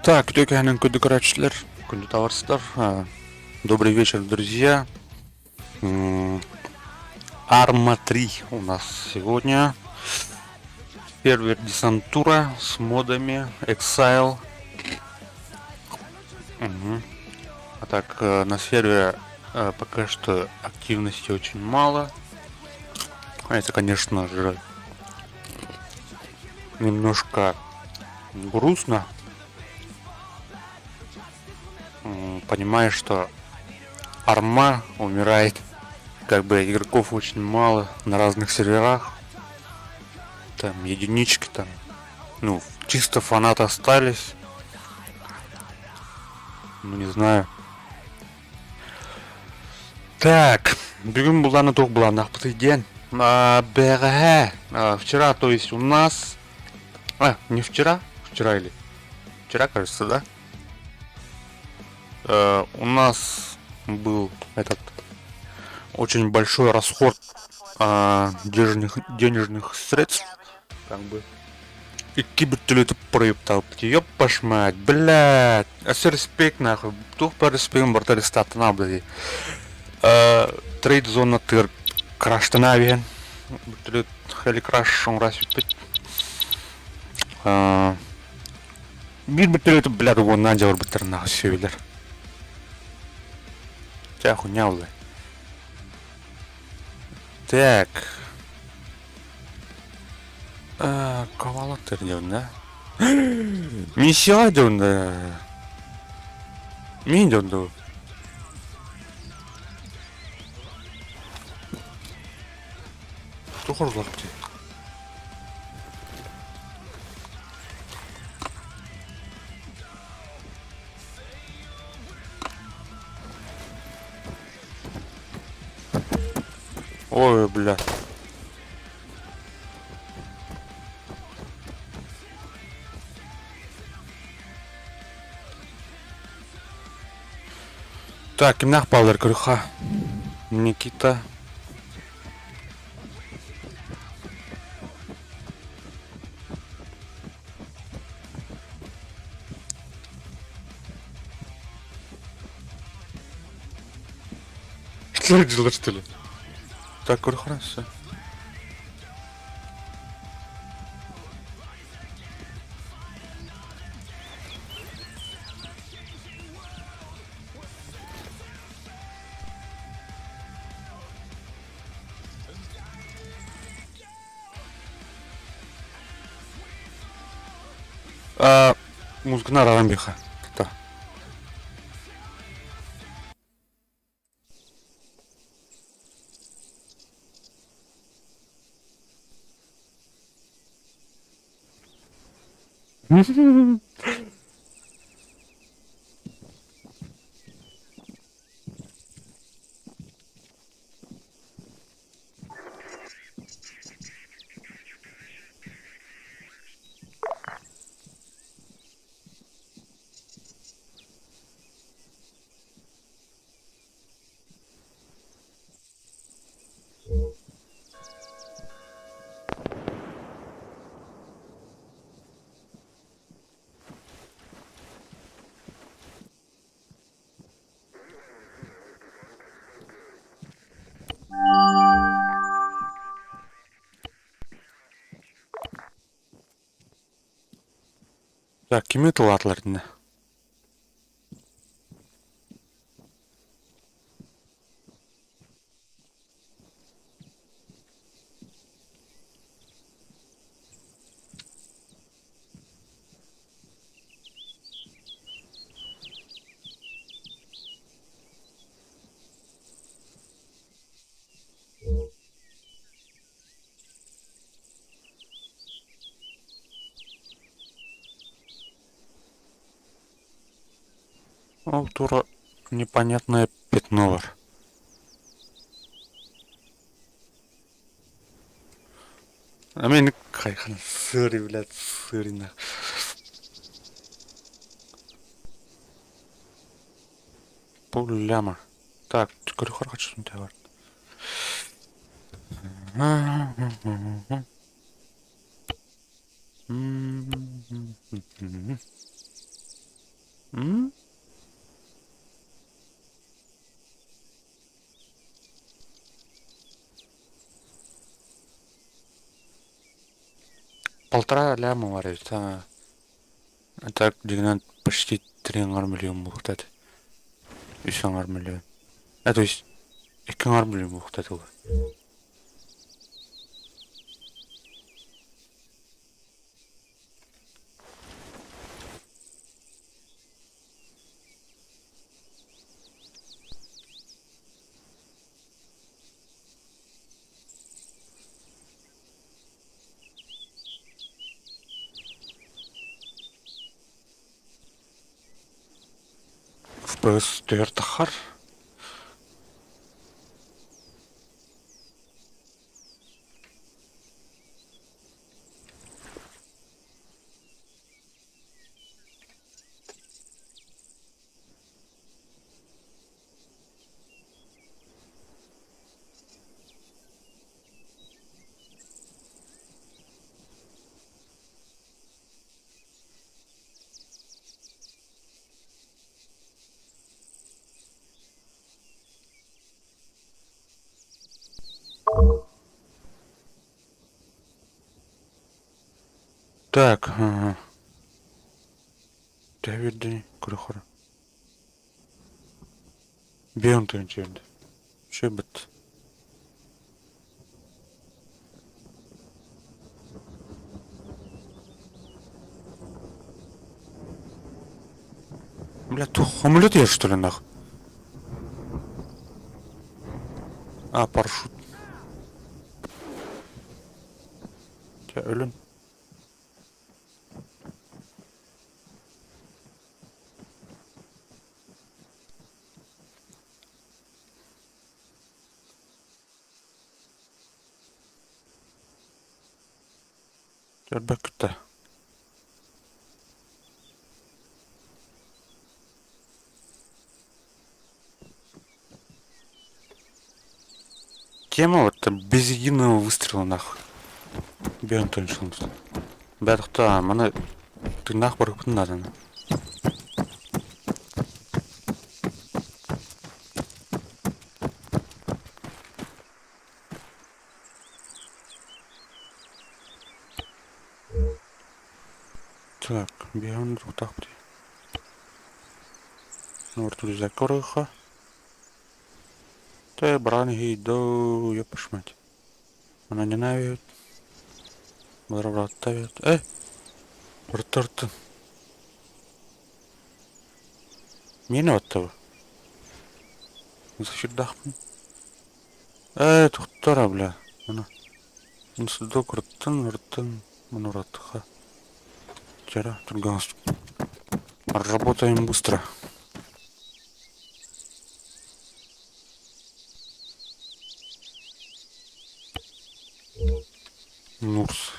Так, Тёкянин Кудыкрачлер, Кудытаварстар. Добрый вечер, друзья. Арма 3 у нас сегодня. Первый десантура с модами Exile. А так, на сервере пока что активности очень мало. Это, конечно же, немножко грустно. Понимаешь, что арма умирает. Как бы игроков очень мало на разных серверах. Там единички там. Ну, чисто фанаты остались. Ну, не знаю. Так, бүгін бұланы тоқ бұланы ақпыты ден. Вчера, то есть у нас... не вчера? Вчера или... Вчера, кажется, да? У нас был этот очень большой расход денежных средств, как бы. И кибертелю это проебтал. Ёб пошмать, блядь. Респект нахуй. Тух по респектам бортали статана, блядь. Трейд зона тыр краштанавен. Бортали хели краш шонграс юпить. Бир бортали это, блядь, вон надел бортали нахуй севелер. Тя хуйня, блядь. Так. Ковалатыр деуін, да? Миссия деуін, да? Мен деуін, да? Что хорзлап те? Ой, бля. Так, кімнақ балдар күріға. Никита. Что делаешь, что ли? Так, хорошо. Музыкна Рамбиха. Да. Так, кеме тылатларында. Тура непонятное пятно бар. Мен қайқан сыры, блядь, сырына. Пуляма. Так, корюхар хочу на тебя. 1,5 ляма варит, а так дегенат почти 3,5 миллион бухтат. 3,5 миллион. То есть 2,5 миллион бухтат ол. FPS тахар. Так, ага. Тәберден күрөхөр. Беон төнчөнд. Шебет. Бля, ты самолет я что ли нах? А, парашют. Тебя ölün. Elbette. Тема вот без единого выстрела нахуй. Беон төнчөнд. Бәріқта, мана ты нах барыпын наданы. Так, беон так бри. Норту закорыха. Ты брани хейдо, ёпаш мать. Она не навет. Барабрат тавет. Бұрттырды. Мені оттабы. Защитдақпын. Тұқтара, бля. Мұны. Мұнсызды ұрттын. Мұны ұраттыға. Жара, тұрганыз. Работаем быстро. Нурс.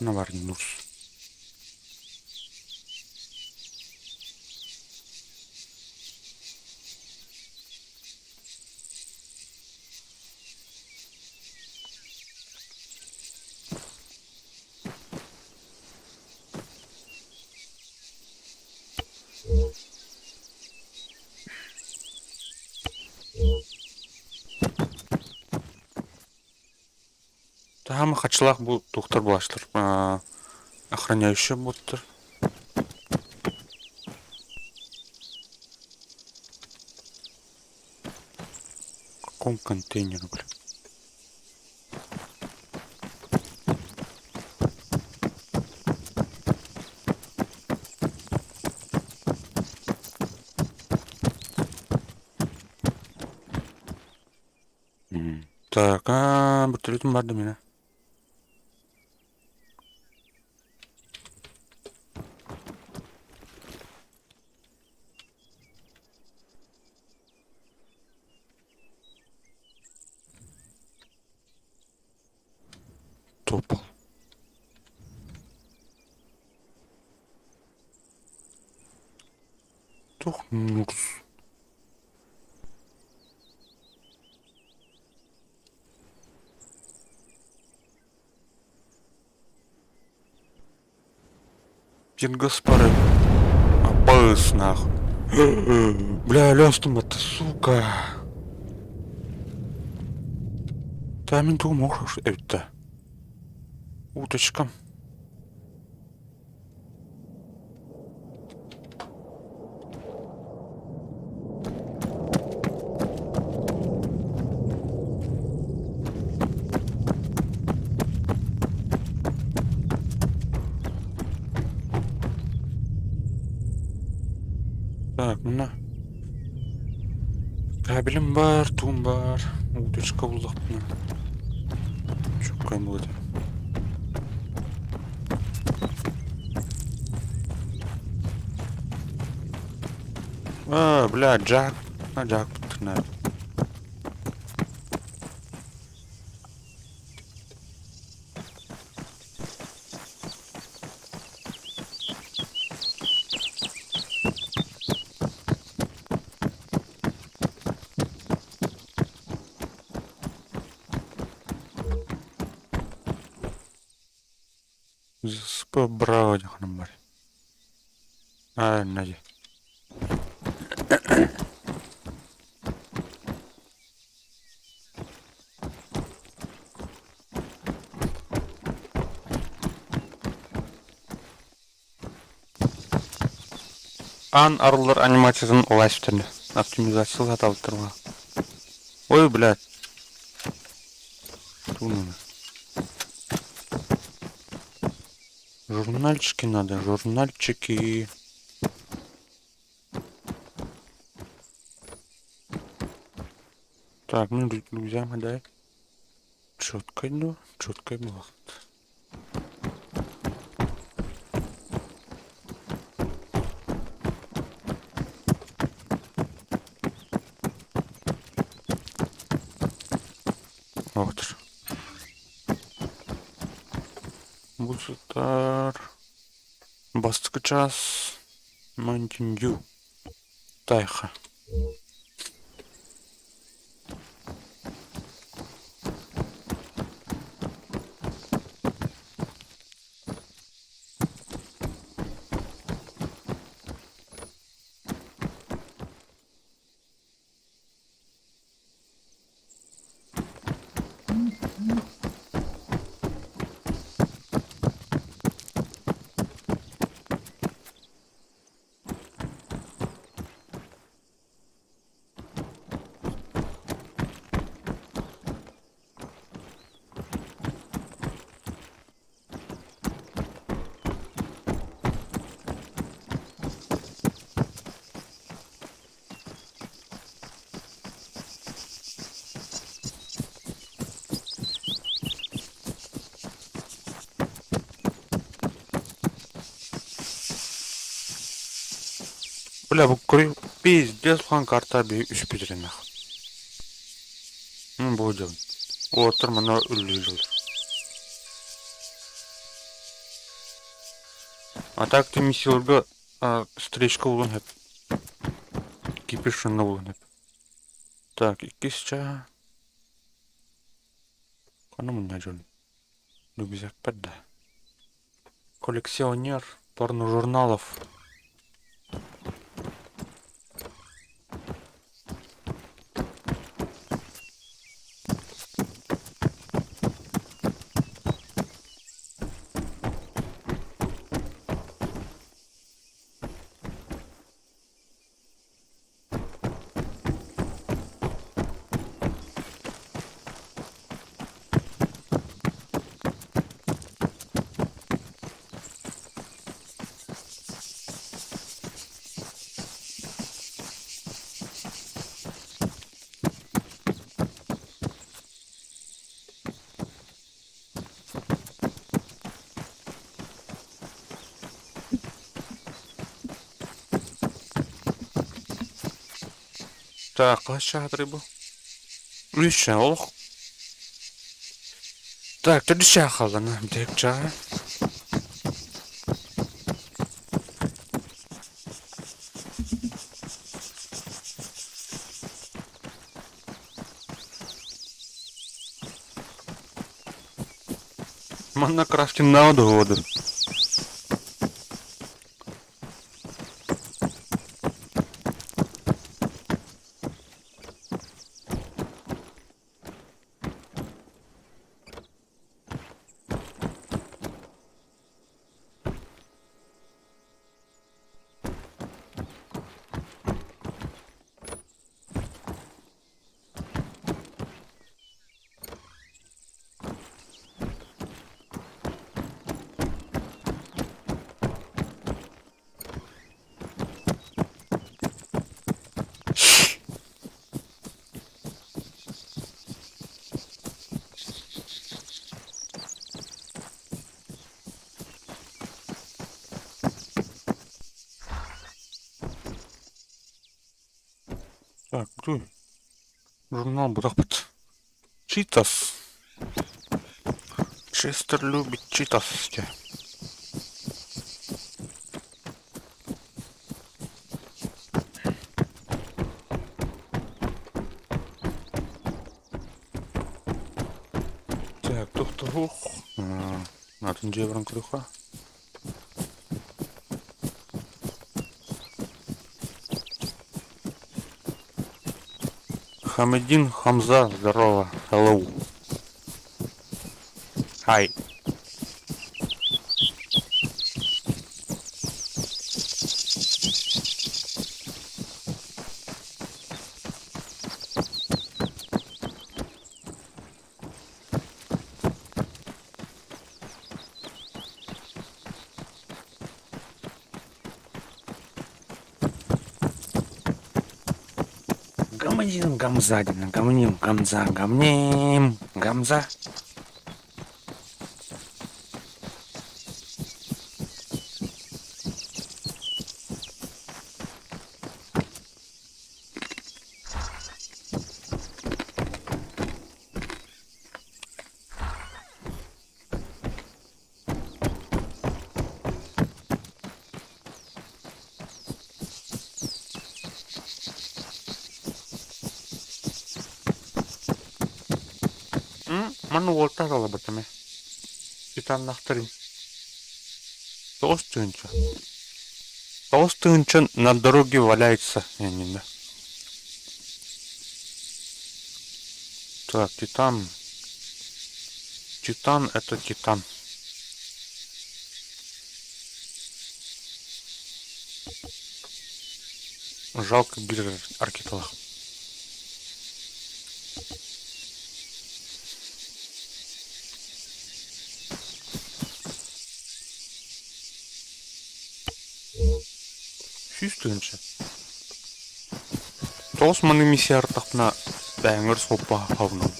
Наварни Нурс. Там хачылақ бұл тоқтар бұлаштыр. Охраняющий будтыр. В каком контейнере, бля? Так, бутылетін барды мені. Топал. Тух, Нурс. Пингас пары. Апыс нахуй. Бля, лёстум это, сука. Да, мен думал, это. Уточка. Так, мына. Кабелім бар, туым бар. Уточка болдық мына. Çok kayın болады. Бля, Джак. Джак бітті. Спа браво жақаным бар. Наде. Арылар анимациясын олайшыптырды. Оптимизациялы аталып тұрға. Ой, блядь. Тунаны. Журнальчики надо, журнальчики. Так, ну взямо, дай. Четко, ну, четко было. Вот. Бусутар. Бастық час. Мантиндю. Тайха. Бля, бұл көрі пиздец хан карта бей үш бедірен ақ. Бұл жауын. Отыр мұна үлі жыл. А так ты миссияларға стречка болын хеп. Кипиш шынна болын хеп. Так, иккесча. Қаны мұнна жол. Любезак пәдді. Коллекционер порно-журналов. Так, қашша атрибу. Үліші олық. Так, түрдіші ақалданы. Дек жаға. Манна крафтин на воду. Так, дуй. Журнал Будапет. Читас. Честер любит читасти. Так, доктор Ух. Nathan Jevran Крюха. Хамедин Хамза, здорово. Hello. Hi. Гамним, гамзадин, гамним, гамза, гамним, гамза. Мана уолтарала батаме. Итан нахтарин. Толстынча. Толстынча на дороге валяется. Не. Так, Титан. Титан это Титан. Жалко без аркеталах. Süstünce. Tosmanı misiyar tapna bänger sopa havnum.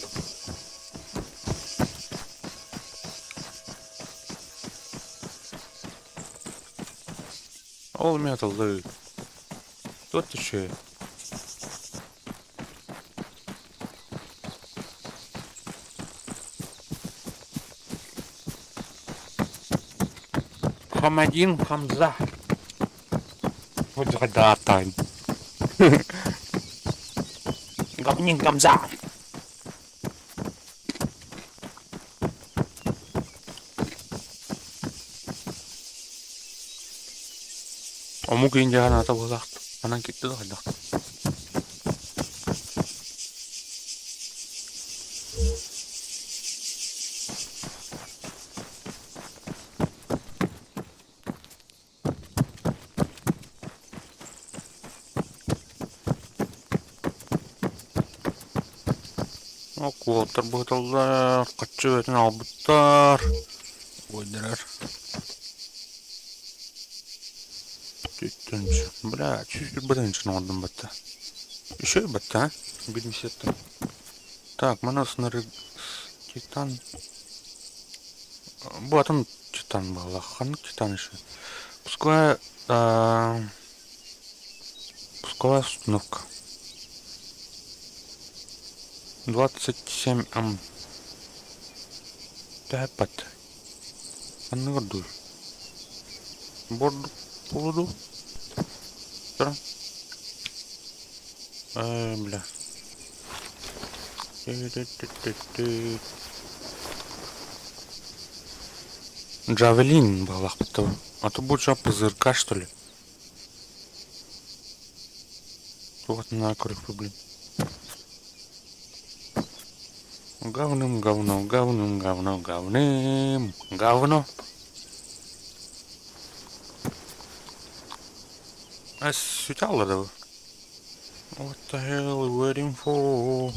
Olmayadı. Dört şey. Хамадин Хамза. Вот гадатайн. Гамнин Гамза. Mungkin jangan atau bolak. Anang gitu ada. Kuotar botollar, kaçıverin albutlar. Oynar. Тютюнч. Бля, чуть бренч надо бата. Еще и бата, а? Бедмисетта. Так, манас на Титан. Батон Титан был, хан Титан еще. Пускай, пусковая установка. 27 ам. Тапат. Аннорду. Борду. Поводу. Да. Бля. Джавелин был, а то будет жопа ПЗРК, что ли? Вот на крыху, блин. Говным, говно, говным, говно, говным, говно. А светало, да? What the hell are you waiting for?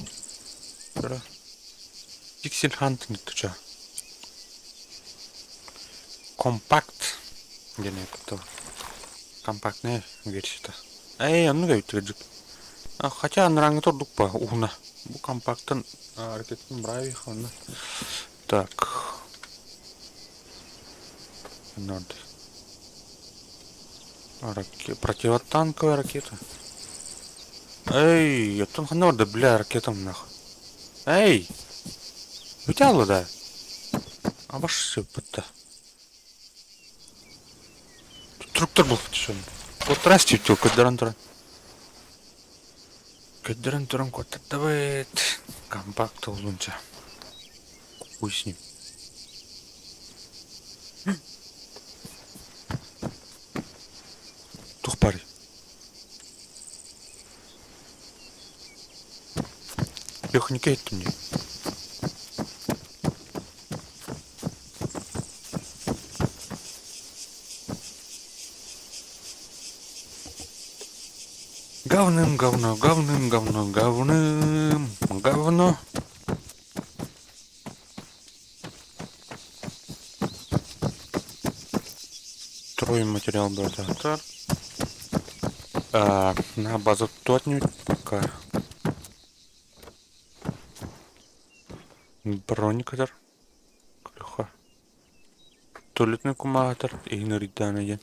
Pixel Hunt не то чё. Компакт. Где не это? Компактная версия-то. Ну говорит, хотя на ранге тот дупа уна. Bu компактын ракетин брави хана. Так. Надо. Противотанковая ракета. Эй, я там ханорда, бля, ракетом нахуй. Эй, вытянуло, да? А ваш все, пыта. Трактор был потешен. Вот расти, тёлка, дарантуран. Каддарантуран кот отдавает. Компакт улунча. Хуй с ним. Тух пари. Леха, не кейт мне. Говным, говно, говным, говно, говным, говно. Трое материал дозатор. На базу тотнуть пока. Броникатор. Клюха. Туалетный аккумулятор. Игноритан один.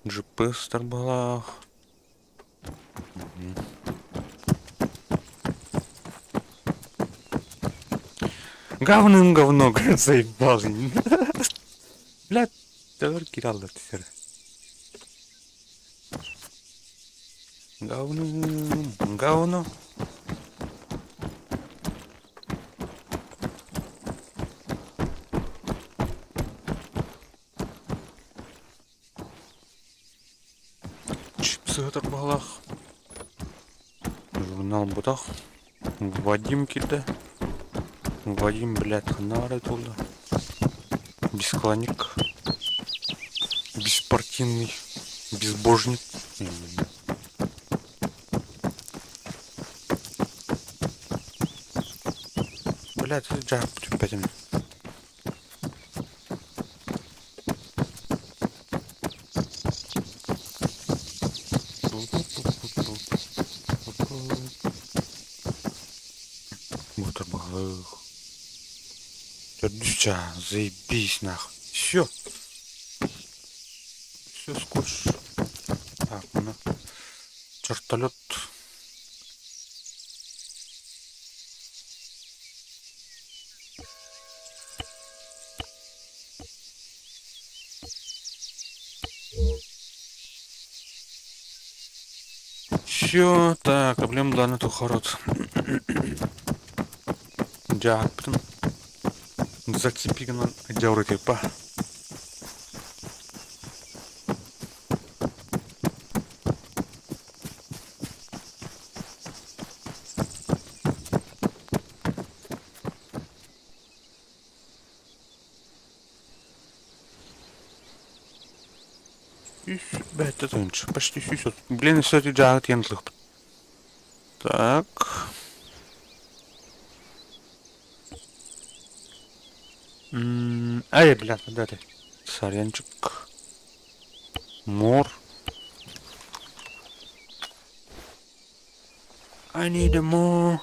GPS старбалах. Говным говно, заебал. Блядь, давай кидал это все. Говным, говно. Чипсы это балах. Журнал бутах. Вадим кида. Вадим, блядь, ханары туда. Бесклонник. Беспартийный. Безбожник. Блядь, джап, опять мне. Бутерброд. Дюча, заебись нахуй. Все. Все скотч. Так, ну. Чертолет. Все, так, проблем да на тухород. Джаппин. Зацепиган отдел типа. Бля, это лучше. Почти все. Блин, все эти джагат янтлых. Так. Ай, блядь, да ты. Сорянчик. Мор. I need more.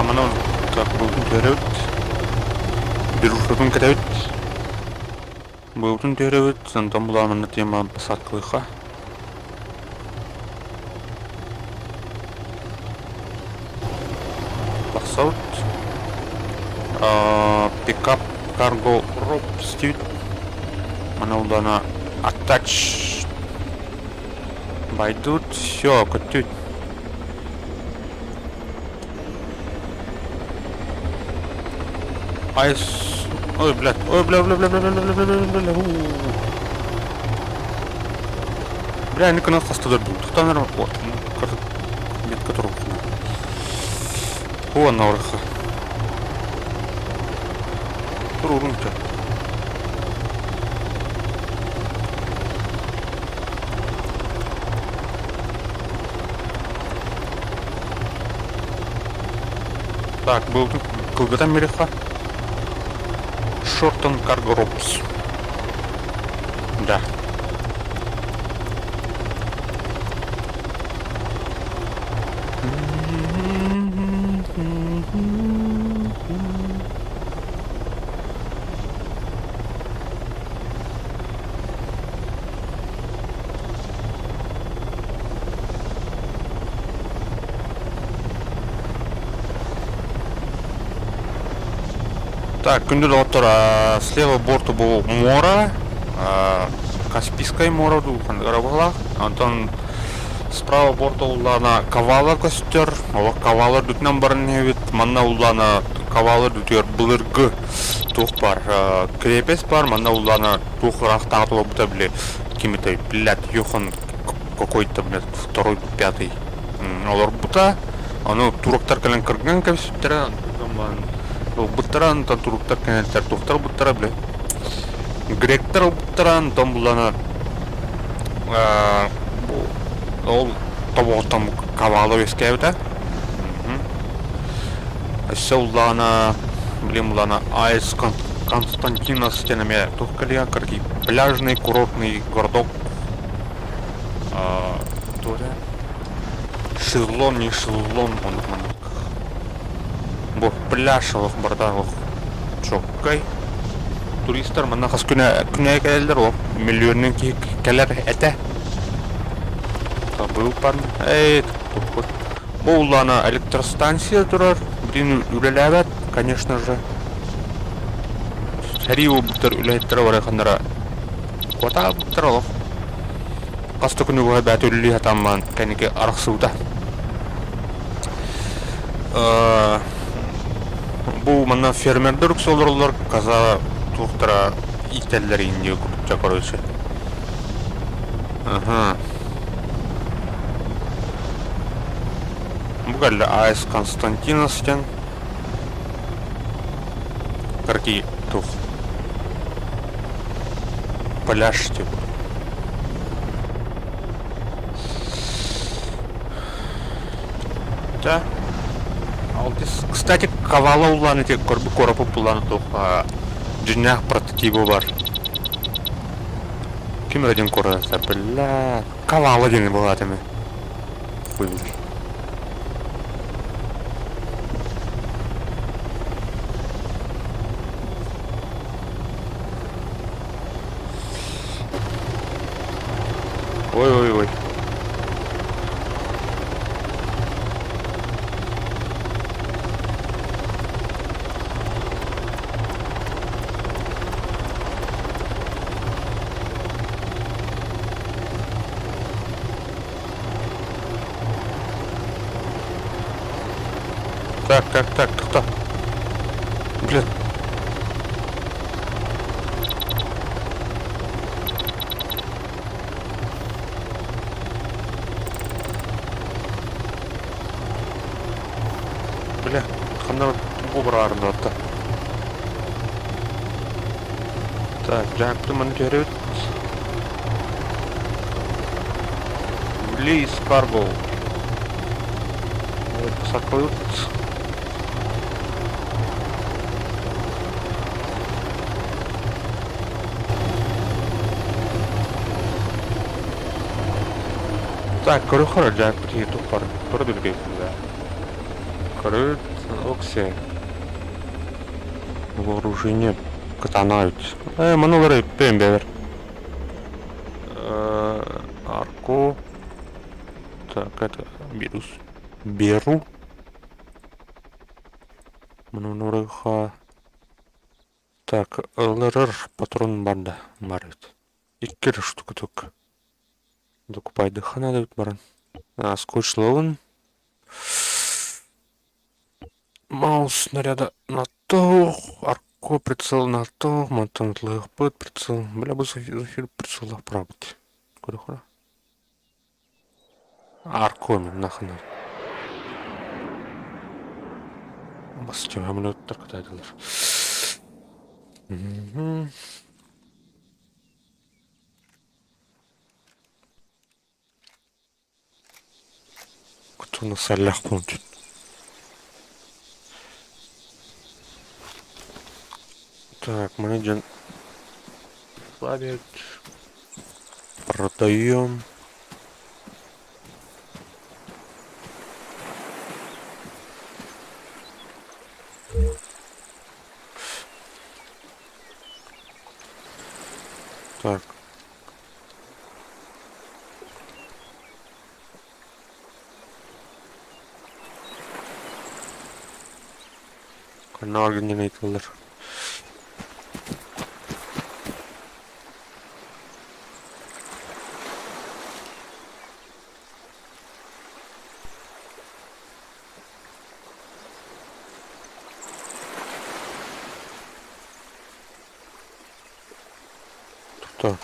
Чё, mana tak buldum teröt. Bir ufakın teröt. Buldum teröt. Santam bulamın tema satkılığa. Basalt. Pickup cargo rope steel. Mana udana attach. Байдут. Все, котють. Айс. Ой, блядь. Ой, бля. Бля, я наконец-то остаток был. Кто, наверное, вот. Метка трубка. О, наурха. Трудненько. Так, был кылгыта мереха. Шортон Cargo Ropes. Да. Так, күндү слева борту был море, Каспийское море, Карабалах, Антон справа борта улана Кавала көстер, ола Кавала дүтнен барын вид, манна улана Кавала дүтер былыргы тух бар, крепес бар, манна улана тух рахтағатуа бұта біле, кеметай, блядь, юхан какой-то, блядь, второй, пятый, олар бұта, аны турактар кәлен кірген кәпсіптері, бұттаран, туруктар кәнеттер тухтар бұттара біле, гректар бұттаран, там бұлана ол табоқтан Кавала өскәуді. Әсі ұллана, білем ұллана Айс Константинос тенеме тухкалия, карки пляжный курортный городок. Толя. Шезлон, не шезлон, он бұл пляж олық барда олық чоққай. Туристар мана қас күнә кәлелдер олық миллионның кәлер әті. Был пан, бұл ұлана электростанция тұрар, бірін үлеләбәт, конечно же. Сәрі ол бұттар үләйттірі бар әқандара. Қота бұттар олық. Қасты күні бұға бәт үлілі атаман кәнеке арықсыуда. Бұл мана фермердер үксолырлар, қаза туқтара итәлілер инде күпітча коройшы. Бұғалі Айс Константинос тен. Карки тух. Пляж теп. Да. Кстати, Кавала уланы тек көрбі корапы пуланы тух. Жүнях прототипі бар. Кем один корасы? Бля. Кавала дені бұл атымы. Бұйылыр. Ой. Так, кто? Блин. Бля, қандар бұбыр арында атта. Так, жаңақты мұны көрі өт. Близ Карго. Сақлы өт. Так, көрі қыры жаңа бітіге тұқ бар. Көрі дүлгейсінде. Көрі өксе. Вооружение катанают. Манолары пембевер. Арко. Так, это беру. Маноларыха. Так, ЛРР патрон банда. Марит. Иккер штука только. Докупай дыхана дают баран. Скотч ловен. Маус снаряда на то. Арко прицел на то. Монтант лэгпэд прицел. Бля, бы зафир прицел оправить. Куда-куда? Арко нахана. Бастем, я мне так дадылар. Кто на солях помнит? Так, менеджер плавит. Продаем. Так. Канал генераторлар. Кто?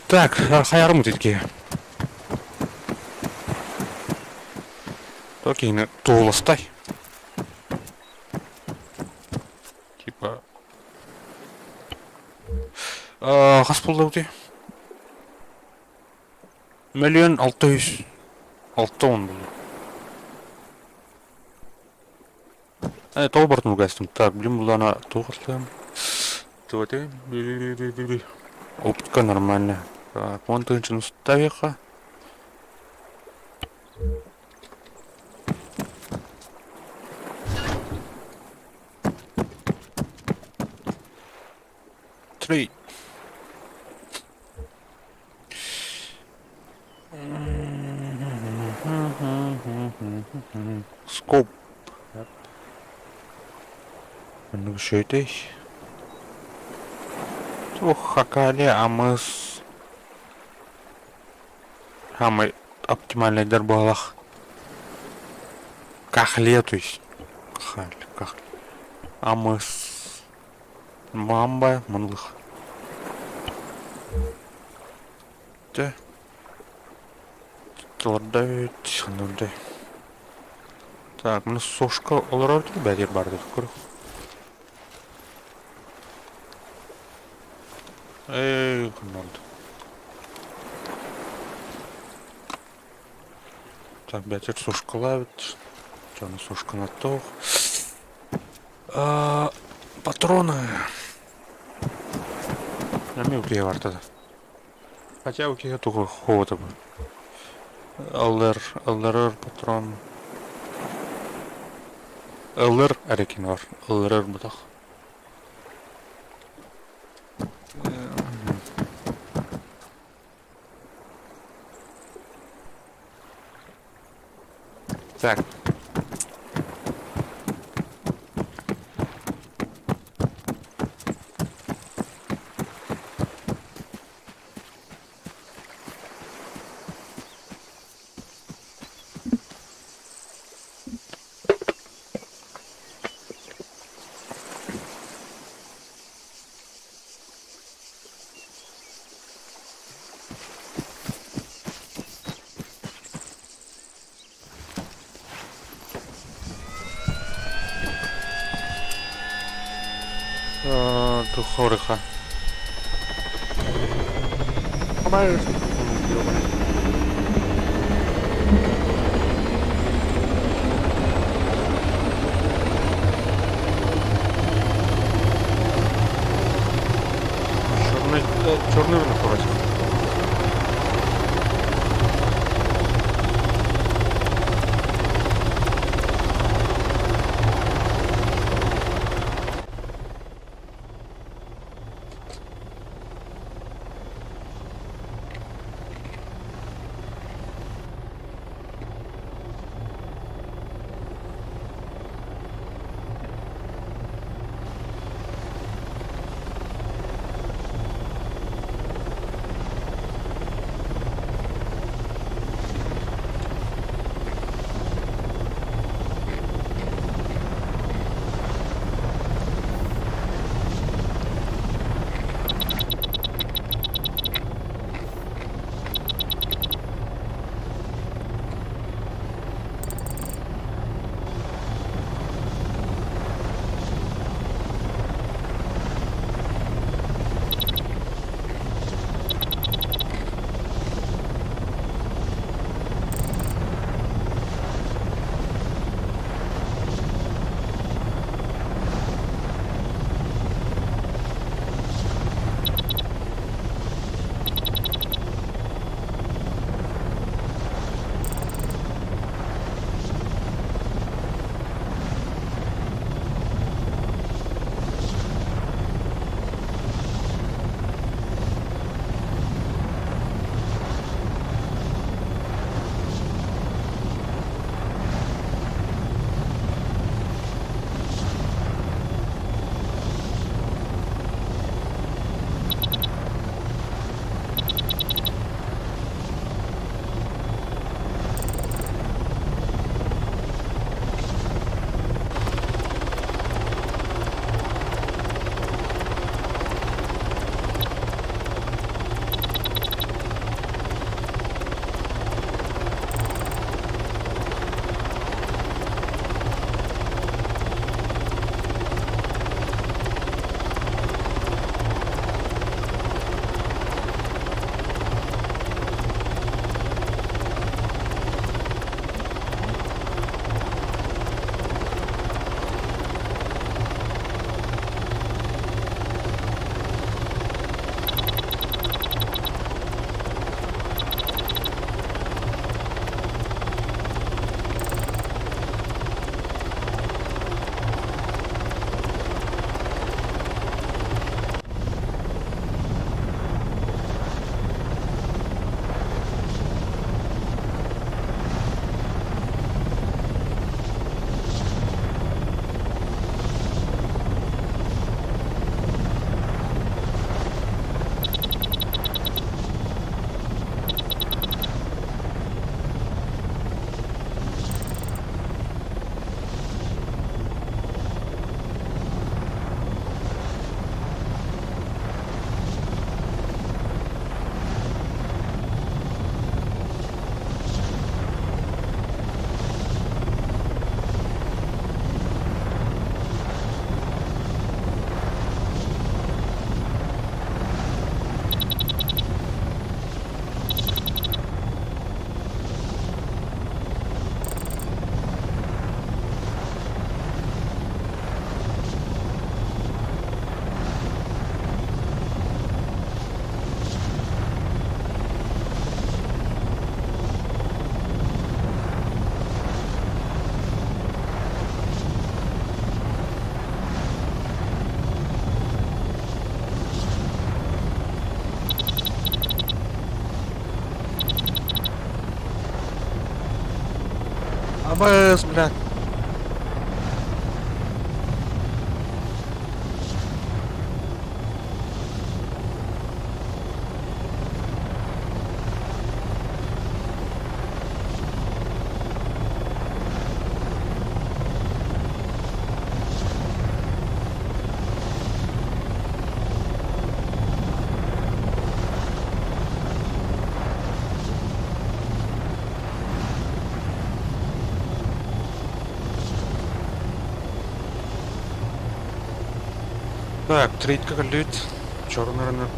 Так, хаярым тетки. Окей, не туластай. Типа. Қас болды өте? 1,600,000. 610 болды. Толбартын угастым. Так, блин, бұл ана тоғыртым. Туате. Оптика нормально. Так, вон тынчын ставиха. Три. Скоп. Ну что это? Ох, хакали, амыс. Хамы оптимальный дербалах. Кахле, то есть. Кахле. Амыс. Мамба, манлых. Да. Тылардай, тихондай. Так, мына сошка олар өтіп бәдер барды көріп. Қанады. Так, бәдер сошкалавит. Жаңа сошка на тоқ. Патроны. Нәме өкеге бартады. Хотя өкеге тұғы хоғыды бұл. Алдар патрон. Алдар әрекені бар. Алдар бұтақ. Так. Тухориха. Помагаешь? Черный вина против. АБС, блядь. Так, трейдка коллит. Черный рынок.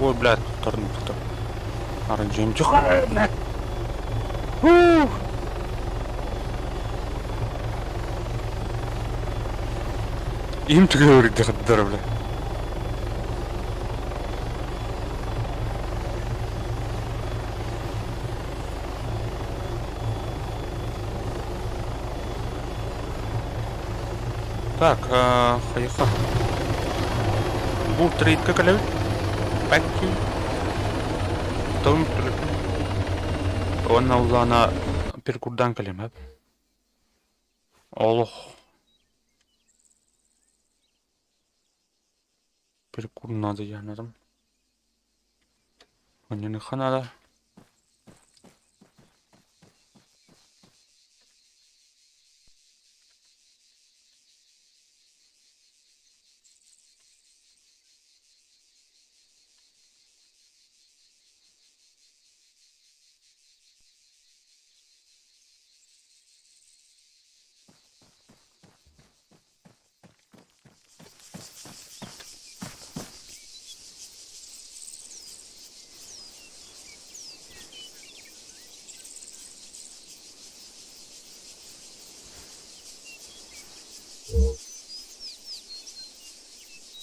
Ой, блядь, вторник кто. Оранжевым тихо, блядь. Ух. Им ты говорит, да, блядь. Так, hayırlı. Bu trade kakalav. Peki. Tamam. Onun uzağına bir kurdan kalayım hep. Allah. Bir kurdan adı yanarım. Onun kanada.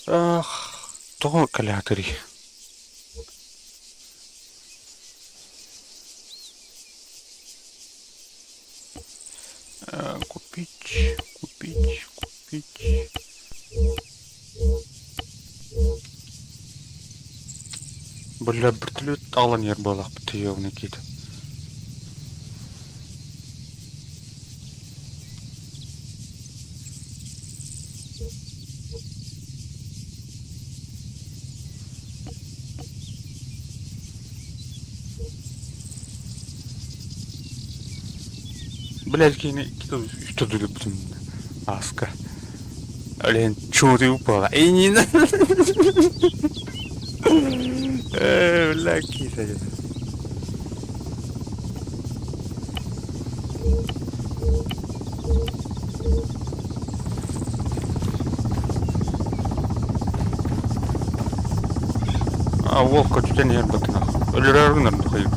Ах, то калятори. Купить, купить, купить. Бля, вертолет алан yer балақ бітеуіне кейді. Блядь, что тут будем аска. Блин, чего ты упала? Эй, не надо. Бля, киса. А, волк, у тебя нет ботна. Или рынок доходит.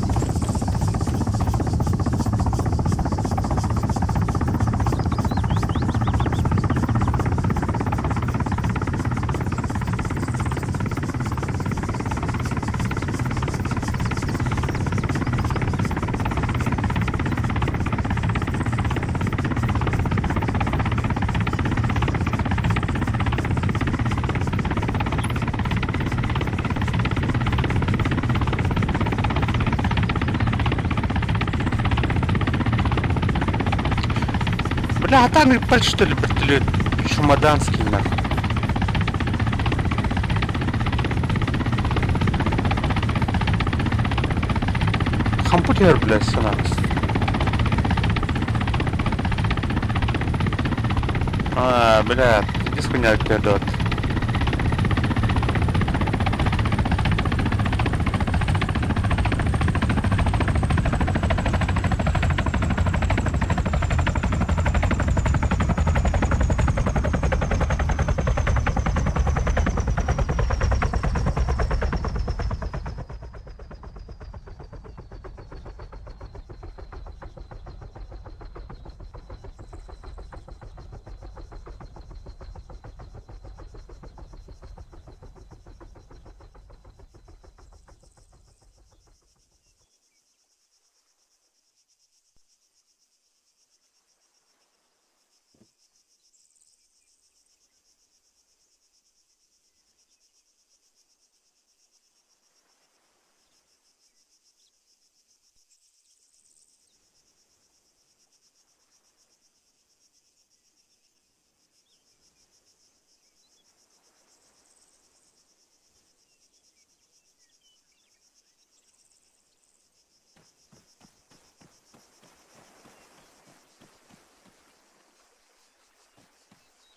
Бля, а там и что ли, вертолет чумаданский, нахуй. Компьютер, блядь, санакс. А, блядь, иди с хуйня кидот.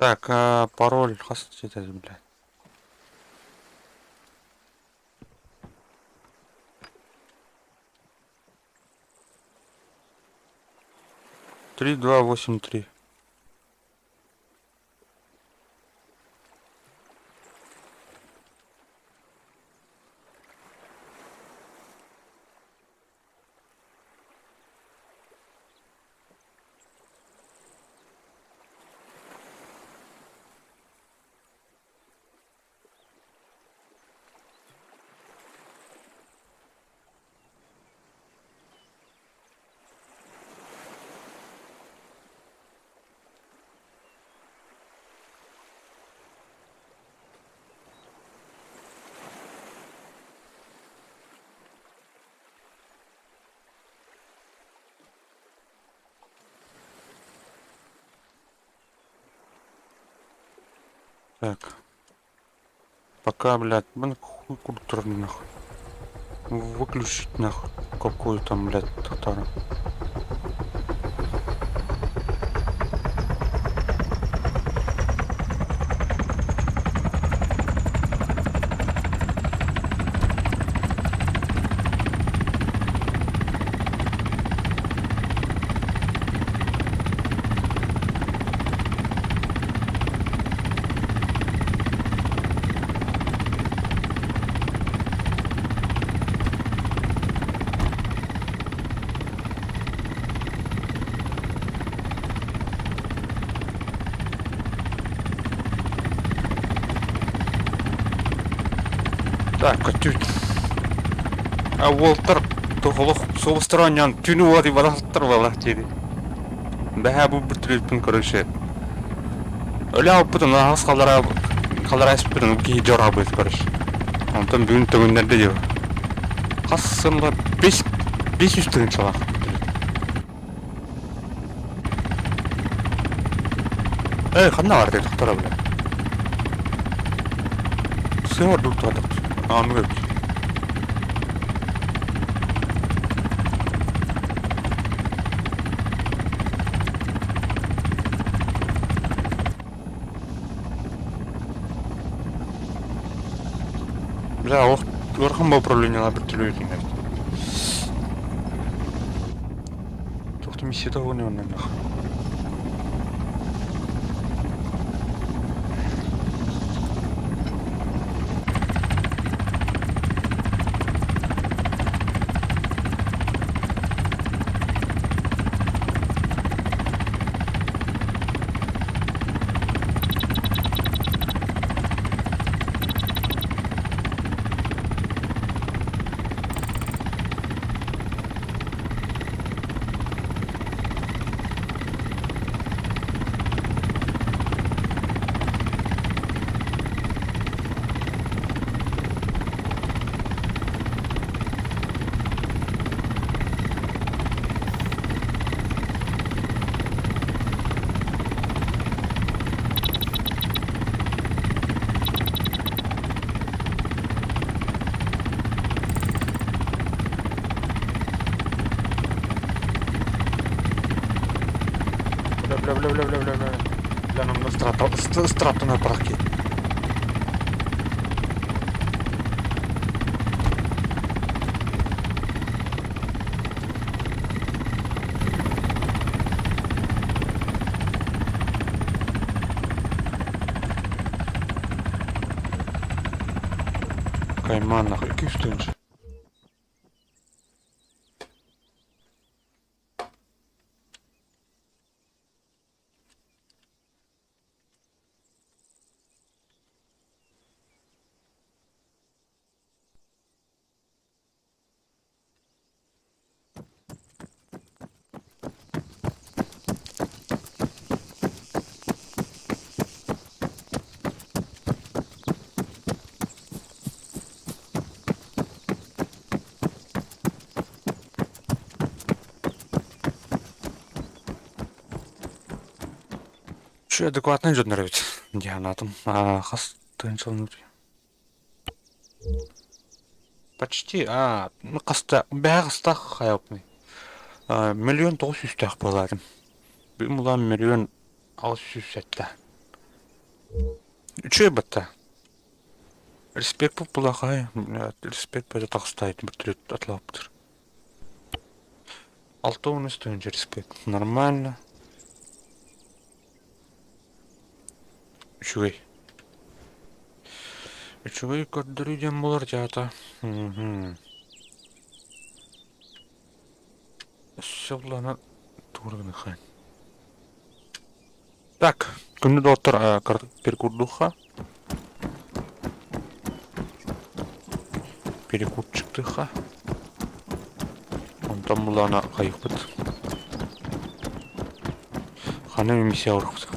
Так, пароль, хас это, блядь. Три, два, восемь, три. Так. Пока, блядь, блин, хуй культура нахуй. Выключить нахуй. Какую там, блядь, татару. Так, Катюнь. А Уолтер тоголох соғыстыраннан түні оди барастыр валах деді. Бәһә бу бір түлеппін көріші. Өлі алып бұтын ағыз қалдара әсіп бұтын кейі жора бұйт көріш. Онтан бүгін төгіндерді деу. Қасымға 500 тігін çalaq. Қанна бар деді құтара біле. Сен var dur tuvalet. Anlıyorum. Бля, орхан ба управление на бертөлөйдүн. Тоқты миссияда оны оннан нах. Бля, нам на страту на парке. Кайман нахуй, küstünç. Şu адекватный жоднар бит. Дианатым. Хас тынчылын. Почти. Ну каста бәгыста хаяпны. Миллион 900 тақ боладым. Бим улам миллион 600 сәтті. Чё бата? Респект по плохая. Респект по это так стоит, бутылет отлаптер. Алтовый стоит респект. Нормально. Чуй. Чуй, как друзья молодята. Все было турганы хань. Так, күнді доктор перекурдуха. Перекурчыктыха. Он там была на кайықпыт. Хана миссия урықпыт.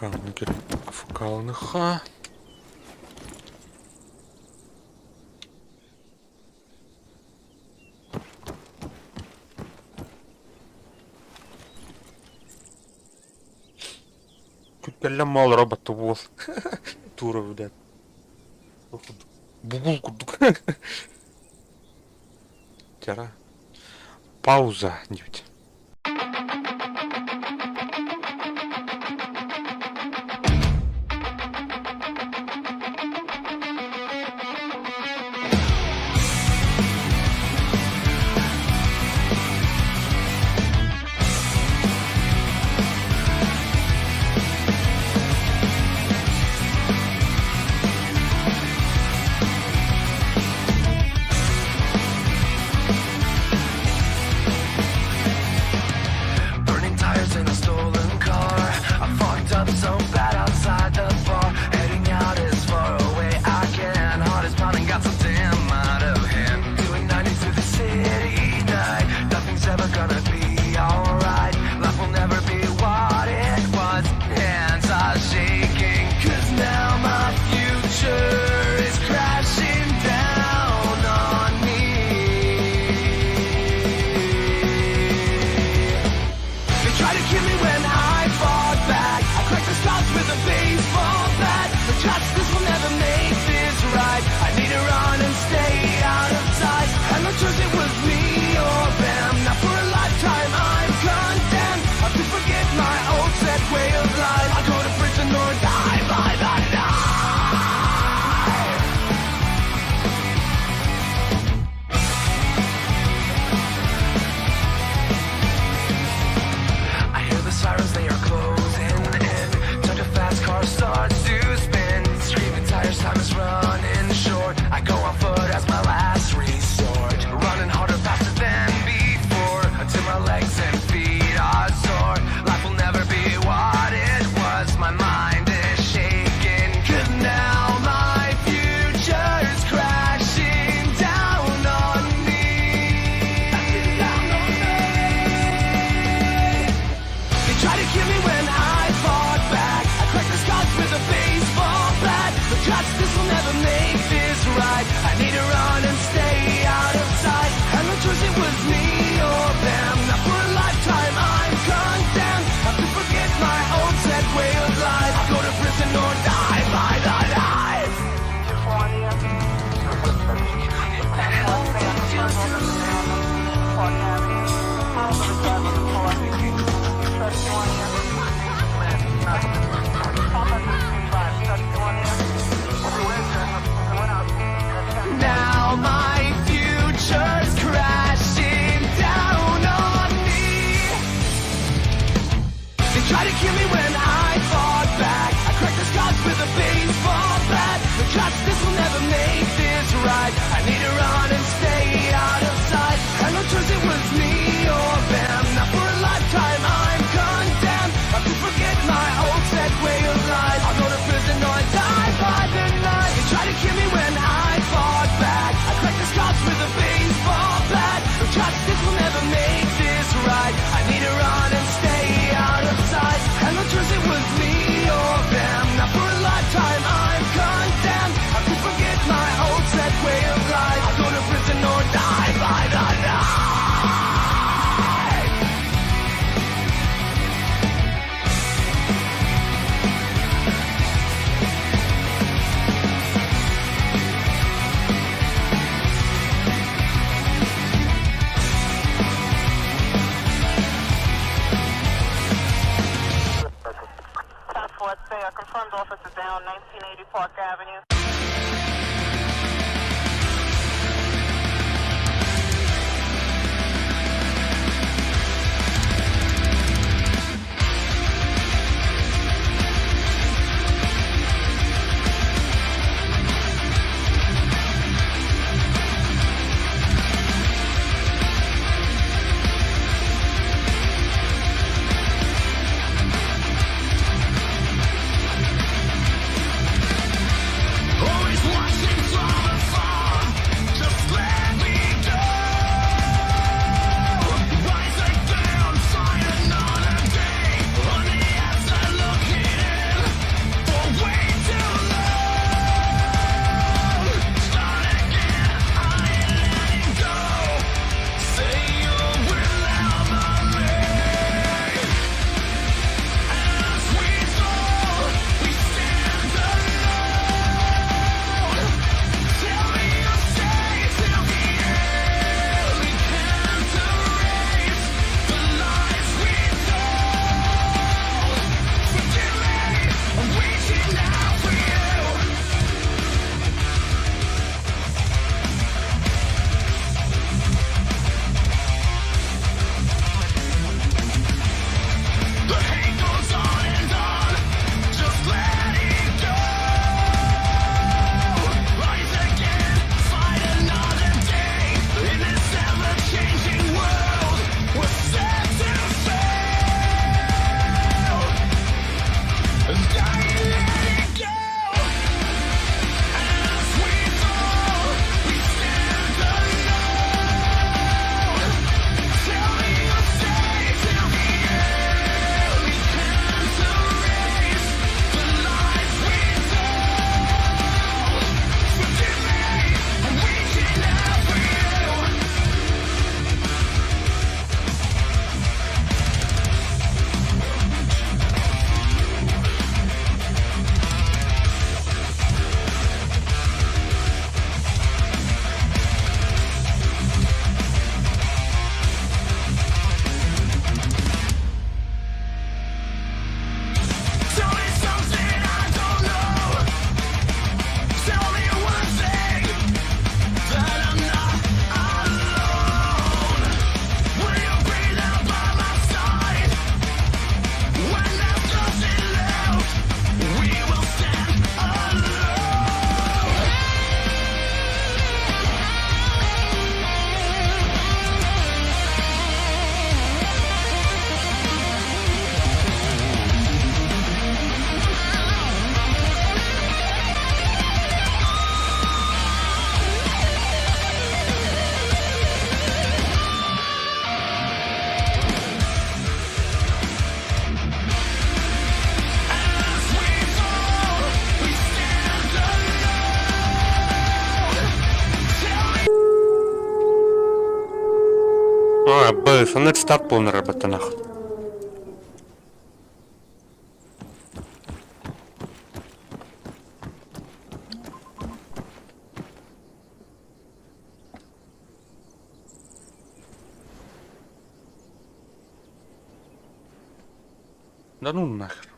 Калныкер афукалныха. Күткәлләм мал роботы бол. Тура бүдән. Бубул курдук. Тяра. Пауза, дивить. Way of life. let's say a confirmed officer down 1980 Park Avenue. Сонет старт полная работа нахуй. Да ну нахер.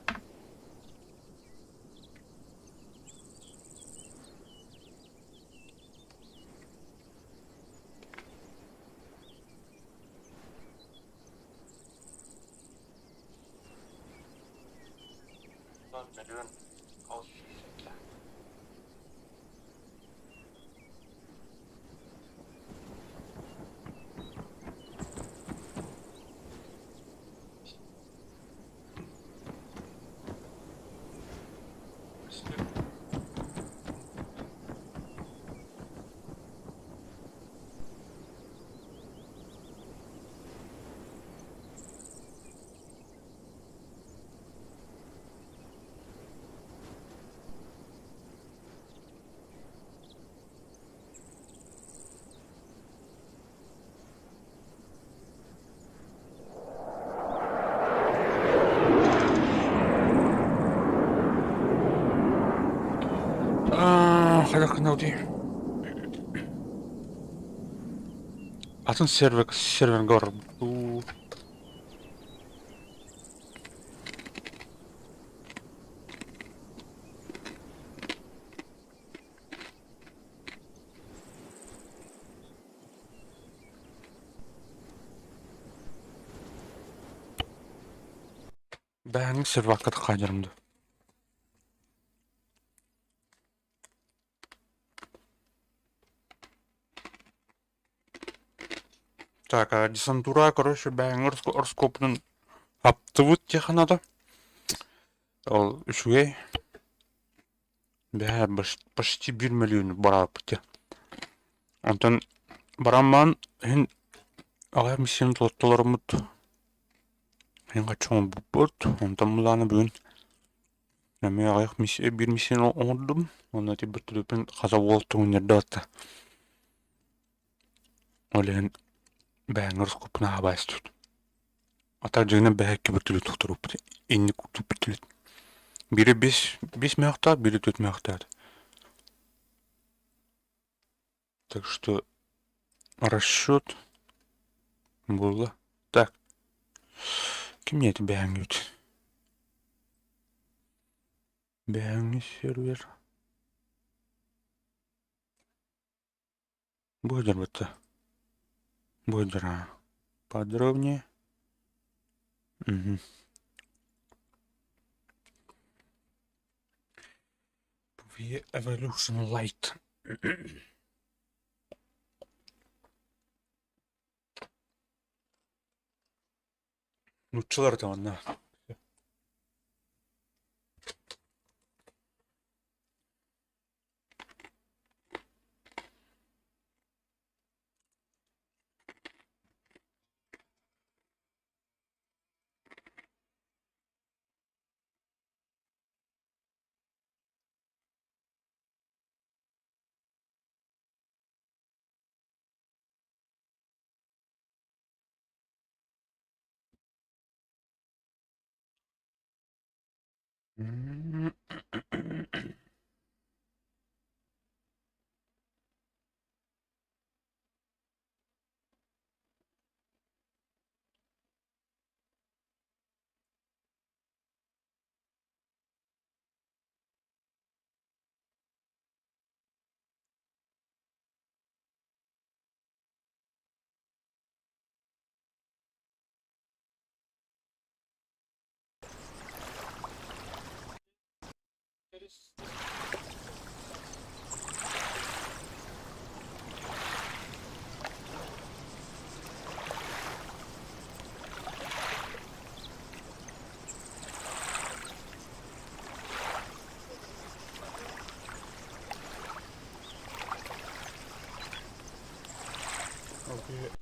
Хайрах наudi. Атын сервер гор. Бәңі сервакат қадырымды. Так, а десантура, короче, бәңі ұрскопының аптывыт теханада. Ол үшугей. Бә, почти 1 миллион барап бітті. Антон бараман, хен ағай миссияны толаттыларым бұд. Хен қачуын бұд. Антон мұланы бүгін. Нәме ағайық бір миссияны оңырдым. Оны те бір түліпін қаза олттың өнерді атты. Олен бәңі ұрскопына абайсы тұд. Атар жығына бәйекке бір түлі тұқтырып бұд. Енні күтіп бір түлі. Бири 5 мягта, бири 4 мягта. Так что расчет было. Так. Кем мне это бэнгют? Бэнги сервер. Бодер это. Бодера. Подробнее. Угу. Evolution Light. Ну, чылар-то онна.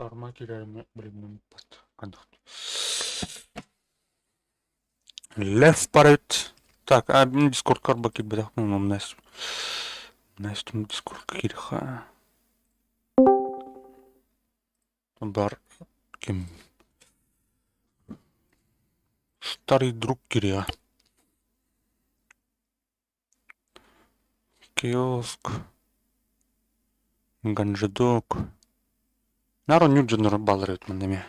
Арма кирарыма білімнің бат. Қандық. Лев парит. Так, а мен дискордқа бакет бедақ. Мұным nästum дискордқа кирха. Бар кем? Старый друг киря. Киоск. Ганжедок. Нару нюджинер балырет мандеме.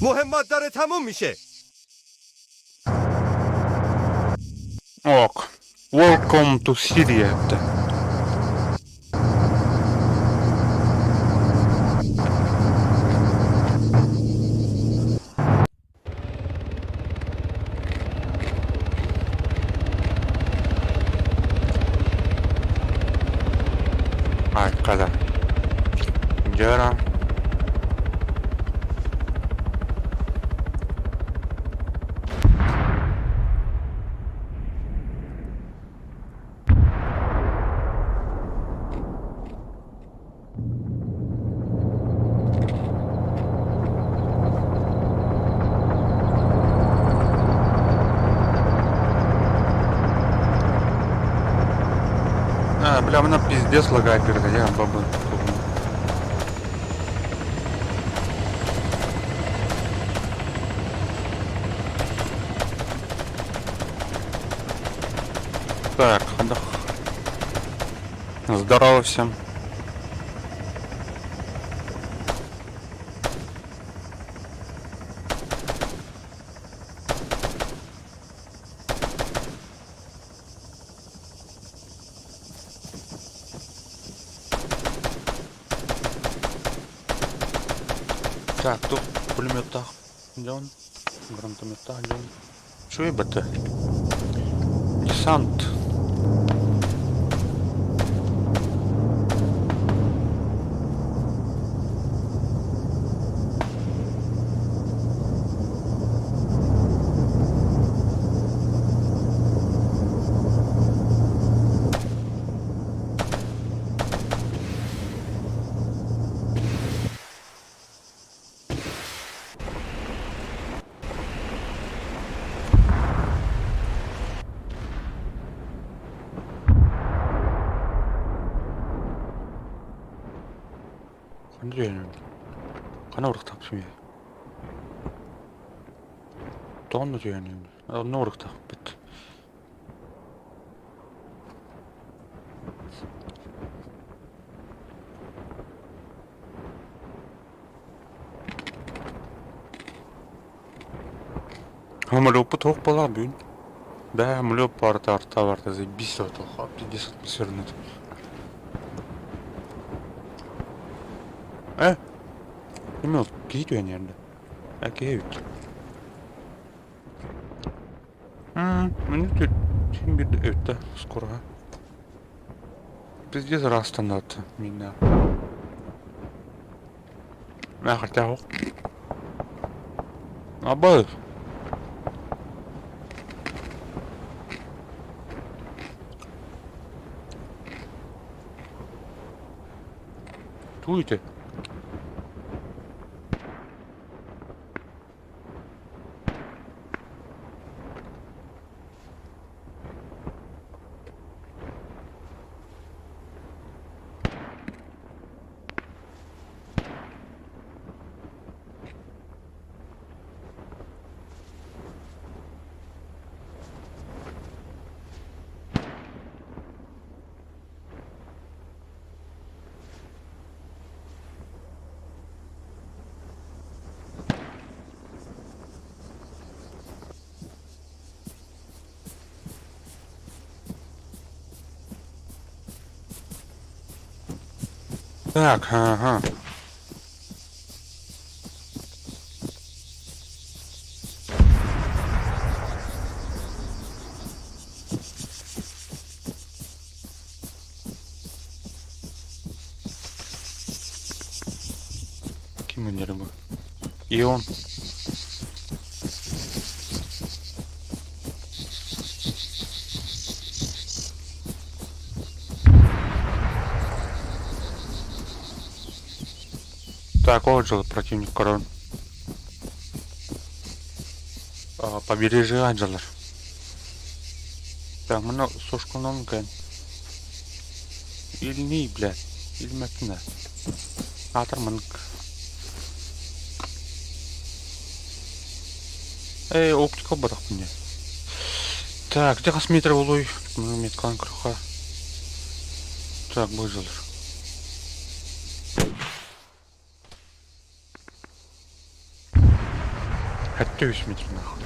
مهمات داره تموم میشه. Ok. Welcome to Syria. Ay, kada. Jara. Бля, она пиздец лагает, я бабы. Так, ходох. Здорово всем. Так, тут в пулемётах Лён, в гранатометах Лён. Чё это? Десант. Андрей, кана урах тапсым я. Тонну жүйені. Одны урах тап бит. Амалёпы тоқ бала бүгін. Бә амалёп арта барды. Заебись тоқ. 50 атмосферный. Емел, кейт өйен ерді. Кейт. Мені тут сен бірді өтті скорға. Бізде зарастан даты. Мен Мәқірті ақ. Абай. Туйте. Так, ага. Кем өнері бұл? И он. Так, отжил противник корон. Побережье Анджелар. Так, мына сошкунан кен. Илмей, блядь. Илмәтіне. Атыр мұнық. Оптика бадақ мне. Так, где косметр олой? Меткан круха. Так, бұжылыр. Хәтті 3 метр нахуй.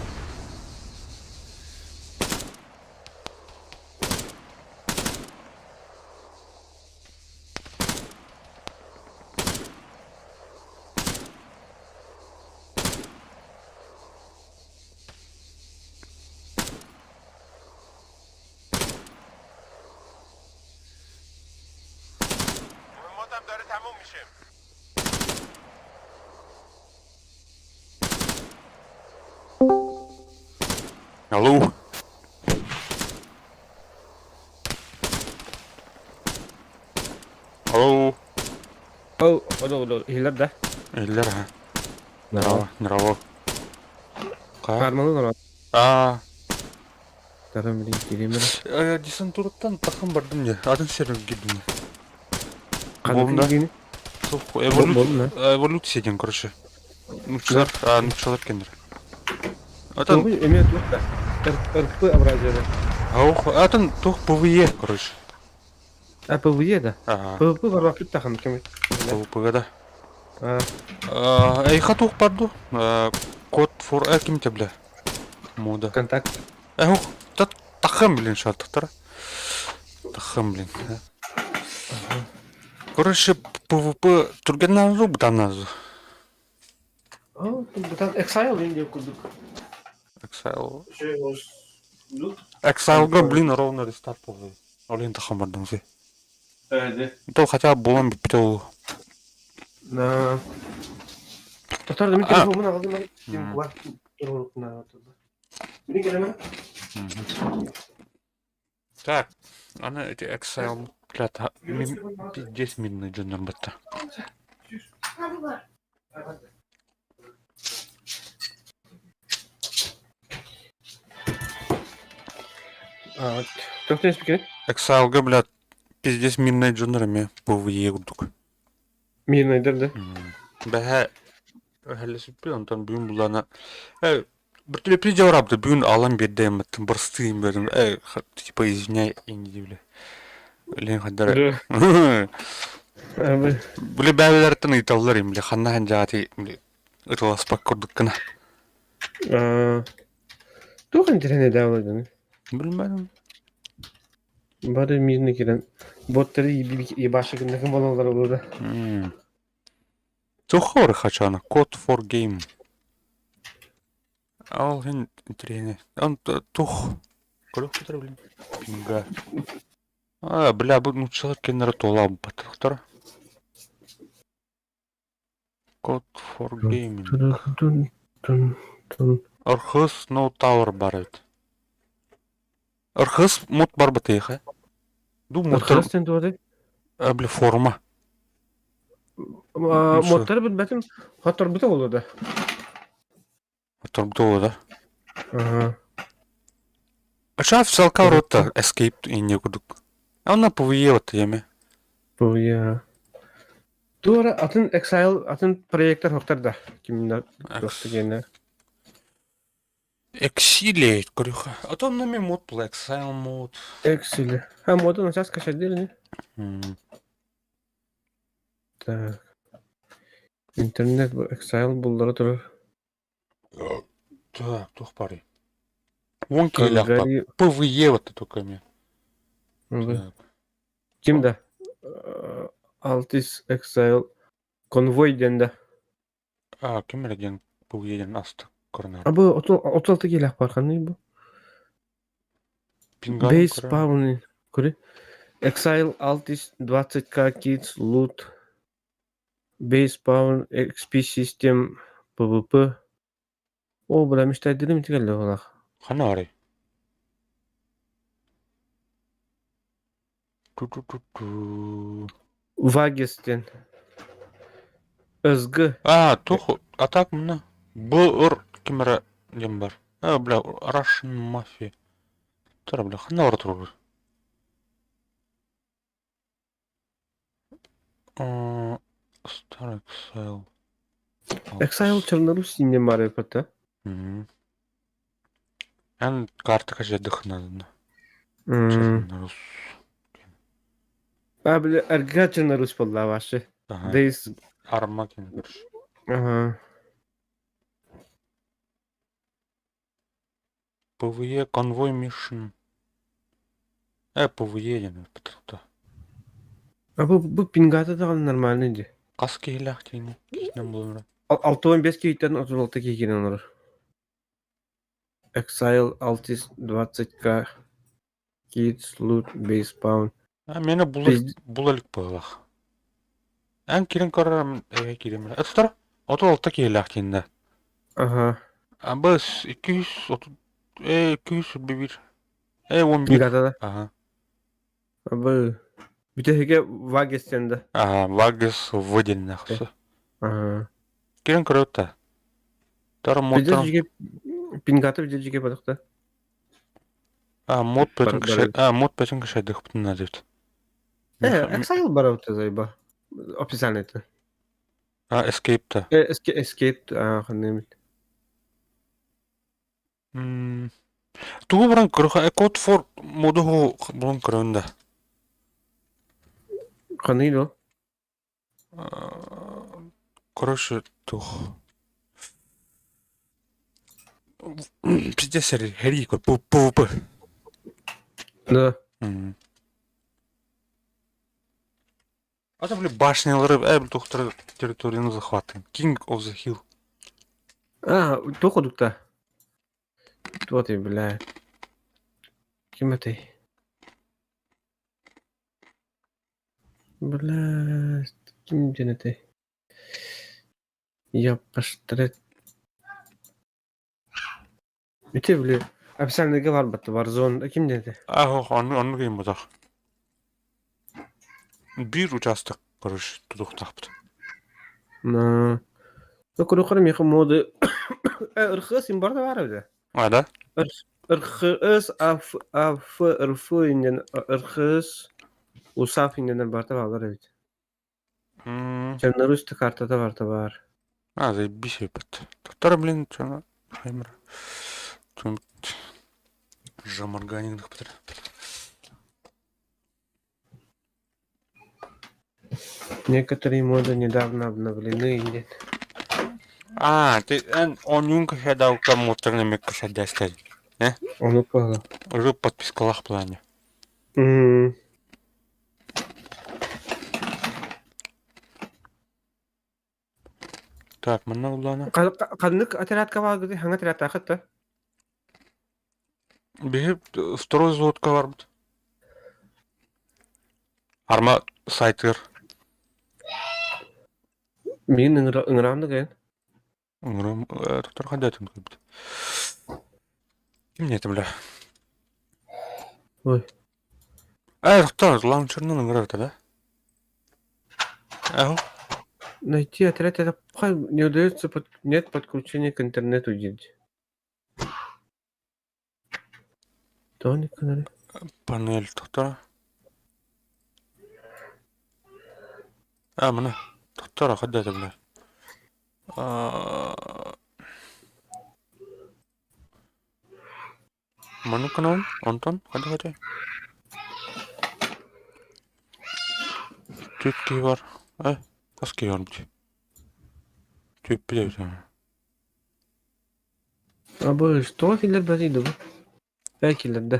مهماتم داره تموم میشه. Алло. Алло. Oğlum iyiler de. Eller ha. Merhaba. Здорово. Karmanın ona. Tarım bileyim gireyim ben. Десантураттан тақым бардым не. Адын сервер келдім. Kadın ilgini. Эволюция деген, короче. Нукчалар кендер. Yok, emniyet yok da. Irkı abraziyada. Ох, атын тух ПВЕ, короче. PvE да. Ага, PvP бар вакыт тахан кем. ПВП да. А, Эйха тух барду. Код for ким те бля. Мода. контакт. Ох, тахам блин шаттыктар. Тахам блин. Короче, ПВП тургенназу бутаназу. Бутан Exile инде курдук. Exile. Лут. Exile блин ровно рестарт болды. Олен тахам бардым зе. Да. То хотя бы болом бител. На. Татар дemi телефонун алdım ben. Kim var? Dururuk na. Biri geleme. Так, она эти Exile, блядь, 10 минут джундам бата. Çok ne spikeri? Exile, блядь, пиздец минут джундарами ПВЕ гудук. Мирный дерде. Бәһә хәлләсеп онтан бүген булана. Бер теле придел рабды бүген алам бердем, бырстыйм бердем. Типа извиняй, инде биле. Лен хаддар. Abi. Биле бәләртен италлар имле, ханна ханжати биле. Италас паккордык кына. Çok internet davladın. Bilmem. Bari mirine giren. Botları iyi başka gündeki balalar olur da. Тухор хачана, Code for Game. Ал хин интернет. Он тух. Колох кутар блин. Пинга. Бля, bu человек кенера толам патахтар. Code for Game. Архыз no tower барайт. Архыз мод бар батыха. Ду мотор. Arkadaşlar da orada. Бля форма. Modları bilmedim. Hatta bir de olur da. Торбдо да. Ага. Шаф салка рота escape инне гудук. Она повиеват яме. Bu ya. Doğru atın Exile atın projektör hoktar da. Kimler dostu gene. Exile, корюха. А то на ми мод Black Exile мод. Exile. Ha modu nasıl kaçar değil mi? Так. İnternet bu Exile bulları durur. Так, тух пари. Вон келяхта. Повиеват только ми. Kimde? Altis Exile Convoy dende. Кем реген повиеден аста корнер. Abi 36 gelak var kanı bu. Пинган. Base spawn kuri. Exile Altis 20k kids loot. Base spawn XP system PvP. O bula müşteri mi geldi ola? Ханари. Vages'ten. Özgü. Тух атак мына. Бу кемера дем бар. Бля, Russian Mafia. Тара бля, ханар туру. Star Exile. Exile Чернорус не марай пата. Ан карта кажедых надо. Чернорус. Abi erga Чернорус vallahi başı. Deyiz. Армакин görüş. Aha. ПВЕ конвой mission. ПВЕ yani. Bu pingata da normaliydi. Kaskı hilah tiyini. Kişiden bulunur. 6-15 keyitten 36 keyken olur. Exile 620k Kids loot base spawn. Meni bulalik bağlaq. En kirin kararım eve kirim. Tutar. 36 hilah tiyinde. Aha. Bas 230 201. 11. Pingata da. Aha. Abi. Bir de hege Vages'ten de. Вагас выделено все. Aha. Kirin kararı. Тара Bir de motor. jige pingata bir de jige badıkta. Мод пэтин Бар- мод пэтин кышайдых бутын называют. Exile бараута зайба. Описанието. Escape-та. Escape. Aha. Ne Тугу баран кырыха код фор моду булан кырында. Қаны еді ол? Короче, тух. Пиздец, хери, пу. Да. А там, блин, башнялары, тухтары территорияны захватываем. King of the Hill. Тоқудық-та. Вот и, бля. Кем это? Бля, кем это? Я поштрет. Бите, бля. Описаниеге бар бат, Warzone. Кем это? Onu game бадах. Bir участок, короче, тудуктапты. На. Тоқудықарым яқы моды. Ырқы сен бар да бар өді. Да? Ырқыз, ырфы инден ырқыз. Усаф инден бар да бар өді. Чернорусский картада бар да бар. Заебись, ебать. Тухтары, блин, чё, хаймер. Жаморганингдых бітір. Некоторые моды недавно обновлены или... Ты он кашадау кому-то на кашадястель. Он упал. Уже подпискалах плане. Так, мына улана. Қандық отрядка бар где? Ханга отряд тақытты? Бегіп, второй взводка бар бұд. Арма сайтыр. Мен ыңырамды кәйін. Ыңырам, тұқтар қандай әтім көбді. Кім неті, бля? Ой. Тұқтар, лаунчернын ыңырарды, да? Найти отряд, это не удается, нет подключения к интернету здесь. Тоник, канали. Панель, тұқтар. Мына, тұқтар, қандай әті, бля? Маны канал, Антон, қандай. Түйіпкей бар. Қаскей бар бұд. Түйіп біле өтем. Абы, что киллер бәзейді бұл? Киллерді.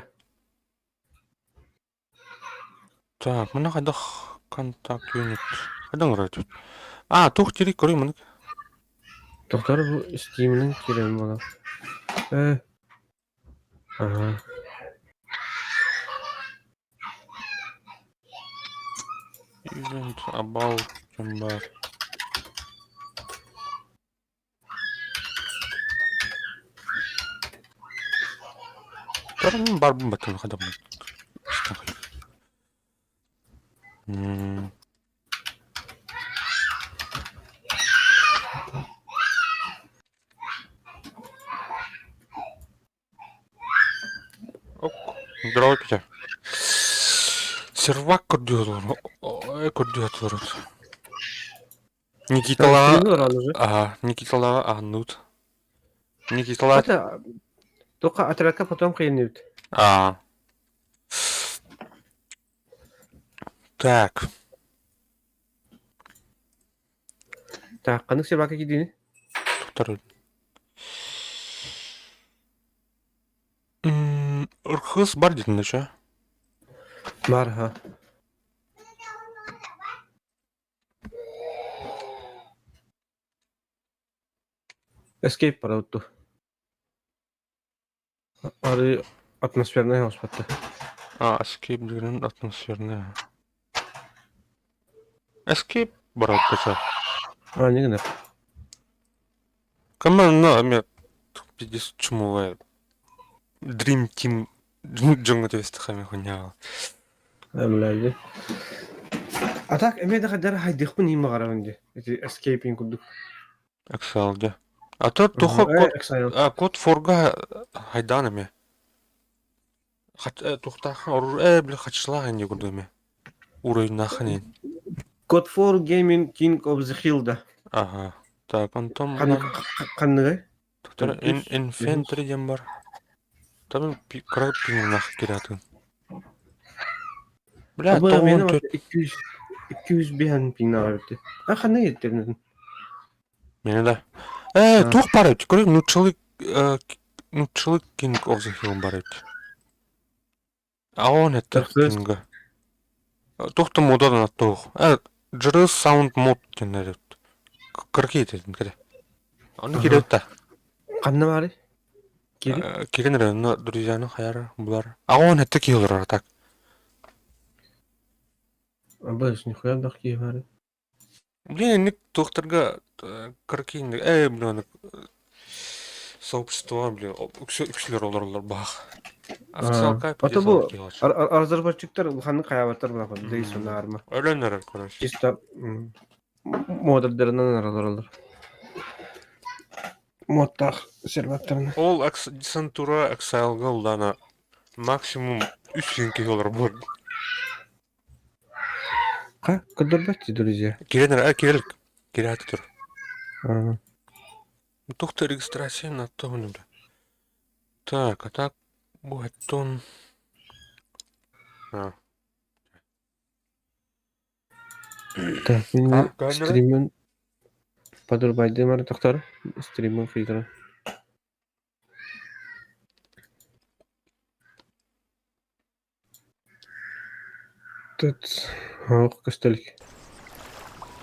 Так, мына қайдақ контакт юнит. Қайдан ұрайды өт? Туқ терек көрей мұны. Тоқтар бұл стимінің керем болады. Event about Jumbar. Таран бар бұн бәттен қайда бұн. Здравый, Петя. Сервак көрдіғат варат. Никиталаға ағынуыд. Никиталаға... Тоқа отрядка потом қиыннеуді. Так. Так, қанық сервакқа кедейні? Тоқтар өд. Ұрқыз бар дейтінді ша? Бар, Escape пара өтті. Ары атмосферная ауыспатты. Escape дегенін атмосферная. Escape бар өтті ша? Не гінер. Команда, мен пиздец чумовая. Dream Team жаңа төбесті қаме құнияға. Әміләлді. Так, әмеді қадары хайдықпын ема қарағынде. Escaping күрдік. Exile-де. Тұқы код форға хайдан әме. Тұқтақын ұрыр білі қачылаған не күрді әме. Урайынақын ең. Code 4 Gaming King of the Hill да. Так, Антон... Қанығы? Тұқтар, Infantry дем бар. Tabii bir kırıp binmek gerekiyor. Bля, Aba meni 94 200 bir ping verdi. Ha ne yettirdin? meni de. Ha. Tuh бар еді. Көрек нутшылык King of the Hill бар еді. А он это First King. Тухты модадан аттық. Жыры Sound Mod денер еді. Кырки етеді кеде. Оны керек та. kanna var. Geri. Кегенер оны друзьяны хаяры бұлар. А он это Killer так. Aba nихуя бахки var. Блин, ник тухтырга кырки. Блин, сообщество, блин, үксілер олар бақ. Официал кайп Ata bu Azerbaycanlılar bu hangi kıyafetler bırakıyor. Değil sonlar mı? Ölenler короче. Çista modellerinden aralar. Modda servetlerini. Ол десантура Exile Gold'ana maksimum 3000 килолар бар. Ha, kadar bekçi друзья. Керелік. Кереті тұр. Ага. Тухты регистрация на то не бля. Так, а так будет тон. Так, benim Kamera? stream'in Padur Baydın var doktor. Stream'in filtre. Tut. Ha, köstelik.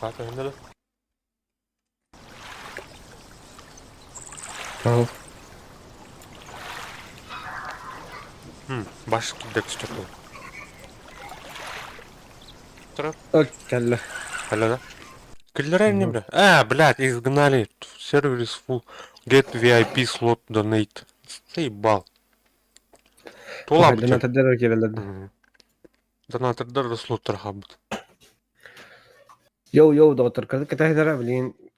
Kaç önde de? Ha. Baş gidek tuttu. Taraf. Kelle. Hala da. Киллера не бля. Блядь, изгнали. Сервис full. Get VIP slot donate. Заебал. Тула Haydi ne tedder gelirlerdi. Donatorlar da slotlar habit. Yo doktor kadı kata hedera bilin.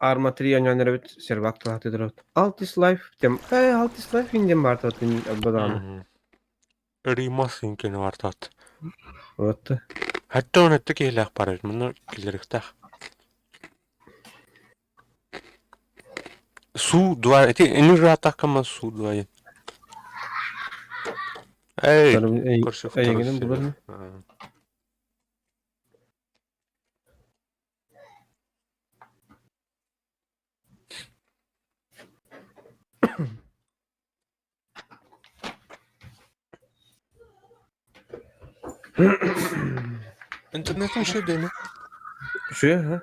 Armatri yanyanlara bit servak tahtı durat. Altis life dem. Altis life indem var tatın abadana. Римас инкен вартат. Вот. Hatta onu ettik ihlak parayı. Bunu kiliriktak. Su dua eti eni ratak ama su duayı. Ey. Kurşuk Ayağının bulur mu? İnternetin şey değil mi? Şey ha.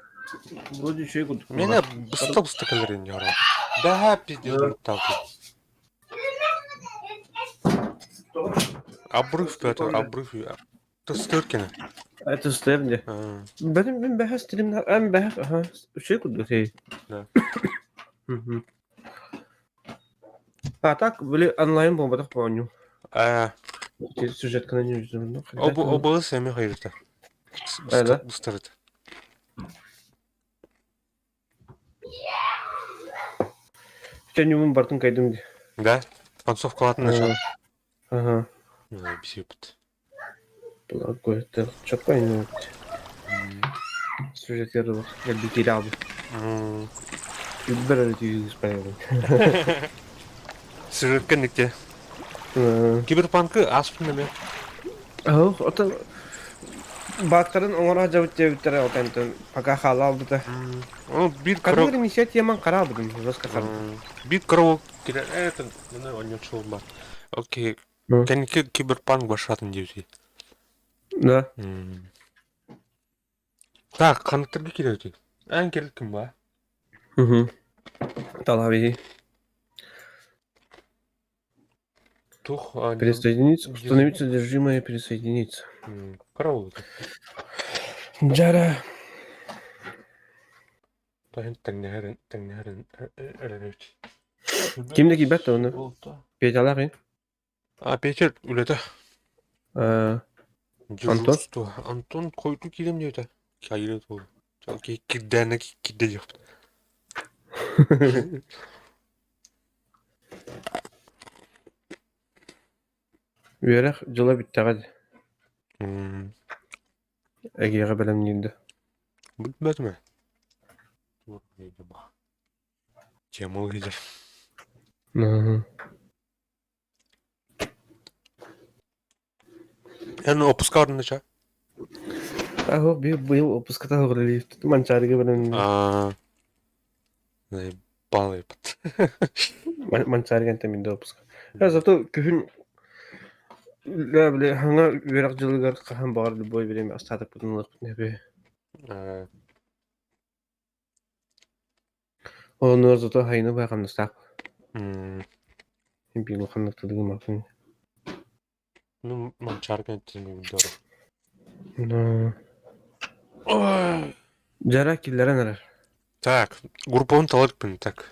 Вроде şey kurduk. Mene bısta kalerin yara. Daha pizdiyorum tabi. Abruf böyle abruf ya. Tostörkene. Это стебли. Ben bahas stream'de en bahas aha şey kurduk şey. Ne? Ha tak böyle online bomba oynuyor. Süjet kanalı yüzünden. O bağı sevme hayırda. Öyle. Bıstırdı. Kendimi bartın kaydım diye. Да? Концовка ладно начал. Ага. Bir şey yaptı. Благой, это что понять. Сюжет я думал, я бы терял бы. Беру эти исправления. Sırrıkın nikte. Cyberpunk'ı aslında mı? Oh, o da Baktarın ona cevap cevapları o tenten paka halal da. Onu bir Kadın karo... misiyet yaman kara buldum. Roska kara. Bir karo... Evet, ne oynuyor var. Okey. Kendiki Cyberpunk başladın diyorsun. Ne? Так, kanıtları kireci. En gerek kim var? Talabi. Тух... Присоединиться. Установить содержимое и присоединиться. Караул. Джара. Тәңнәрен. Kimdeki bet onu? Peydalar Петер өледі. Антон? Антон koydu kilem diyordu. Kayırı doğru. Çok kidden kidde yaptı. Üyerak jıla bitti hadi. Ege'ye belem değildi. Bitmedi mi? Cemal gider. Я опускал нача. Аго, бил опуската говорили. Манчарига бенен. Заебал ебать. Манчарига тем да опуска. Зато күн لا بلا هنا ورق جلغر قهم بار بوي بريم استاتك بتنلق نبي او نور زتو هينو با قم نستاق يمكن لو خنك تدغ ما فين Ну, манчарка это не дорого. نا جرا كيلر نرر Так, групповым талант пин так.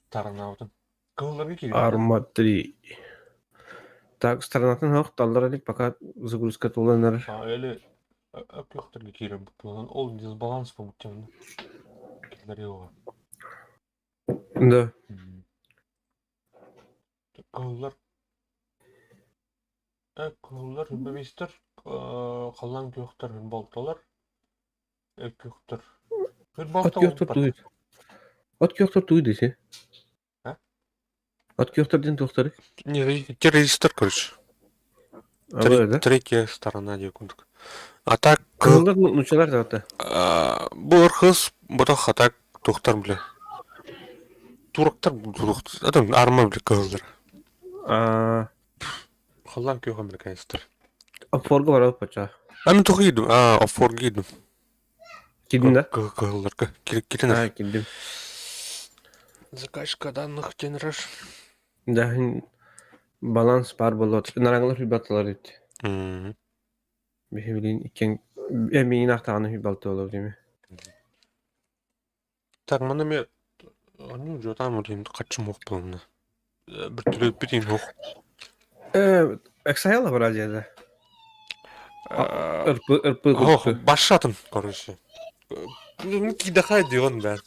Таранаутын. Кылларга кирип. арматри так странатын хок талларалик пока загрузка толанар Эле акёхтарга кирип булган. Ол дисбаланс болуп темне. Киллер его. да Кыллар. Кыллар бебистер. Каллан кёхтар болталар. Кёхтар. от кёхтор туйт от кёхтор туйт десе А? от кёхторден тохтар Не, террористер, короче. да Третья сторона декундук. А так... кылдар нучалар да Бұл ырхыз, бұтақ атак тоқтар біле. Турақтар бұлық. Адам арма біле кылдар. Қалан кеу американистер. форга бар пача Ами тоқ едім. Офорға едім. кидин да Кылдар. Кетенер. кидим Закачка данных тенраш. да баланс бар болот нараңлар хүбаталар ит бихилин икен эмин актаганы хүбалталар деме Так, мана ме... Аны жо там өтеймді қачым оқ болымны. Бір түлі бітейін оқ. эксайла бар азияда ырпы Ох, башатын, короче. Кидахай дион бәр.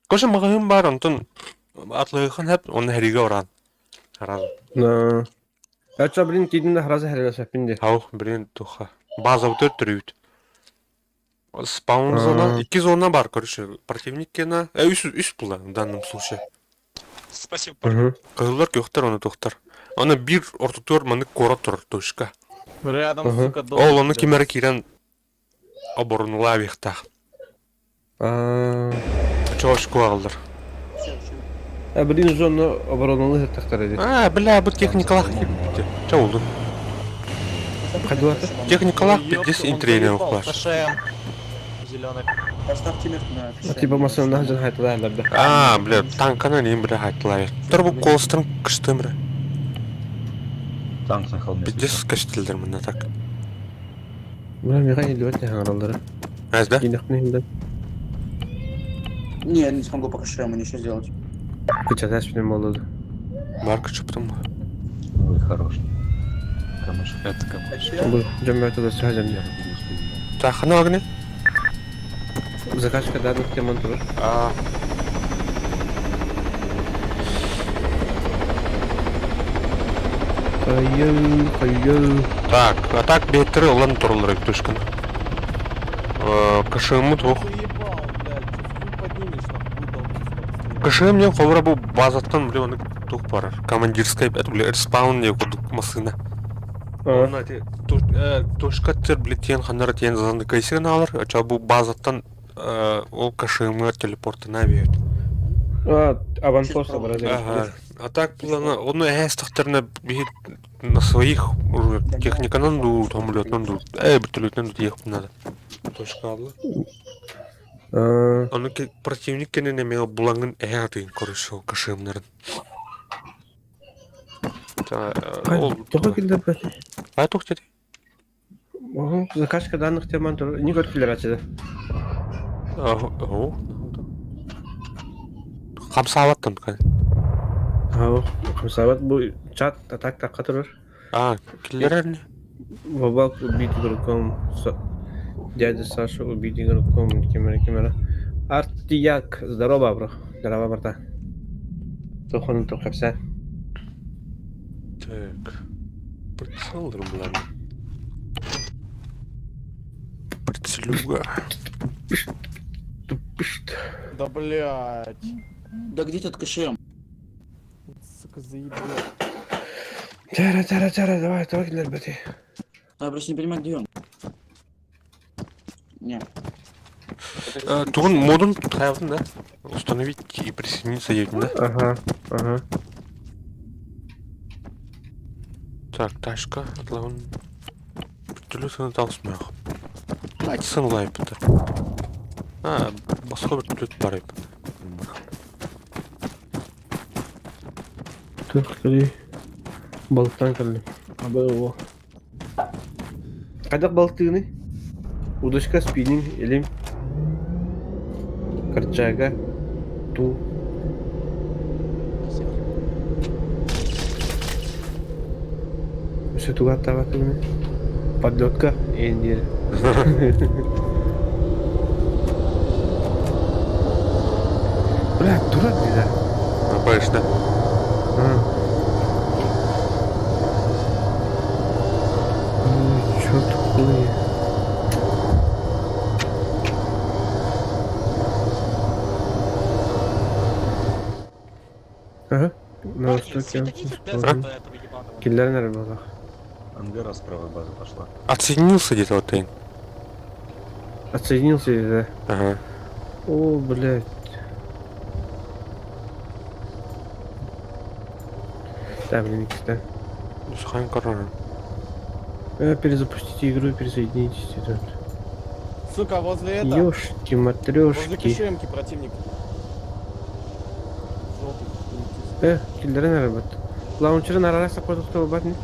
Көші мағайым бар, онтын атлығын әп, оны әриге оран. Харады. на ача блин кидин да хараза харала сапинде Ау, бірін тұха. База өтір түрейді. Спаун зона, 2 зона бар, короче. Противник кена... Үс бұла, в данном случае. Спасибо. Кығылар көқтар, оны тоқтар. Оны бір ортотор маны кора тұр, точка. Рядом, сука, дом. Ол, оны кемері керен оборонула вектақ. Чоғышку ағылдар. блин зона обороналы тактар эди Бля, бұл техникалақ кепті. Ча олды? кадуаты Техникалақ бітдес интрейнер оқылар. ПШМ. Зеленый. типа масана жан хайталар да Бля, танкана нейм бля хайтылай. Тұр бұл қолыстырын күштім бля. Танк на холме. Бітдес кәштілдер мұнда так. бля мега идет не хангалдары Әзді? кинехне да Не, я не смогу пока ему ничего сделать. кычаташ менен болду Бар күчіптім. Ой, хорош. Камыш. Это камыш. бул жамбата да сразу Так, хана огне? закачка данных темон тур Кайыл. Так, а так беттері олан тұрылыр ек түшкін. Кышығымы тұқ. Кышығым не қовыра бұл базаттан біле оны тұқ барар. Командирскай бәді біле эрспаун не құдық масына. Оны түшка тер біле тен қанары тен зазанды кайсыған алыр. Ача бұл базаттан ол кышығымы телепортына бейет. Аванпост бар А так было, он эстахтерна на своих уже техниканан ду там лётнан ду, бертолетнан ду ехать надо. Точка абла. Он противник не имел буланган ты короче кашемнерн. Тока килдер бат. Тухтеди. Закачка данных темон тур не год килдер ачыды. Хамсаваттан кан. Хамсават бу чат атак такка турur. Киллерни. Бабак убийти.com, дядя Саша убийти.com, камера. Артияк, здорово, бро. Здорово, брата. Тохон тохапса. Так. Прицел рублами. Прицелюга. Да блять. Да где тут КШМ? Сука, заебал. Тара, давай, бати. Я просто не понимаю, где он. Не. Тугун модун тайвын да? Установить и присоединиться едем, да? Ага. Так, ташка, атлауын. Бүттілі сыны таусмақ. Айты сынылайып бұты. Басқа бір түлет барайып. Кали. Балықтан кали. Абы. Қайдақ балықтығыны? Удочка, спиннинг, елем. Корчага. Ту. Все туга таватығыны. Подлетка. Эндер. Бля, дурак да. Напаешь, да? Чё такое? Ага. На востоке. Киллер, наверное, был. Ангара с правой базы пошла. Отсоединился где-то вот Тейн. Отсоединился, да? Ага. О, блядь. Да, блин, кстати. Сухань корона. Перезапустите игру и присоединитесь. Сука, возле этого. Ёшки, Возле матрёшки. кишемки противник. Желтый. Киллер, наверное, был. Лаунчеры на раса код кто батни?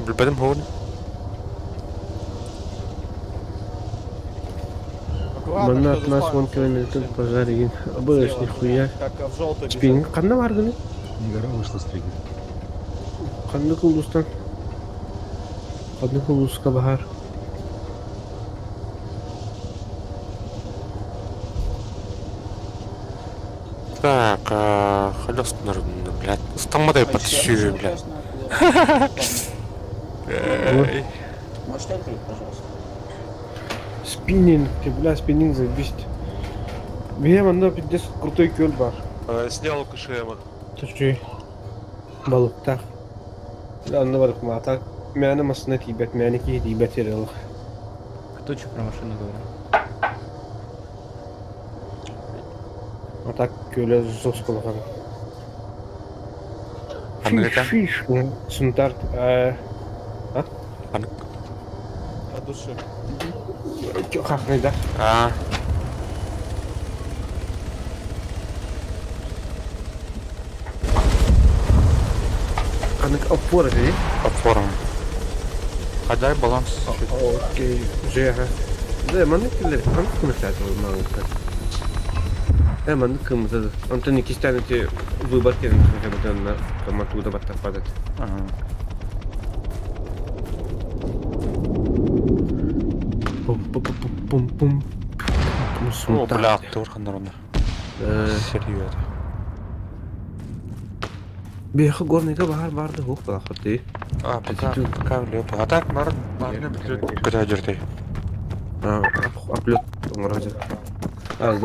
Білбәдім хоғын. Аккуратно, Мана кто от нас заспавнился. вон километр пожарин. Обылаш Слева, нихуя. Как в желтой Спиннинг. Канда варганы? Ангара вышла с триггера. Канда кулдустан. Канда кулдуска бахар. Так, халёст народный, блядь. Стамадай подщижи, блядь. Можете открыть, пожалуйста? Спиннинг, бля, спиннинг заебись. Бия манда пиздец крутой кёл бар. Снял КШМ. Тучи. Балыктар. Да, анда бар кумата. Мяна масына тибет, мяна ки тибет ерел. Кто что про машину говорил? А так көлө зос кылган. Америка? Фиш, сунтар. От души. Хахны да. Канык опора ди. Отвором. Хадай баланс. Окей, жега. Да, маны киллер, канык кымсат маныкта. Маны кымсат. Антони кистанете выбор керен на команду да баттар падат. Пум-пум-пум-пум. О, бля, турхан народный. Серьезно. Беха горныйда бахар барды хук балахты. Пока влёп. А так, барны бүтлет көтә жүрді. Оплет вроде.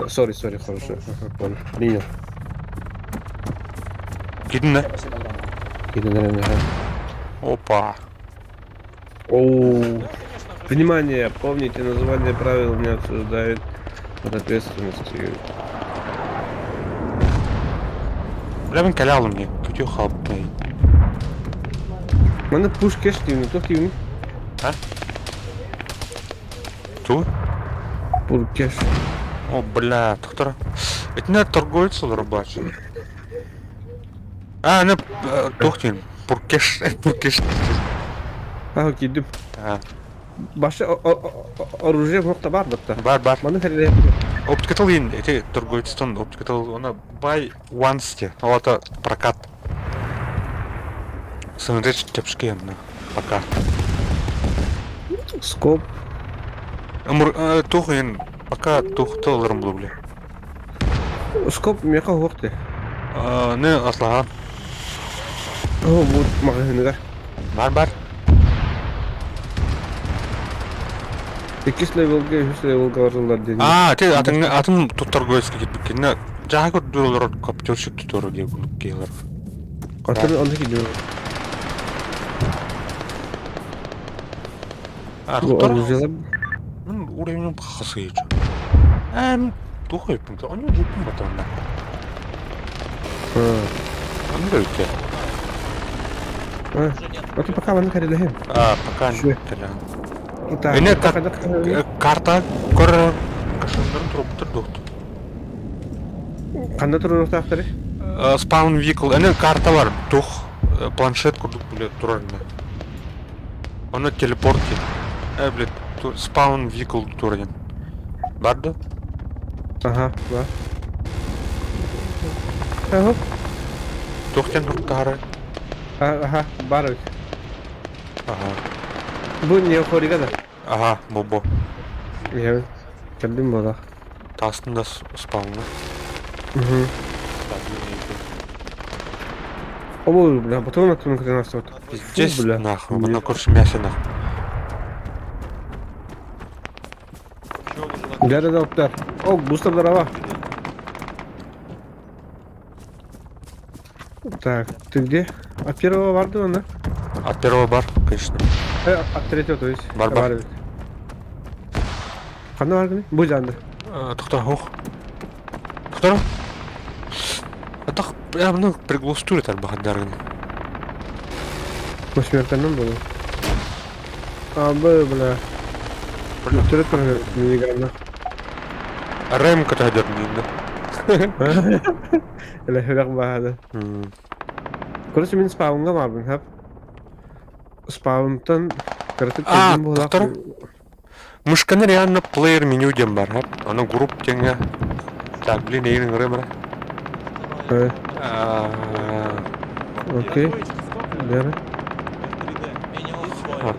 Сори, хорошо. Понял. Принял. Кидің, да? Кидали. Опа. Оу. Внимание, помните, название правил не обсуждают от ответственности. Бля, мен кәлі алым не. Көте қалып. Мана пуш кеш тивни, то тивни. Ту? Пур кеш. О, бля, тұқтыра. Этіне торговец олар бачы. Не, тоқтен. Пуркеш. Кидим. Башы оружие мокта бар бітті. Бар. Мана хәреле. Оптикатал ең, эти торговецтан оптикатал, она buy once те. Олата прокат. Смотреть тепшки енді. Пока. Скоп. Тух ең, пока тухты оларым бұл, бля. Скоп меха хоқты. Не, аслаған. О, вот магазинігар. Бар. 2 левелге, 3 левелге барылар деді. Те атын торговецке кетпек кені. Жағы көрді олар көптөршік тұтыры кейлер. Атын онда кидем. Артур. Узела. Ну, уровень хасыч. Ну, тухай пункт. Он не жутко потом, да. Он говорит, Окей, пока вон карелехем. пока Şu. не. Так. Эне карта кор кашындан туруп турду. Кандай турur тактыры? Spawn vehicle. Эне карта бар. Тух планшет курдук билет турарында. Оны телепортки. Блядь, spawn vehicle турген. Барды? Ага, бар. Ага, Тухтен туруптары. ага, бар. Ага. Bu ne хoriга да? Ага, бобо. Я келдим бала. Тастында спаунга. Мгм. О, бля, потом на тун когда нас вот. Пиздец, бля. нахуй. На курсе мяса, нахуй. Да, оптар. О, бустер дрова. Так, ты где? От первого варда он, да? От первого бар, конечно. От третьего, то есть. Бар. Кандай варды? Бу жанды. Тухта, ох. Тухта? Атах, я мына приглушитель тар бахадаргын. Мошмертандан болу. Абы, бля. Түрі тұры миниганна. Рэм ката дөрминде. Эле хырак баады. Короче, мен спаунга барбын, хап. Спаунтан кырытып келдим болак. тухтар. Мышканы реально плеер меню дем бар, хап. Аны групп теңе. Так, блин, эйрин рэм. Окей. Бері. Нет.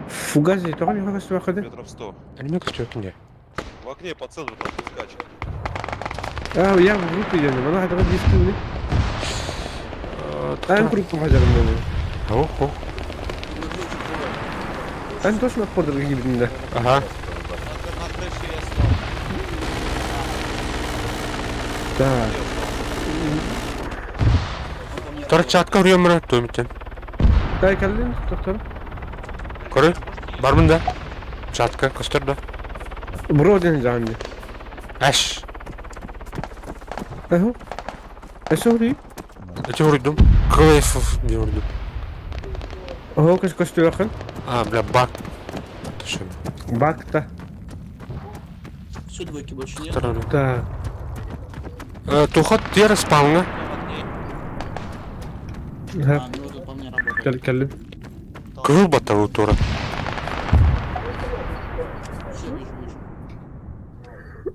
Фугази, тоға не хагасы бақыды? Метров 100. Элеме көтөкүнде. В окне по центру там скачет. Я в группе едем, она хотела диски мне. En группу хажарым болу. Ох. En точно подруга гибридінде. Ага. Так. Торчатка үрөмөрө төмүтен. Дай келдин, тоқтар. Көрө? Бармында. Чатка костырда. Бродин жанды. Аш. Эхо. Эсори. Эти урдум. Квеф не урдум. Ого, косты бақын. Бля, бак. Что? Бакта. Все, двойки больше нет. Второй. Так. Тухот тер спаунга. Ага. Ну это по мне работает. Келдин. Грубата утура. Все,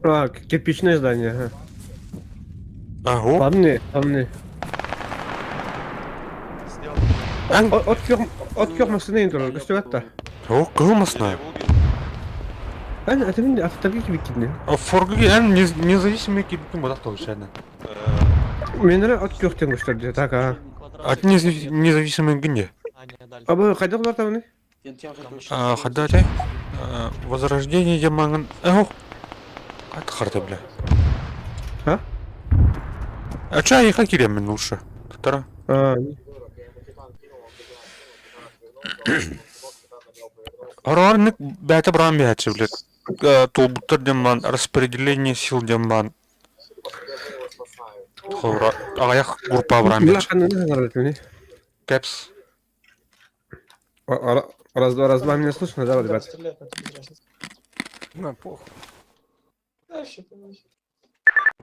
вижу. Кирпичное здание. Ага. Помни. Ан. От кёрмасына интро, косты бакта. О, кылмасна. Это мен автоги кибиккидне. Форги ан независимый кибитин бодак толушады. Менре от кёртен костарды. Так, От независимый гинде. Абы кайда булар табыны? Хада тай. Возрождение яманган. Ого. Ат харта, бля. Ча ехать кирем мен лучше. Втора. Арарник бәті бран бәтші, блядь. Толбуттар дембан, распределение сил дембан. Ағаяқ группа бран Бля, бәтші. қандай назарат мені? Кэпс. Раз-два меня слышно, да, ребят? На, похуй.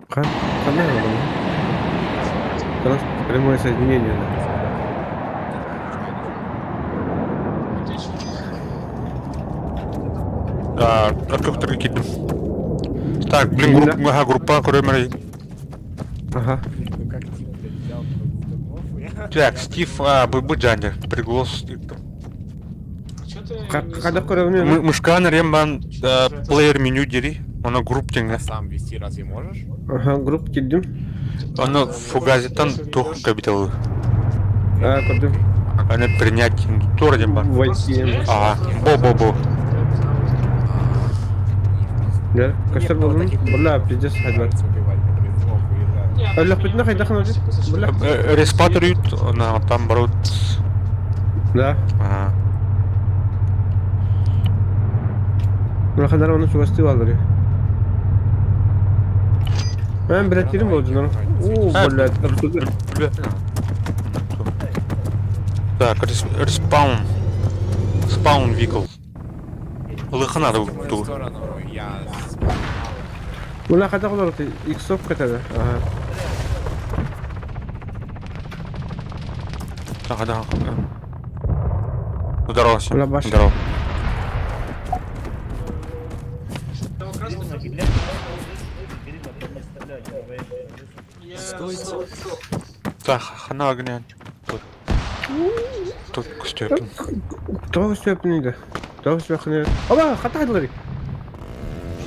Қандай надо? Прямое соединение. Открытый кидем. Так, блин, группа, курэмэрэй. Ага. Как тип, блядь, взял просто. Так, Стив, Быджанер, приглас. Қайда көрі Мышканы рембан плеер меню дери. Она групп теңе. Сам вести разве можешь? Ага, групп келдім. Она фугазитан тух капиталы. Көрдім. Она принять тура дембан. Войти. Ага, бо-бо-бо. Да, костер болдым. Бля, пиздец, хадбар. Әлі құйтына қайда қана өте? Бля. Респатор ют, она там барут. Да. Ага. Мурахадар оны чугасты балдыры. Мен блядь терим болды, ну. О, блядь, ыртуды. Бля. Так, респаун. Спаун викл. Лыхын надо В мою ту. сторону, я... Уна ката кулар ты, иксоп катады. Ага. Ага, да. Здорово, Уна баш. здорово. Так, хана огня. Тут Степин. Тоғы сөйпінейді. Тоғы сөйпінейді. Оба, қата қайдылары.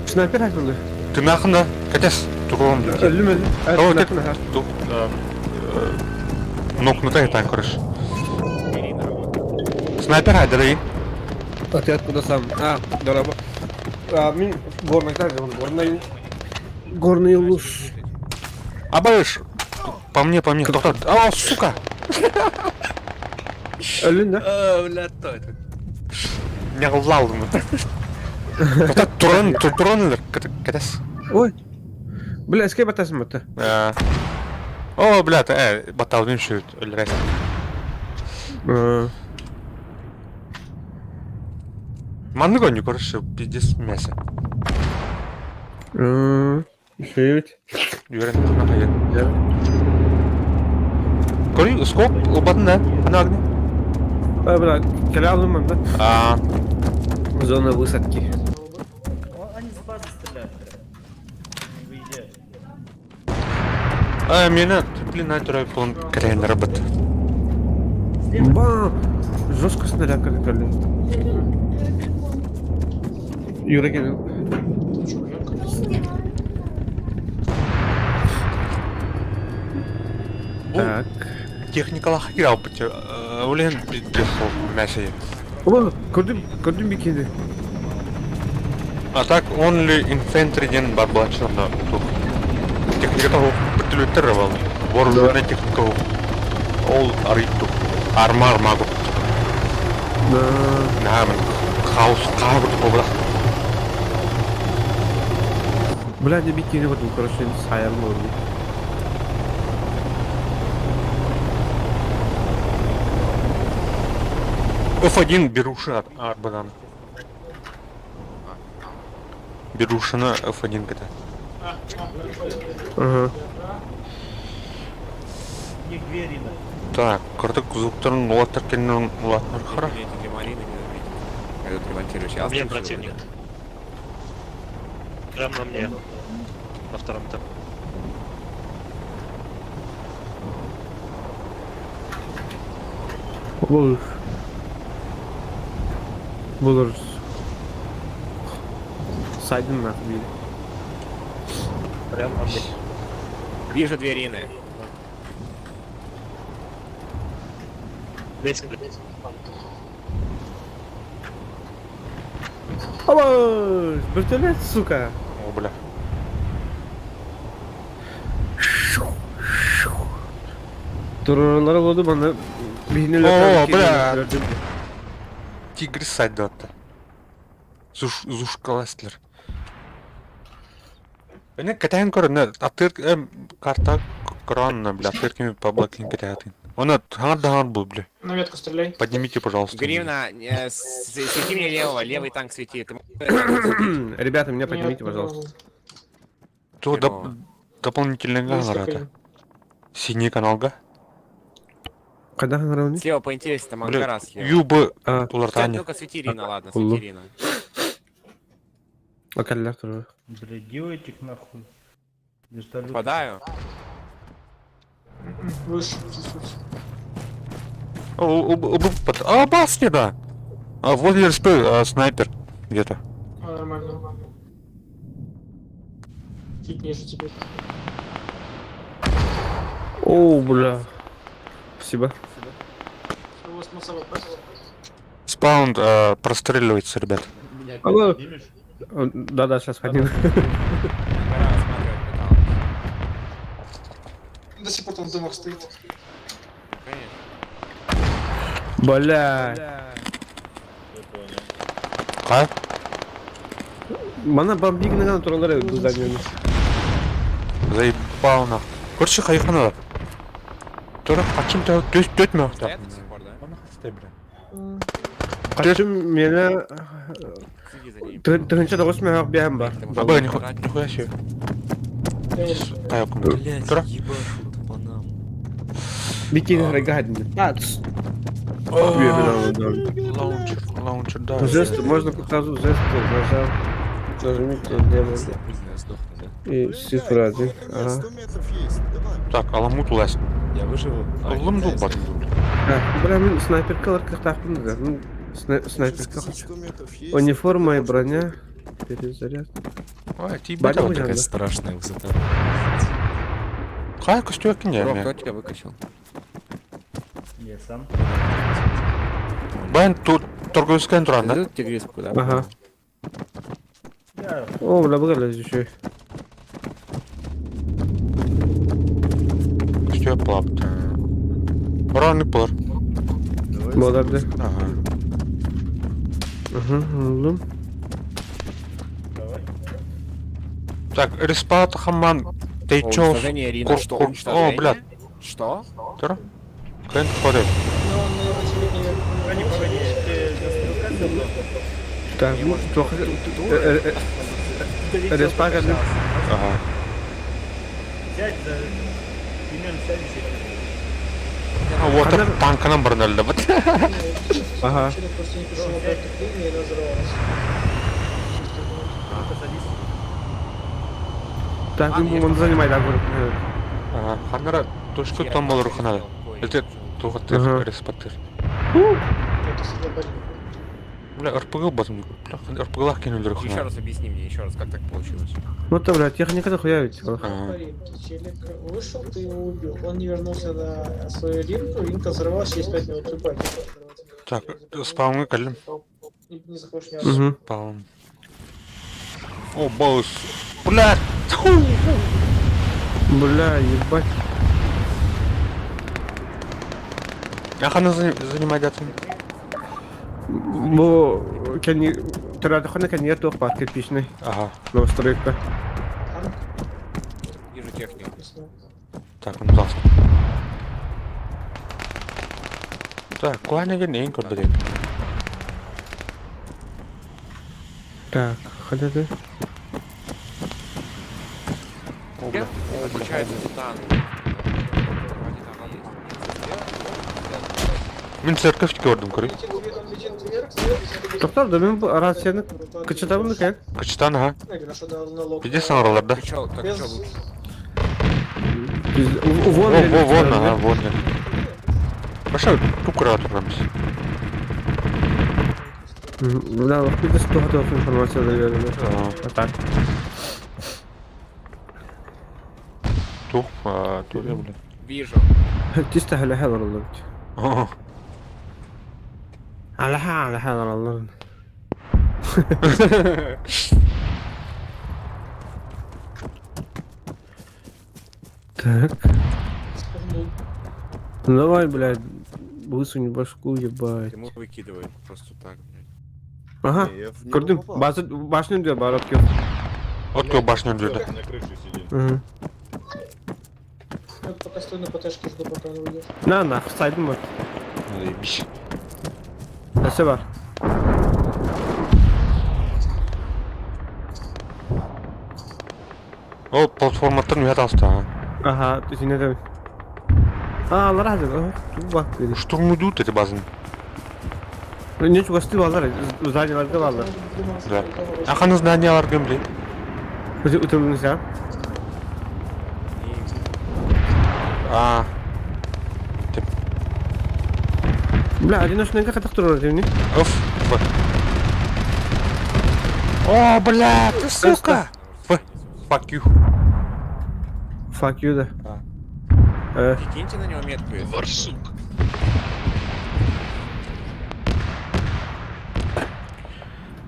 Снайпер айтылды. Ты нахында? Катес, туром. Өлім өлім. О, ты тут. Нокнутай там, короче. Ирина работает. Снайпер айдырый. А ты откуда сам? А, дорога. Мен горный так, горный луж. Абайш. По мне. Кто? А, сука. Өлін, да? Бля, то это. Не лалдым. Кто турон катес. Ой. Бля, эскей батасың бата. О, бля, батал виншут, өлрес. Манны гоню, короче, пиздец мясо. Шеють. Уверен, нахуй. Кори, скоп, убадın да? Хана огня. Бля, келе алдым mən, да? Зона высадки. Мені, блин, натурай полон крайне работа. Ба! Жестко снаряд как кали. Юра келе. Так. Техникалар хакирал бути. Улен пиздец мясо. Оба, көрдім бекенді. А так, only infantry ден бар баланчыларда тук. Техниката бүтілеттер был. Вооруженная техника. Ол арыйтту. Армар магу. Наамен. Хаос қабыр образ. Бля, не бекенді бұдым, короче, сайарым oldu. F1 беруши арбадан. Берушина F1 ката. Ага. Так, кырдык звуктарын улаттар кеннен улаттар хара. Эти две малины не заметили. Я тут ремонтирую. Сейчас Мне слышу, противник. Прям на мне. На втором этаже. Buluruz. Saydın nахуй biri. Прям на мне. Вижу две Ирины. Близко, близко. Оба! Вертолет, сука! О, бля. Turunları oldu bana. Birini О, бля. Тигр сайда отты. Зушкаластылар. Эне катайын көрін, аттыр карта кранна, бля, аттыр поблакин катайын. Он хангар был, бля. На ветку стреляй. Поднимите, пожалуйста. Гривна, свети мне левого, левый танк свети. Ты Ребята, меня поднимите, пожалуйста. То Херово. дополнительный гангар. Синий каналга. Когда гоноровни? Слева поинтереснее, там Бля, ангара слева. юбы А, улартани. Ну-ка свети Ирина, ладно, Улу. свети Ирина. акаллах туру. Блядь, делайте их нахуй. Вертолет. Попадаю. А, басни, да. А возле РСП снайпер где-то. Нормально. Чуть ниже теперь. О, бля. Спасибо. У вас массовой пас? Спаунд простреливается, ребят. Алло. Да-да, сейчас ходим. Ангара осматривать металл. До сих пор там в домах стоит. Конечно. Бля. Кай? Бана бомбигнеген туралар bu зданияны. Заебал нахуй. Короче, хайхана. Тора качым-то төт мө. Стоят до сих пор, да? Качым мені Следи за ними. тыгынча да космай ак бәм бар. Абай, нихуя себе. Таяк. Блядь, Тора? ебашут по нам. Бикини регадин. Пац. Лаунчер, да. Жест, можно показу жест, нажал. Нажмите левый. Я сдохну, да? И цифра 1. Ага. Так, аламут ләс. Я выживу. Оглым дул батым дул. Бля, мен снайперкалар кахтахпын да. Ну, снайперка. Униформа и броня. Перезаряд. Ой, ти Батя батя. выжил, да? страшная высота. Кай костюк не. Ром, кто тебя выкачал? Я сам. Бен тут торговский туран, да? Дают тигриску, да? Ага. Я О, бля, бля, еще. Костюк плапты. Раны пор. Молодцы. Ага. Ага, ну. давай. Так, респаут хаман. Ты чё? Уничтожение Рина. Что? О, Уничтожение? блядь. Что? Тора? Кент хоре. Но он на разделение. Погоди, ты застрелка сделал? Так, ну, трохи. Респак один. Ага. Взять за примерно следующий. А вот танка номер 0, да? Ага. Человек просто не пришел в эту линию и разорвался. Ну-ка, садись. Так, он занимает огонь. Ага. Ханара, то что там было руханада? Это туха ты Ага. респатыр. Это слабо. Бля, РПГ батым. Бля, РПГ кинули Еще руханада. раз объясни мне, еще раз, как так получилось. Ну то, бля, техника дохуя ведь. Ага. Челик вышел, ты его убил. Он не вернулся на свою линку, линка взорвалась через 5 минут. Любая линка взорваться. Так, спауны калим. Не захочешь ни разу. Угу. Спаун. О, босс. Бля. Бля, ебать. Ах, она занимает этим. Бу кени традохана кени тох пар кирпичный. Ага. Новостройка. Танк, Вижу технику. не знаю. Так, он даст. Так, куда не вернее, блин. Так, ходи ты. О, бля. Получается, танк. Мен церковь gördüm kırı. Летит вверх, Тоқтар, да мен раз сені кычытабын екен. Kaçtan ha? Я говорю, что дал налог. Gidiyorsun oralarda. Так Без- что лучше? Вон, Вон, ага, вон. Başa çok rahat oturmuş. Бля, bir de стоха тоқ информация да верно. Ага. А так. Тух, тух я, блин. Вижу. تستاهل هذا والله. Ага. على هذا والله. Так. Спугнул. Ну давай, блядь, высунь башку, ебать. Ему выкидывает просто так, блядь. Ага, gördüm. Başını diyor baharat yok. Открыл башню дверь. Hı. Я пока стою на ПТшке, жду, пока он уйдет. Na, saydım bak. Заебись. Nesi var? O platformadan mühet astı ha. Aha, yine de. Aa, Allah razı olsun. Dur bak dedi. Штурм идут эти базы. Ne çok astı varlar. Zaniyelarda varlar. Да. Аханы зданиялар gömdü. Bizi utanınız ya. А. Bla, одиночный как это değil mi? Оф. Вот. О, бля, ты сука. Fuck you. Fuck you da. Киньте на него метку. если-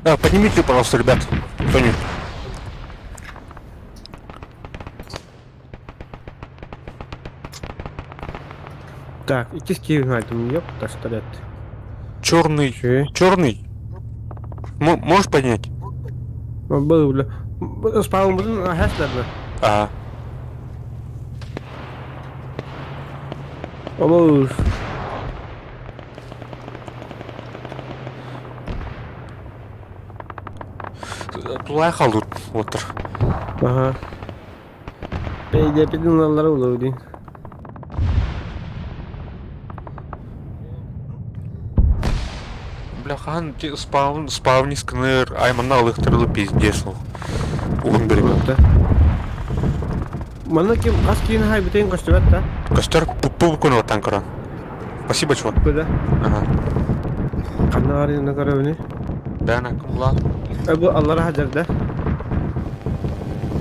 Да, поднимите, пожалуйста, ребят. Кто-нибудь. Так, iki skill'in haydım yok. Taştaret. Черный. Че? Черный. Можешь поднять? Был, бля. Спаун будем хэштегна. Ага. Обуш. Тулай қалды отыр. Ага. Бейде пидin аллары болу дейін. Бляхан, спавни сканер, айманна алықтырылы пиздес ол. Уғын беремен. Мана кем қас кейін хай бітейін қашты бәт та? Костер пупу күні оттан көран. Спасибо, чувак. Көді. Ага. Қанна қарайына қара өне. Бән акым ла. Әбу аллары хажарда.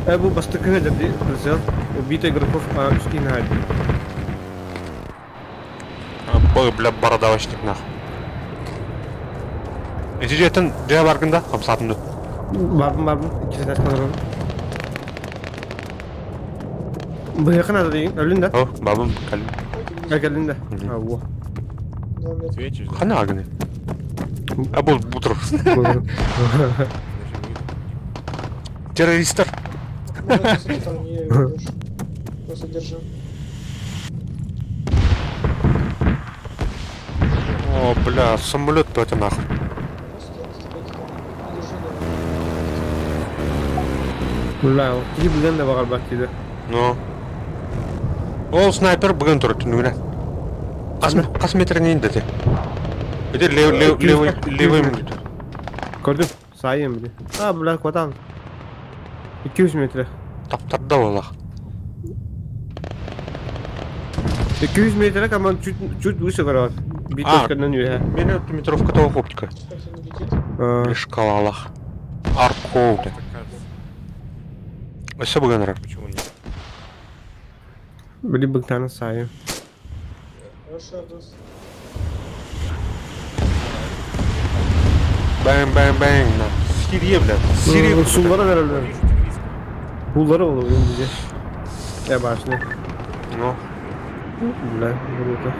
Әбу басты кігі жарды. Прицел. Убитый игроков кейін хай. Бұл, бля, бородавочник нахуй. Эти жетін жая баргында, қамсатымды. Бардым. İkisi de kalır onu. Bu yakın adı değil. Ölün de. О, бабым, кәлім. Gelin de. Ha bu. Свечи же. Қана ағыны? А бұл бұтыр. Террористер. Там не видишь. Просто держи. О, бля, самолет пётя нахуй. Ulan iyi bilgen de bakar bak dedi. Ну. Ол снайпер бүгін тұр түнігіне. Қас метріне енді де. Өте левый мүлді. Gördün. Sayayım bir de. Ha bu lan kodan. 200 metre. Таптарда олақ. 200 metre ama чуть выше var. Bir А. точкадан yürü. Мені метровка того оптика. Кстати, не летит. Лешкала алақ. Аркоу де. Өсі бүгін рак. Почему нет? Bir bir tane sayayım. Хорошо, дос. Бәң. Сирия, бля. Сирия. Sullara verebilirim. Pulları olur oyun diye. Ya başına. Ну. Ulan burada.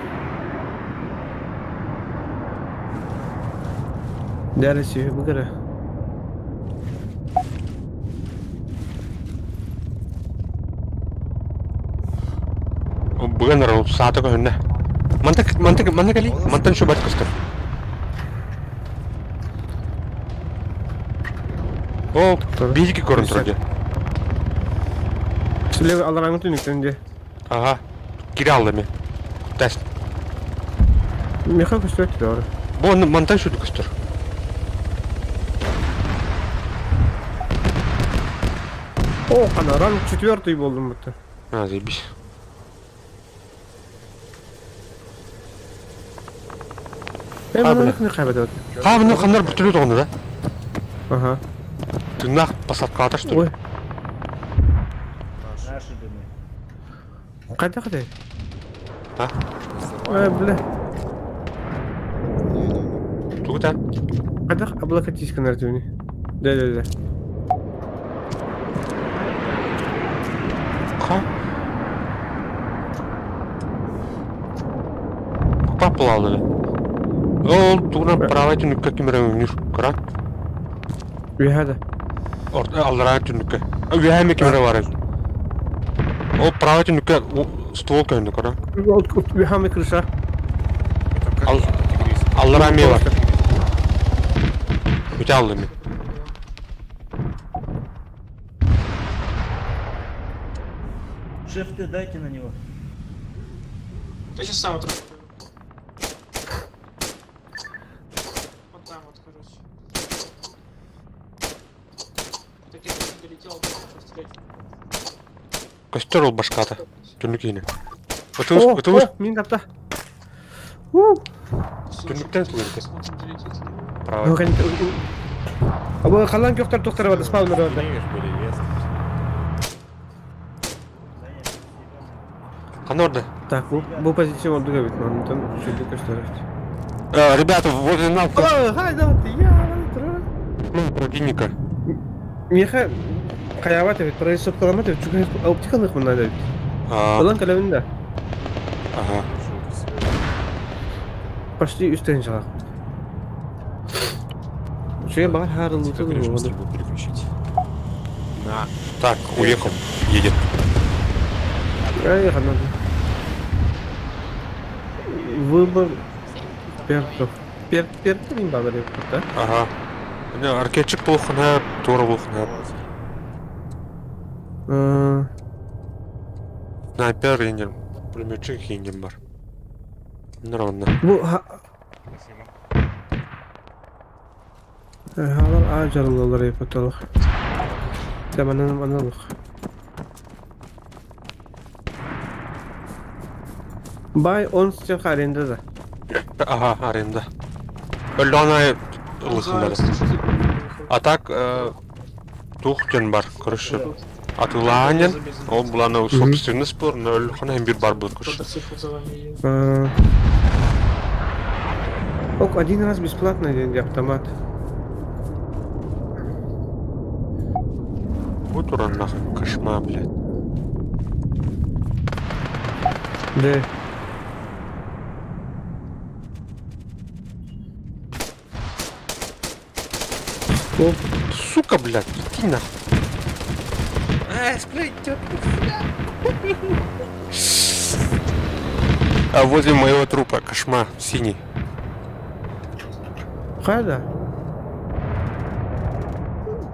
Neresi bu kadar? Бүгін рак сааты көңіне. Манта кәли? Мантан шубат кыстыр. О, бейдікі көрін тұрады. Слева алараңы төнүктенде. Ага. Кире алды мен. Тәсін. Меха көстөртті де ора. Бұл мантан шуды кыстыр. О, қана ранг 4 болдым бұтты. А, заебись. Бұны не қайбет Мына қандар бір түрлі тоғынды да. Ага. Тыңнақ посадқа аташ тұр. Ой, Наши дымы. қайда? А? Бля. Туғыта. Қайда облокотись канартуни. Да. Қа? Папыл алды. Ол туғынан правай түнікке кемірі өңір. Көран? Үйәді. Алдыран түнікке. Үйәме кемірі бар еді. Ол правай түнікке ствол көнді, көран? Үйәме крыша. Алдыран ме бар. Өте алды мен. Шифты дайте на него. Я сейчас сам отрубаю. Вот там вот, короче. Так я не долетел, сейчас стрелять. Костер ол башқаты. Түнік ені. О, мен тапта. Түніктен түгенді. Смотрим, долетит. Правай. Абы қалан көқтер тоқтары барды, спаунер барды. Видишь, были есть. Қаны орды? Так, бұл позиция oldu evet. Ondan şöyle göstereyim. Ребята, возле нас Hayda attı ya. противника. Меха қаяват evet. Прорисовка қаламат evet. Çünkü оптикалық мұнда evet. Olan kaleminde. Ага. Почти üstten шығақ. Че бар харыл Как режим стрельбы переключить? На. Так, уехал. Едет. Ай, ханады. Выбор перков. Перкті дейін бағдар еп да? Ага. Не, аркетчик болған әп, тура болған әп. Снайпер еңгел, пулеметчик еңгел бар. Нормально. Бұл Халар ажарылылар еп аталық. Дәмәнен аналық. Бай 10 стен аренда да. Ага, аренда. Öldü ona ılısında da. А так, туқтен бар, короче. Атыланен, ол бұланы собственность бар, но өлі қана бір бар бұл, короче. Мотоцикл за вами едет. Ок, один раз бесплатно деньги автомат. Вот уран нахуй, кошмар, блядь. Да. Оп, Сука, блядь, иди нахуй. А возле моего трупа кошмар, синий. қайда?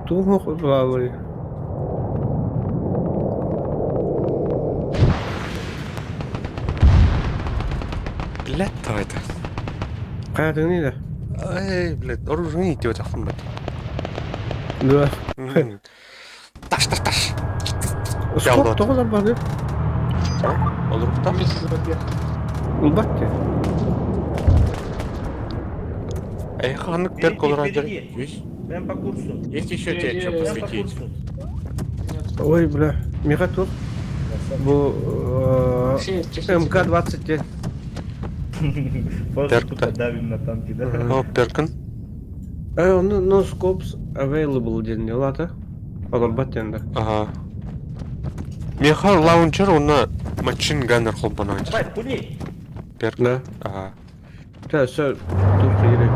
Туғы құлауы. Блядь, давай это. Қайда нейді? Ай, блядь, оружие идет, ахун, блядь. Да. Таш. Скоп тоғылар бар деп? Ол рухта? Вместе забег. Ұлбатте. Эй, ханық перк олар айдыр. Есть? Прям по курсу. Есть еще тебе что Прям по Прям по посветить? курсу. Ой, бля. Мега тур. Бұл Вообще, технически. МК-20. Просто Перк-то. тупо давим на танки, да? О, перкін. Оны no scopes available дедінде олады. Олар бат енді. Ага. Меха лаунчер, оны мачин ганнер қолбана айдыр. Давай, пули! Перк. Да. Ага. Та, все, тут керек.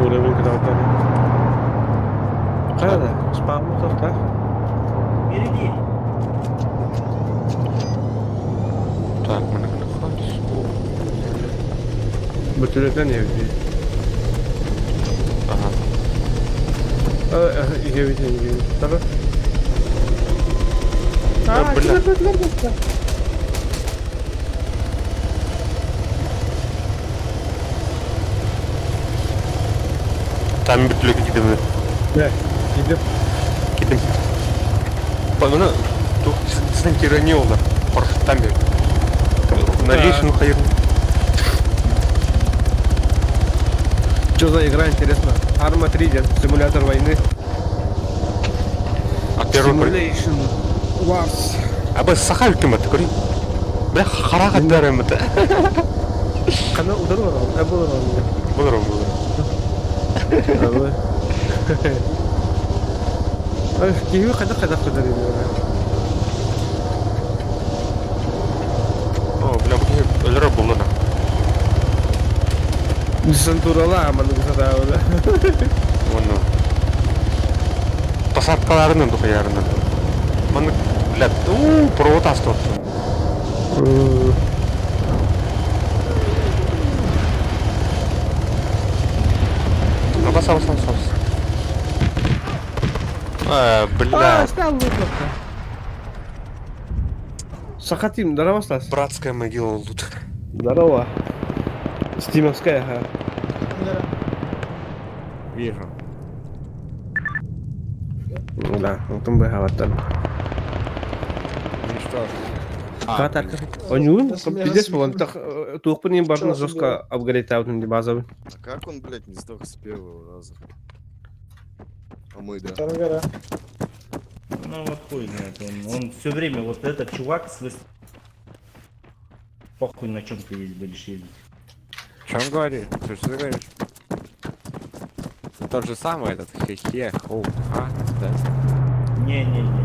Уровень кітаптары. Қайда? Спамы тоқта. Впереди! Так, мұны находись. Бүтілетен евде. Ага. Евден. Тара. Бля. Там бүтлігі кедім. Да, гидіп. Кедім. Бұны сіздің тирани олар. Парашуттан бер. Надеюсь, ну хайыр. Что за игра, интересно? Arma 3 дед, симулятор войны. А первый бір. Simulation Wars. А біз сақа үлкемет, көрейін. Бля, қарақ әттер әміті. Қана удар бар ол? Бұл бар ол? Бұлырым. Ой. Ой, кейбір қайда қыдар еді. О, бля, бұл өлірі бұлына. Десантурала аманы қыдар еді. Оны. Посадкаларының дұқы ярының. Мұны, бля, провод асты отты. Баса. Бля. Стал выплатка. Сахатим, здорово, Стас. Братская могила тут. Здорово. Стимовская, ага. Да. Вижу. Да, там бы аватар. Уничтожил. Аватар. Он Если пиздец, я он так тухпанин барна Чё жестко апгрейдаутный базовый. А как он, блядь, не сдох с первого раза? А мой, да. Таргара. Ну вот хуй знает, он все время, вот этот чувак похуй на чем ты будешь ездить. О чем говоришь? Ты что говоришь? Тот же самый этот хе-хе, хоу, да? Не-не-не,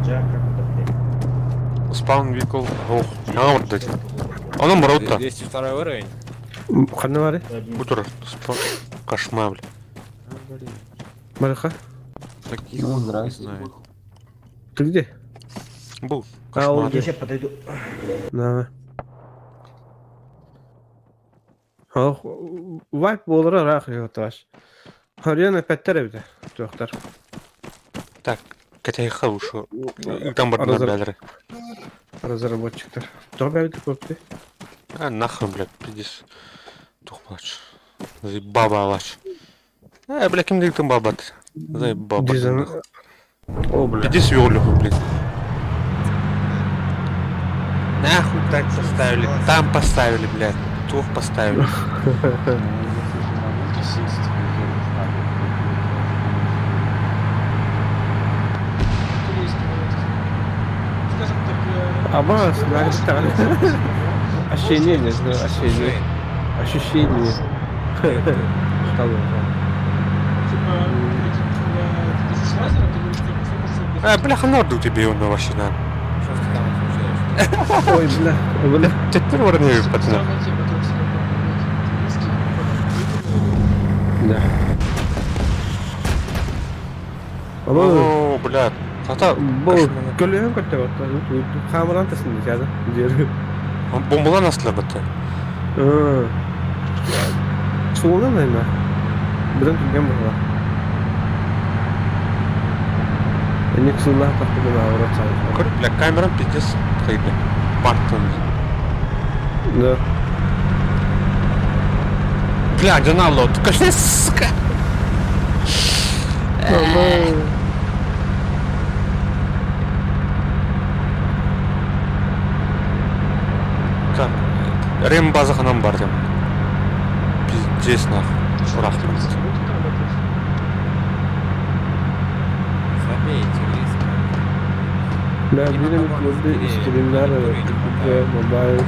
Джак как-то, блядь. Спаун викл. Ох, жаңа ұрды. Оның бұр ұтты. 202 уровень. Қаны бар? Бұтыр. Кошмар, бля. Мараха, Таких, Ну, не здрасте. знаю. ты где? Был. А, он Я где? сейчас подойду. На. Вайп болыра рах йоташ. Харьяна пәттер бит. Доктор. Так, Катя хорошо. И там бар Разор- бәлері. Разработчиктар. Добавить көпті. А, нахуй, блядь, пиздец. Тухпач. Заебаба алач. Бля, кем ты там бабат? Заебаба. Дизайн. О, бля. Пиздец ёрлюху, блядь. Нахуй так поставили, там поставили, блядь. Тух поставили. Скажем так, Ама, смотри, ощущение, не знаю, ощущение. Ощущение. Стало. типа, ты же с лазером, ты говоришь, что Бляха, норду тебе он вообще, да. Что ты там отключаешь? Ой, бля. Теперь уровневый, пацаны. Да. Ама, О, блядь. Тата, бұл көлігін көтте бата. Камеран тесінде кәді. Жері. бомбалар настылар бітті. Суылдан айна. Бірін түлген бұға. Әнек суылдан тақпыдың ауырат сауыз. Көріп, бля, камерам пиздец қайды. Парттың. Да. Бля, Джаналло, ты кашне, сука. Ама. Так, Рем база ханам бар дем. Пиздец нахуй. Шурах. Забейте, близко. Да, benim burada streamler ve mobile.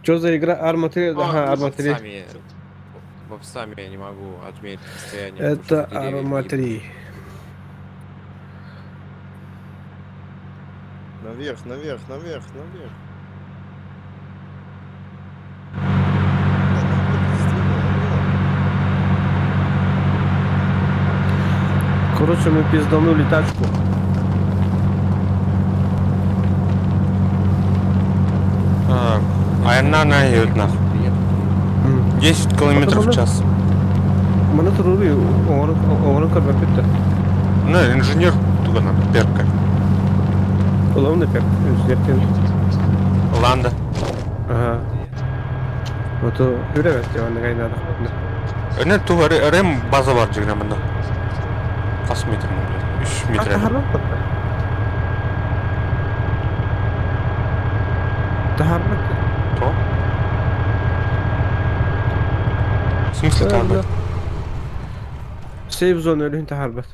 Что за игра? Арматри? Ага, Арматри. Сами я не могу отметить состояние. Это потому что деревья Арматри. Наверх, наверх, наверх, наверх. Короче, мы пизданули тачку. А она на едет нахуй. 10 километров в час. Mana tururi, onu kırmak bitti. Ну, инженер тугана, перка. Ulan ne pek, üzerken. Ланда. Aha. O da ürevet ya, ne kaynadı. Ne tuh Rem база бар жигне мында. Кас метр, блядь. 3 метр. Taharmak. То? В смысле тарбат? Сейв зону ölü taharbat.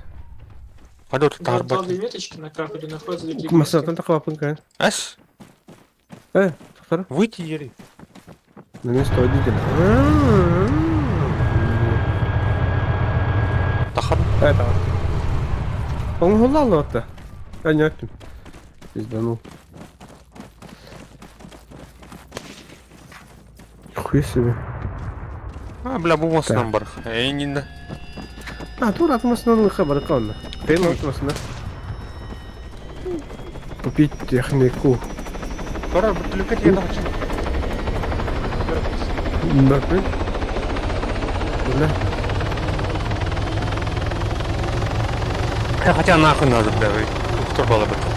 Hadi otur Главные tarbat. меточки на карте находятся для перекрестия. Masraftan takvapın kan. Ась, Tutar. выйти ери. Ne stoy değil. Тахан. Evet tamam. Onu holla anlattı. Ben yaktım. Bizden o. Хуй себе. Бля, бумасынан бар. Эйнинде. Тура атмосферный хабар калdı. Benim atmosfерный. Купить технику. Кора, бүттілікке тегені қачын. Bakın. Бля. Хотя нахуй надо, бля, уктор бала бітті.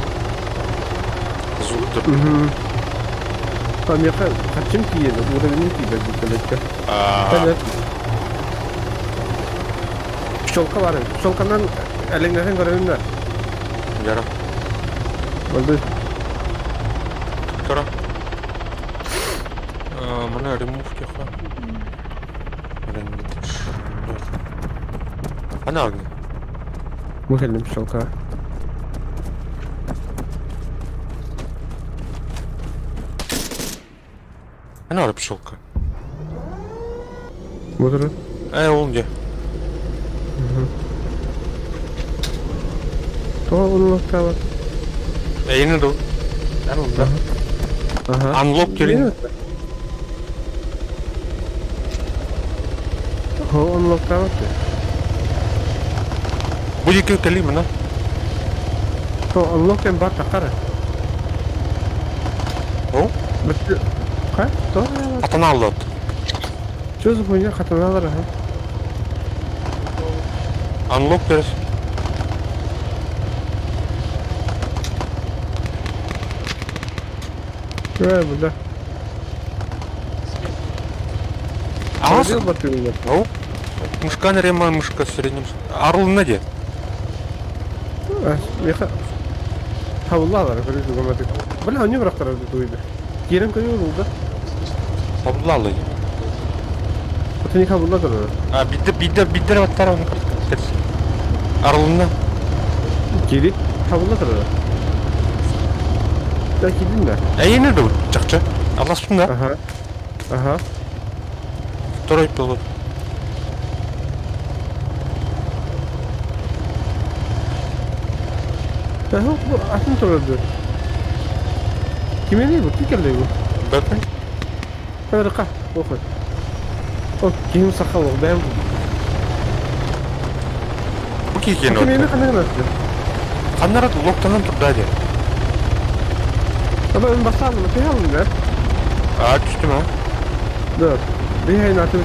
Зуттыр. Там я хочу киеду, уровень киеду далеко. Evet. Pişolka var. Pişolkandan elinden görevim var. Yara. Oldu. Кора. Мына ремовке ха. Ана огне. Muhtemelen pişolka. Ана ора пчелка. Budur. Ол где? O onun nokta var. Yine de. Yanımda. Aha. Unlock yerin. O onun nokta var. Bu iki kelime lan. Unlock and bar takar. O? Bitti. Kaç? Doğru ya. Atana aldı. Çözüm oyunu katanalar ha. Unlock deriz. Şuraya burada. Ağız. Ходил батарея. Ау. Мышка нерема, мышка в среднем. Арл неде? Меха. Havlular böyle durmadık. Böyle hangi bıraktılar duydu. Yerim koyuyor burada. Абдуллалы. Otonik havlular da var. А, биддер ваттар оны кырт. Арлына. Geri havlular da var. Ya gidin de. Әйені де жақча. Allah üstünde. Aha. Aha. Второй пилот. Aha bu atın torladı. Kime ne bu? Tikerle bu. Bakın. Hadi kah. Oku. O kim sakal o ben. Bu kiyken Kime ne oldu. kadar nasıl? Kanlar adı loktanın turda hadi. Ama ön basalım. Ne yapalım der? Aa düştüm ha. Dur. Bir hayın atı.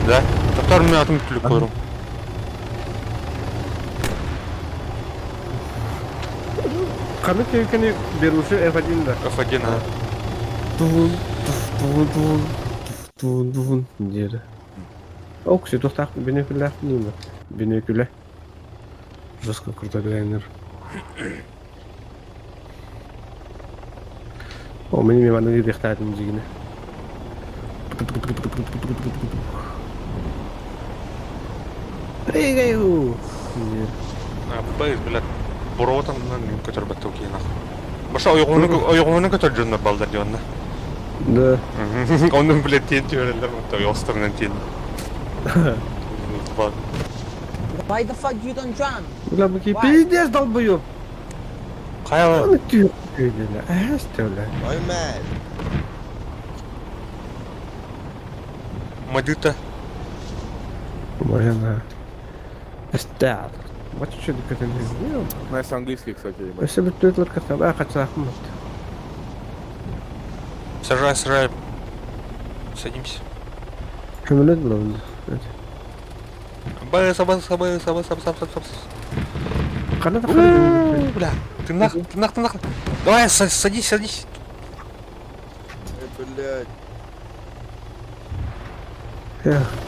Da. Tutar mı atım tülük koyarım. Kanı keyfini beruşu efadinde. F1 ha. Dun, dun, dun, dun, dun, diye. О, кстати, тут так бинокуляр снимок. Бинокуляр. Жестко крутой глайнер. О, мне мимо ноги дыхает музыки. Рейгаю! Бейз, блядь. Буроватаннан мен көтөр баттау кейін ақ. Баша ойғуны көтөр жөнлер балдар жөнлер. Да. Onun bile TNT öğrendiler hatta yostlarından TNT. Bak. Why the fuck you don't jump? Бля, баки, пиздец, долбоёб! Kaya var. Он ты öyle. Оставля. Madita. Моя Оставь. Вот что ты как не сделал. Знаешь английский, кстати, ебать. Если бы ты только сказал, хотя Ахмад. Сажай. Садимся. Шумлет было. Бэс. Когда ты ходишь? Бля, ты нах. Давай, садись. Блядь.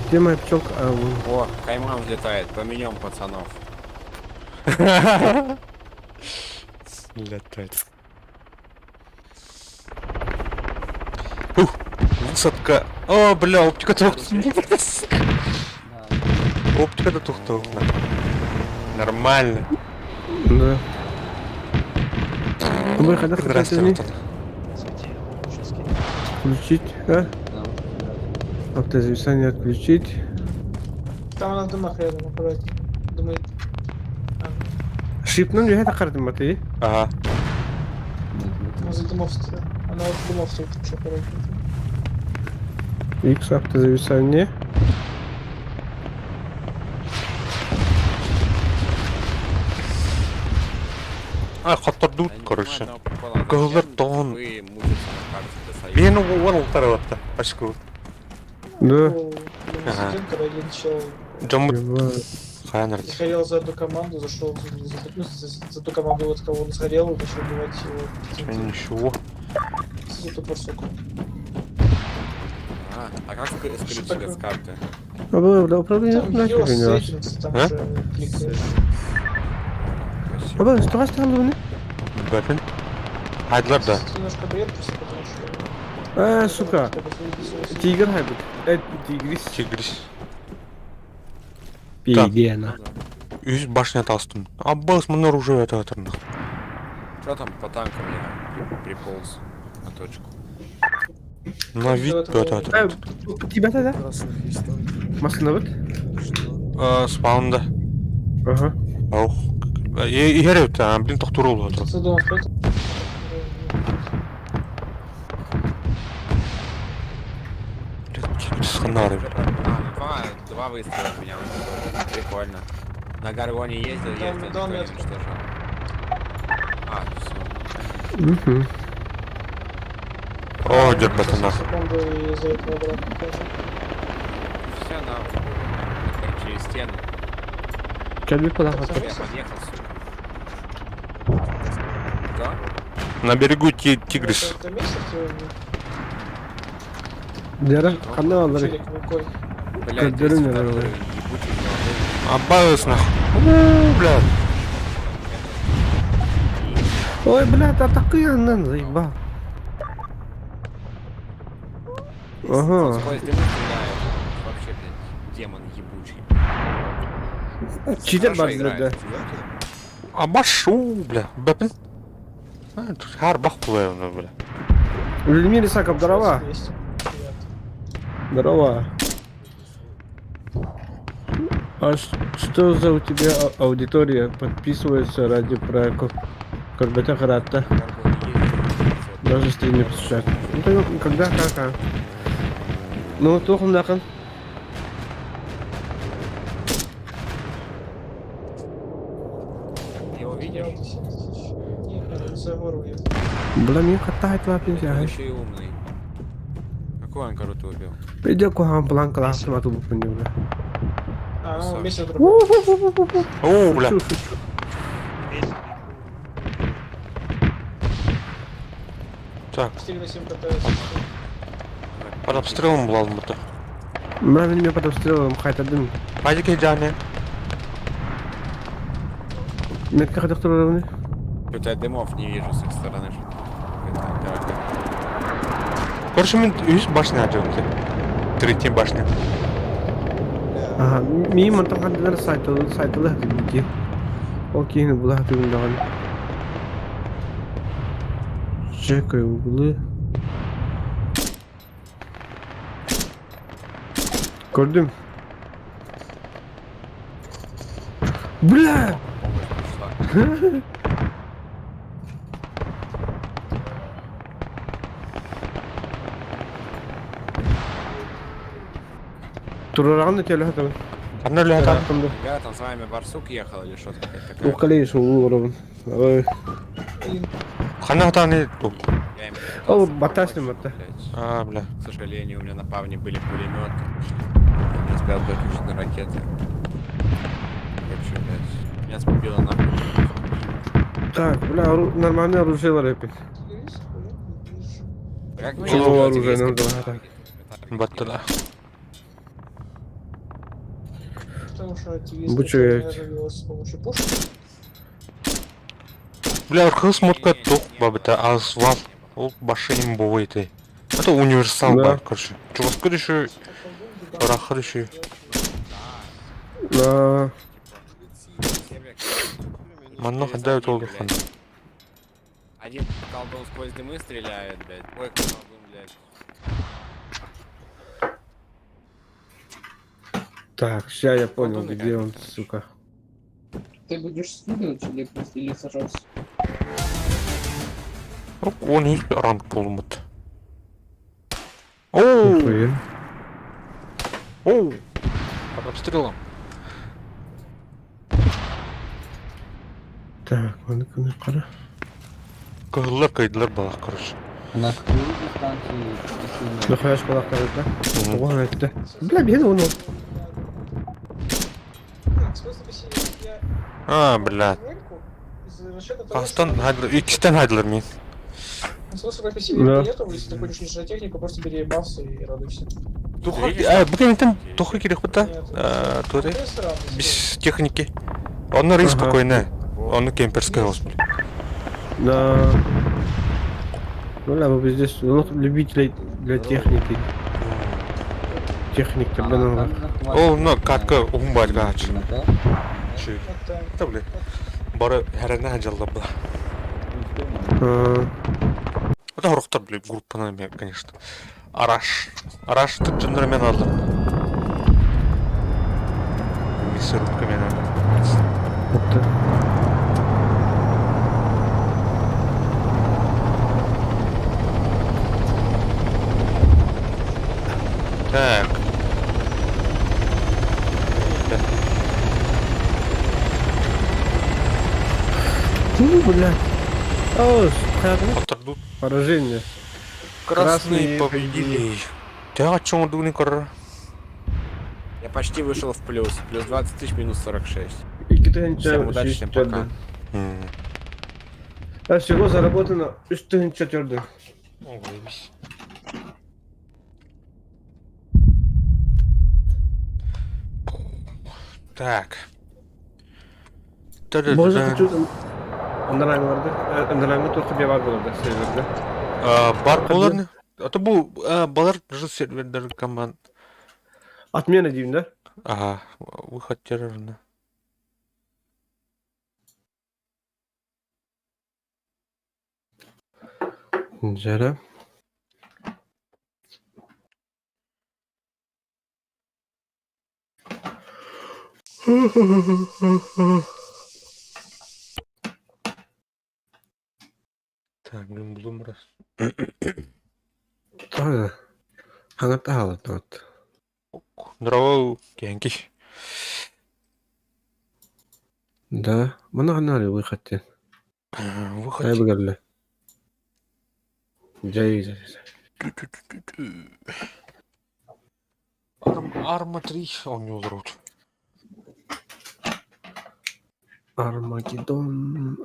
Где моя пчелка? А, вон. О, Кайман взлетает, поменяем пацанов. Летает. Высадка. О, бля, оптика Оптика-то тухтала. Нормально. Да. Мы когда хотели включить, а? Автозависание отключить. Там она в дымах рядом, аккуратнее. Думает. Шипнул я это карты матери. Ага. Возле дымов стоит. Она вот в дымов стоит, еще аккуратнее. X автозависание. Қатырды, короче. Кызылдар Кызылдар тоғын. Вы мучиться на карте до союза. Мені ол тарапта. Ашку. Да. Ага. Когда я начал, Жамыт. Хайнард. сгорел за одну команду, зашел за ту команду, вот кого он сгорел, начал убивать его. Ничего. За ту барсуку. А как скрыть Что себя с карты? А было для управления Там начали ее не раз. settings, там А? уже кликаешь. А было, что там было? Бәпін. Айдылар да. Немножко бред, просто потому что... А, сука. Чтобы записывался. Тигр хайбит. Тигрис. Тигрис. Пигена. Үз башня тастын. Аббас мұнар уже это атырнық. Что там по танкам я приполз на точку? На вид это атырнық. Тебя-то, да? Красных есть танк. Масло вот. Спаунда. Ага. Аух. Егер өтті, блин тоқтуру ол атыр. Задумав это. Тигрис ханары. Два выстрела от меня. Прикольно. На Гаргоне ездил, Дом- никто дом не метки. уничтожал. А, все. Мгм. О, дед пацанах. Секунду и из-за этого обратно хожу. Все, на через стену. Келби куда Я хата? подъехал, сука. Да? На берегу Тигрис. Это месяц Дера каналлары. челик никакой. Блядь, Кадыры, 202-й наверное. ебучий молодой. Аббас нахуй. Блядь. Ой, блядь, атакуй, заебал. Ага. Сквозь дымы стреляет. Вообще, блядь, демон ебучий. Читер Хорошо бар играет. да. Абашу, бля. Бәпіл. Har бақ бұлай оны, бля. Людмила Исаков, здорово. 200. Привет. Здорово. А что за у тебя аудитория подписывается ради проекта Корбета Харата? Гаргоне ездил. Даже стримы посещают. Ну, то когда, как? Ну, тухом дахан. Его видишь? Нет, за гору я. Бля, мне катает лапин, Он я. еще и умный. Какой он круто убил? Пойдя кухам план класс, а тут не бля. А, Красавчик. он месяц другой. О, бля. Шучу. Так, Стиль 8 КТС. под обстрелом был алматы. Бля, меня под обстрелом хайтадым. Хайди кейджане. Метка доктор равны. Что-то я дымов не вижу с их стороны. Короче, мен үз башня жөнді. Третья башня. Ага, мимо там хаддар сайтылы хадибики. Окей, не была хадибин. Чекай углы. Gördüm. Бля! Турараны телехатым. Анна лі атам. Ребята, там с вами барсук ехал или что-то какая-то такая? Укалейш уровень. Ой. Хана атаны. Я им О, пытался батасным помочь, это. блядь. А, бля. К сожалению, у меня на павне были пулеметы. Я не успел выключить на ракеты. Короче, блядь. Меня сбило нахуй. Так, бля, нормальное оружие ларепит. Как Ну, вы живете оружие в нам Китае? дало, Баттыда. Потому что активисты Бучует. развивалась с помощью пушек. Бля, арқыз мотка тоқ бабыта азвал. Ол башы им бовайты. Это универсал Да. бар, короче. Чувашка еще, рахар еще. На... Манно хадают олды хан. Один колдун сквозь дымы стреляет, блядь. Ой, колдун, блядь. Так, сейчас я понял, где он, сука. Ты будешь скидывать или сажаться? Он и ранг полумыт. Оу, Нихуя. оу. Под обстрелом. Так, ну қара. Кығылар кайдылар балақ, короче. На какой дистанции? Нахуя школақтар это? Оған айтты. Бля, мен оны. В смысле, если я А, бля. Америку, из расчета того, Қазақстан что- хайдылар, икістен хайдылар мен. Смысла как Да. посильнее нету, если ты хочешь нижать технику, просто бери бафсы и радуйся. Бүгін ентен тоқы керек бұта. Туды. Ну, сразу, Без техники. Он рейс Ага. спокойно. Он кемперская госпиталь. Да. Ну ля, вы здесь ну, любителей для техники. Техник-то, бля, надо. Ол, ну, катка умбайт гач. Вот так. Это, бля. Бары хәрәнә хаджалда бла. Это хорохтар, бля, группаны мен, конечно. Араш. Араш тып жындыр мен алды. Миссирутка мен алды. Это. Так. Блядь. Оу, как Отырдут. поражение. Красные Красные победили. Да, о чем думали, корра? Я почти вышел в плюс. Плюс 20 тысяч, минус 46. Всем удачи, всем пока. А всего заработано 304. Ой, так. Боже, Та-да-да-да. хочу... Андалаңы тоқы бе бар болады серверде. Бар боларны. Это был балар же сервердер команд. Отмена деймін да? Ага, выход террорна. Жара. Так, блин, блум раз. Тағы. Хаңа тағалы тот. Здорово, Кенки. Да, мұны ғана әлі выходтен. Выход. Ай бұгарлы. Жай. Арма 3, он не удрут. Армагеддон.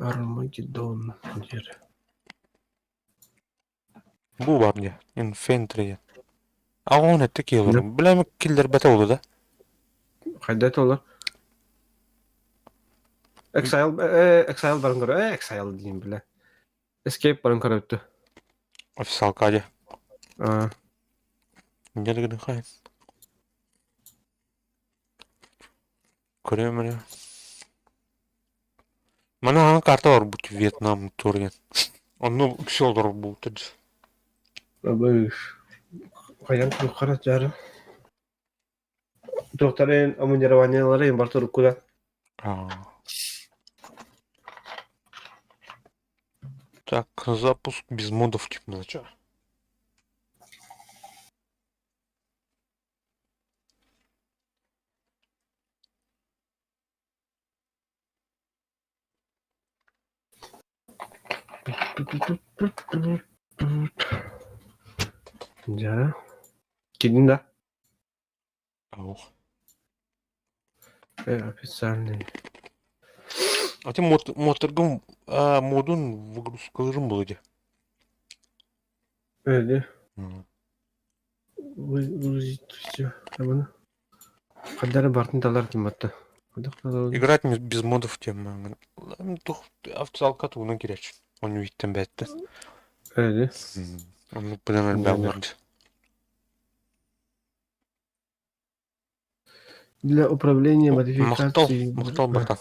Жер. Bu var ya, infantry. А он это киллер. Бля, киллер бета oldu da. Қайда толар? Exile барын көрі. Exile дейін білі. Escape барын көрі өтті. Официал каде. А, Нелігін қай. Көрем мені. Мана ана карта бар бұл Вьетнам турген. Оны үксе олар бұл түді. абыш. Қайдан күрі қара жары. Тоқтарын амунированиялары ең бар тұрып көді. Так, запуск без модов типа зачем? Жара. Келдің да? Ау. Официальный. А ты моторгом модун выгрузкалырым был иде. Öyle. Выгрузить все. Bunu. Kadar бартын талар кім атты? Играть без модов тема. Официал кату уна киречь. Он видит бетте. Öyle. Он прямо бабурд. Для управления модификацией. Махтал братан.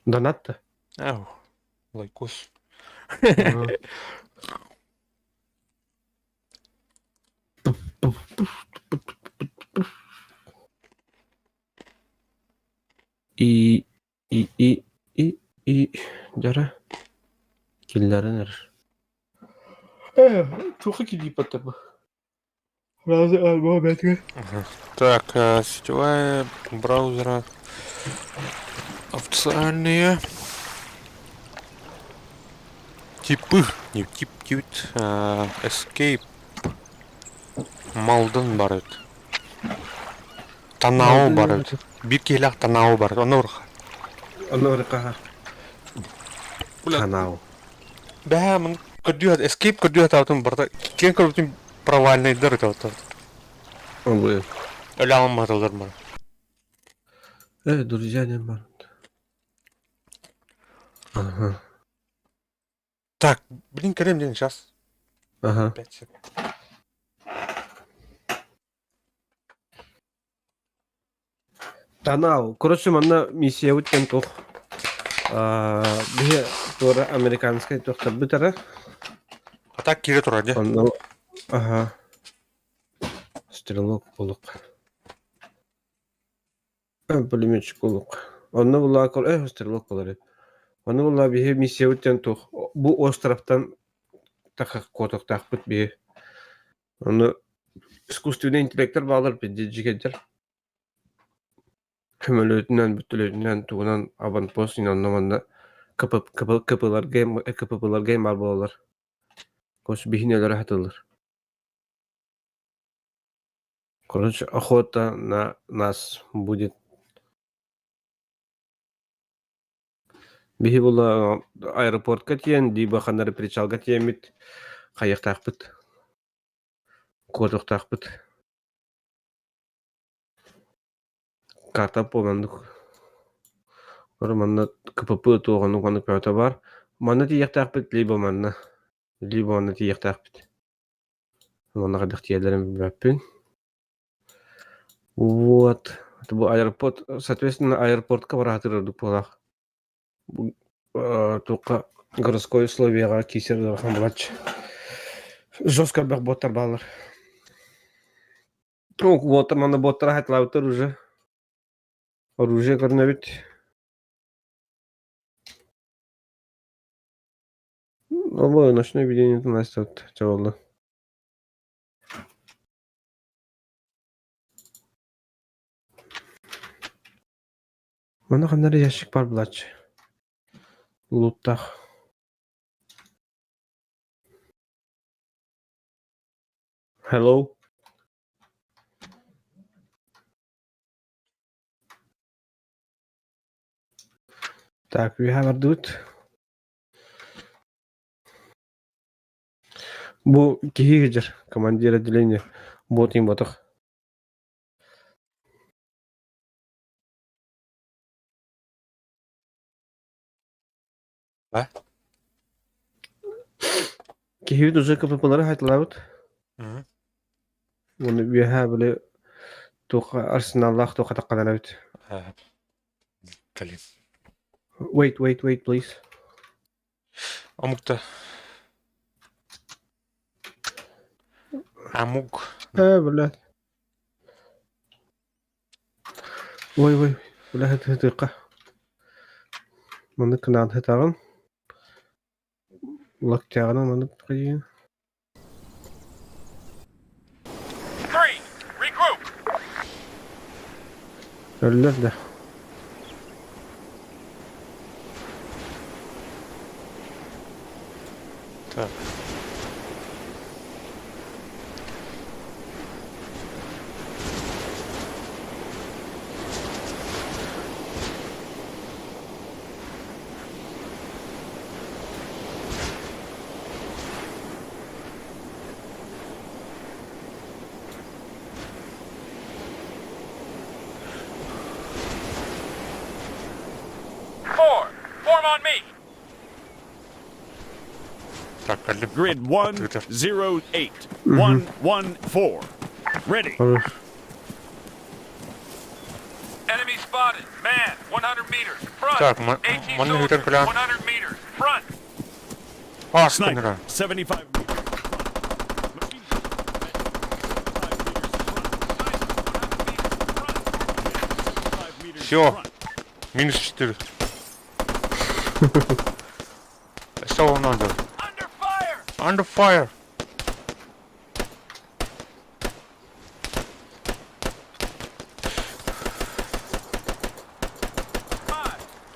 Донат-то? Ау. Лайкос. И жара. Киллерин ер. Тухы килип атты. Разы алма бәтге. Так, сетевая браузера официальные типы, не тип, escape, малдын барыт, танау барыт, bir келақ танау барыт, оны ұрға. Оны ұрға. Танау. Бә, мұн көрдіғат, escape көрдіғат аутын барда, кен көрдіғат провальный дырыт аутын. Ой. Ölü almadılar mı? Друзья не бар. Ага. Так, блин, Карим, блин, сейчас. Ага. 5 секунд. Танау. Короче, манна миссия өткен тоқ. Бе тура американская тоқтар бітірі. А так кире тұрады. Ага. Стрелок болук. Пулеметчик болук. Онны була кол, стрелок болар. Онны була бе миссия өткен тоқ. Бу островтан тақақ котоқ тақпыт бе. Оны искусственный интеллекттер бағалар бе жигендер. Hömelötünden bütülötünden tuğunan avantpost inanlamanda kapılar game albalar. Koş bihineleri hatırlar. Короче, охота на нас будет. Биһи була аэропортка тиен, диба ханары причалга тиемит. Каяктакпыт. Котоктакпыт. Карта помандык. Ора манна КПП туганы ганы пята бар. Манна тияктакпыт, либо манна тияктакпыт. Манна кадак тиелерим билбеппин. Вот. Это был аэропорт. Соответственно, аэропортка баратырдык болак. Только городское условие кисер булач. Жестко бак боттар балар. Ну, вот мана боттар хатлаутыр уже. Оружие көрнөбүт. Обой ночное видение настат чабалды. Мана кандай ящик бар булач. Луттах. Hello. Так, we have a dude. Бу кихигер, командир отделения. Ботин ботах. А? Кихигер уже КППлары хайлаут. Мгм. Оны we have a туха арсеналлах туха такканалабыт. Блин. Wait, please. Амукта. Амук. Блядь. Ой, блядь, это дقة. Маны кынан хатаган. Лактяган маны кыйын. 3, regroup. Ölür de. Так. Form on me. Так, Алим. Grid Открыто. 108 114. Ready. Хорош. Enemy spotted. Man, 100 meters. Front. Так, 18 маны soldiers, hitän kyllä. 100 meters. Front. Sniper, 75 meters. Всё. Минус 4. Что вам надо? Under fire. Under fire.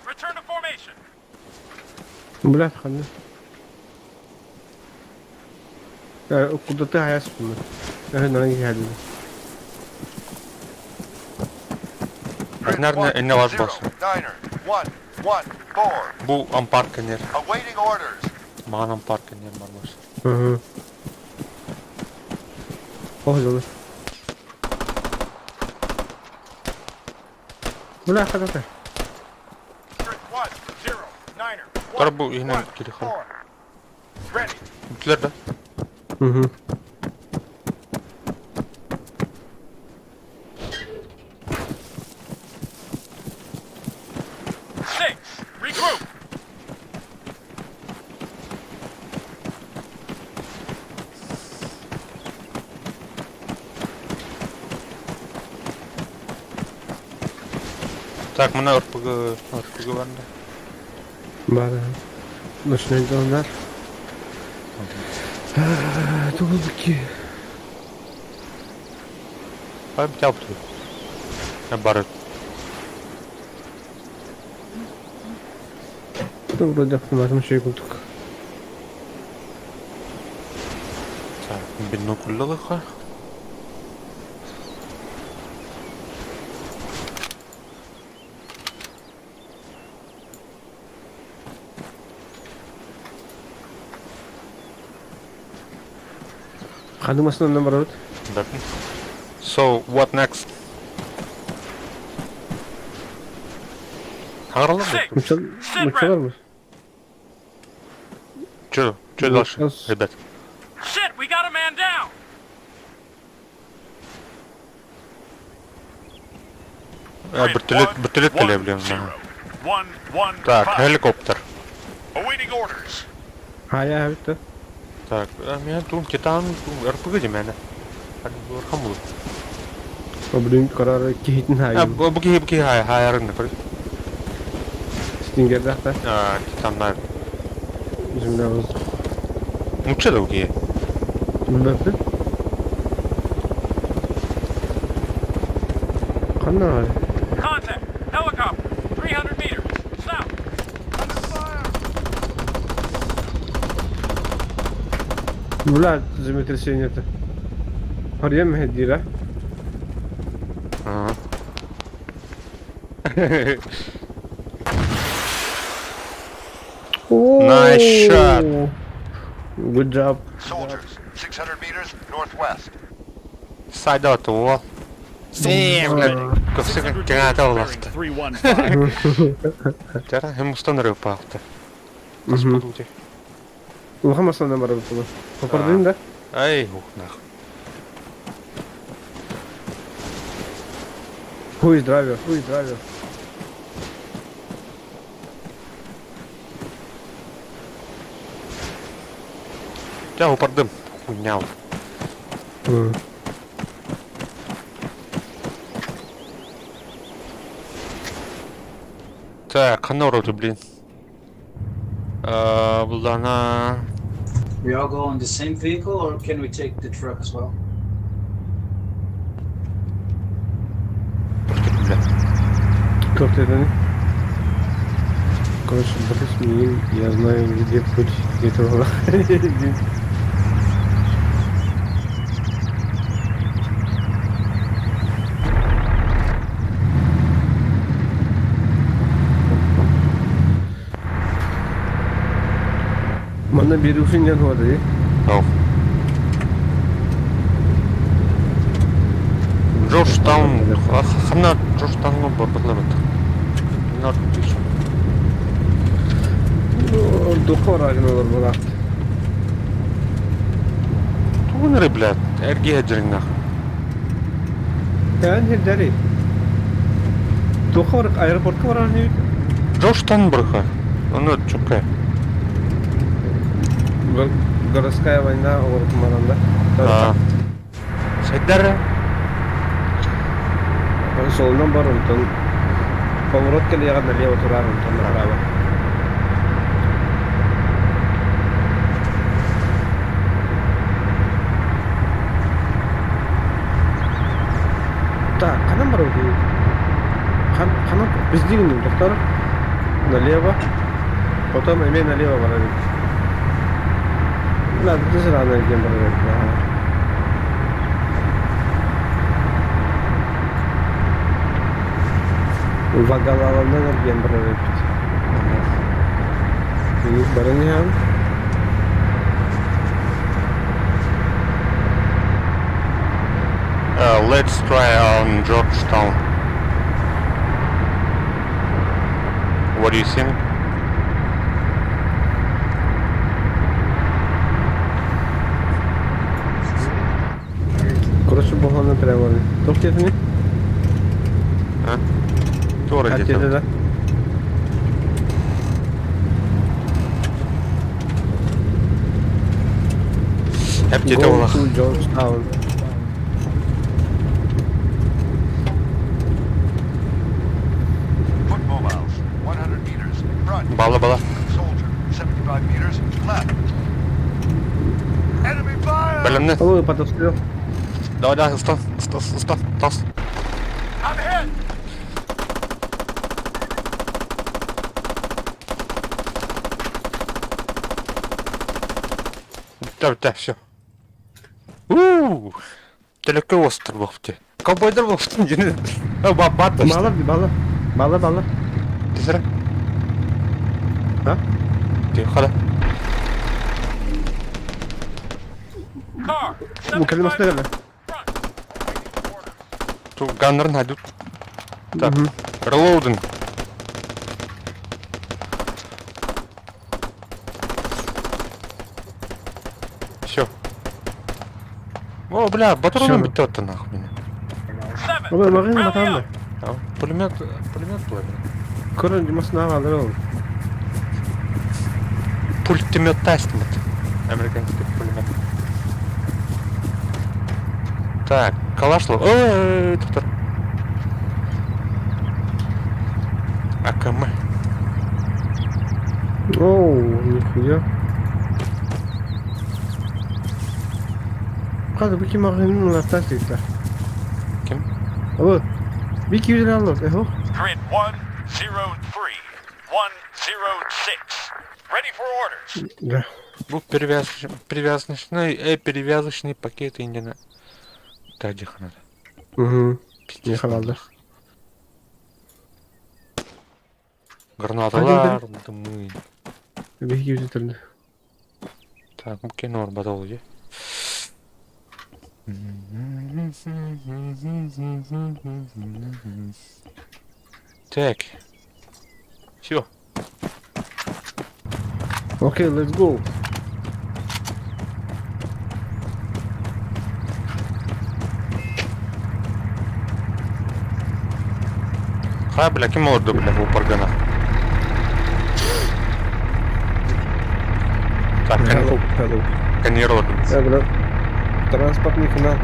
Return to formation. Блядь, ханы. Куда ты аяс bunu? Наверное, geldi. Наверное, не вас бас. Niner, 114. Bu ampark iner. Awaiting orders. Маған ампарк iner барбас. Hı. Olur. Блядь, когда ты? Grid 1, 0, Niner. Тар bu yine geri kal. Ready. Bittiler de. Hı. 6, regroup. Так, мына РПГ бende. Бара. Ночной дондар. Тулки. Hadi bir yaptı. Ne barı. Ну, вроде автоматом еще и культук. Так, бинокурлылыха. Ханым основном наоборот. So, what next? Harlan? Мучалар мı? Чё дальше, ребят? Shit, we got a man down! Бертолет блин. 1-1-5. Так, helikopter. Awaiting orders. Haya bitti. Так, мен тун Титан РПГ демәне. Архам булып. Öbürün kararı kihittin hayır. Буги хайрын. Stinger'de hatta. Титаннар. Bizimle oldu. Муча да буги. Bilmekte. Kanlar var. Contact! Helicopter! 300 meters! South! Bular землетрясение-то. Арьем Хедира. Ага. Nice shot. Good job. Soldiers, 600 meters northwest. Сайда того. Көпсі кәңәті олақты. 315. Жара, hem ұстан үріп бақты. Улхам основном наоборот было. Попадым, да? Ай, ух, нахуй. Хуй driver. Тя упардым. Хуйнял. Так, қанна ұрауды, блин. Бұлдана... We all go on the same vehicle, or can we take the truck as well? Как ты это? Короче, Брюс, я знаю, где путь этого. Mana bir usundan oldu. Ау. Джорджтаун. Қана Джорджтаунға бұрбырлап өтті. Нартын дейші. Духор агналар была. Туғыныры, блядь. Әрге әджірің нақ. Yani hildari. Духор аэропортқа барар не бит? Джорджтаун бұрға. Оны чөкке. Городская война орып маранда. Сайдары? Солынан бар онтон. Поворот келе налево турар онтон направо. Так, қанан бар өте? Қанан біз деген тоқтар налево, потом эме налево барады. Ладно, ты сразу идем барады. Вагал аландан эрген барады. Бараны ям. Let's try on Georgetown. What do you think? Короче, богона прямо. Топ где-то не? А? Тоже А где-то. где-то, да? Hep где-то Go улах. to Georgetown. Foot mobiles, 100 meters front. Бала. Soldier, 75 meters left. Enemy fire! Бәлемне. Ой, подоспел. Давай, ұстан. Тас. I'm hit! Bitti, все. Далеко остров вовте. Ковбойдар вовте. Бабата. Бала. Тезре. Ha? Тихо, да. Car, Bu kelimesi 75 ne? Тут ганнер найдут. Так, релоудинг. Все. О, бля, патроном Всё. битет-то нахуй меня. 7. Oğlum bakayım Rally bakalım up. da. Пулемет был. Kırın cumasını alır oğlum. Пультемет Тастмет. Американский пулемет. Так, Калашлов. Ой, доктор. АКМ. Oo, nihaya. Hadi bu kim akının laftan seyitler. Kim? Ama bir 200 lira alır. Eho. Grid 103, 106. Ready for orders. Да. Bu перевязочный пакет индина. Тадих надо. Угу. Ne kaldı? Гранаталар, дымы. Bir 200 lira. Так, bu кино баталоги. Так. Все. Okay, let's go. Ха, бля, кем орду, бля, в упоргана. Так, Hello. канироду. Ya bırak. Transportный kanal.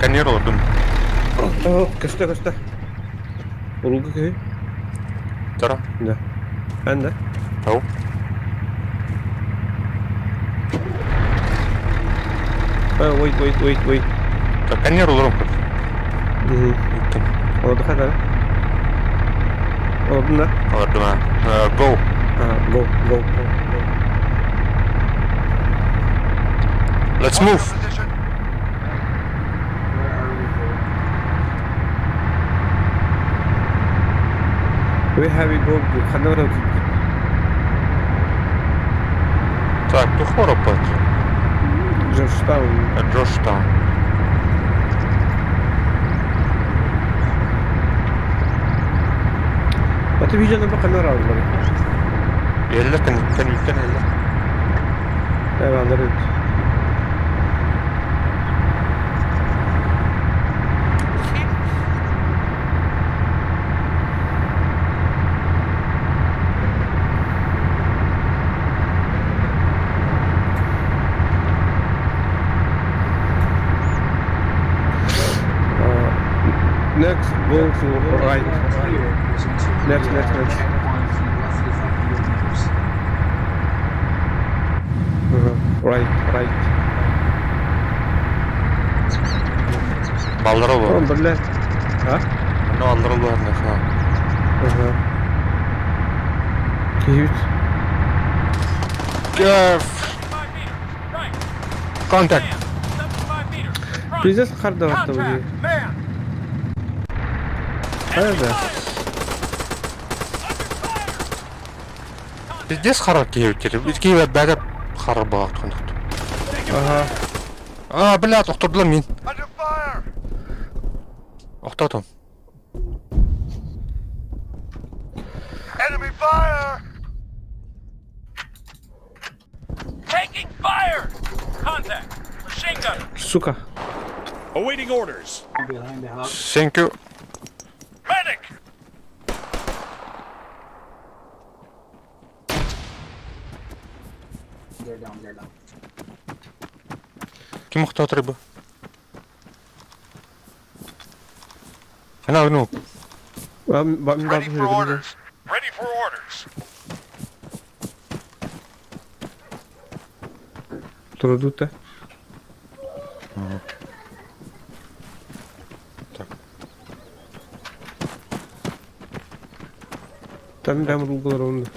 Канироду. Oh, kaçta. Olgu köy. Тара. Da. Ben de. Ау. Wait. Так, канироду. Hı. Oldu kadar. Oldu da. Ordu ha. Go. Ha, go. Let's Watch your move. position. Where have we go? Kanara. Так, tu Хоропот. Georgetown. Джорджтаун. Batı Vican'a bak kanara aldı bana. Еле kan ülken еле. Evet. Next, go to right. Next. Right. Балдыры bu. Oğlum böyle. Ha? Ne balдыры bu ne ha. Aha. 200. Gef. 75 meters. Right. Contact. Man, 75 meters. Front. Princess karda var tabii. Contact. Man. Nerede? Пиздец харак киев керек. Biz киев бәдеп харак бағат қондықты. Aha. Бля, тоқтырдылар мен. Under fire. Тоқтатым. Enemy fire. Taking fire. Contact. Machine gun. Suka. Awaiting orders. Thank you. Medic. Kim muhtaç bu? Ana bunu. Ben Ready for orders. Ready for orders. Трудуте. Так. Там bulgular onda.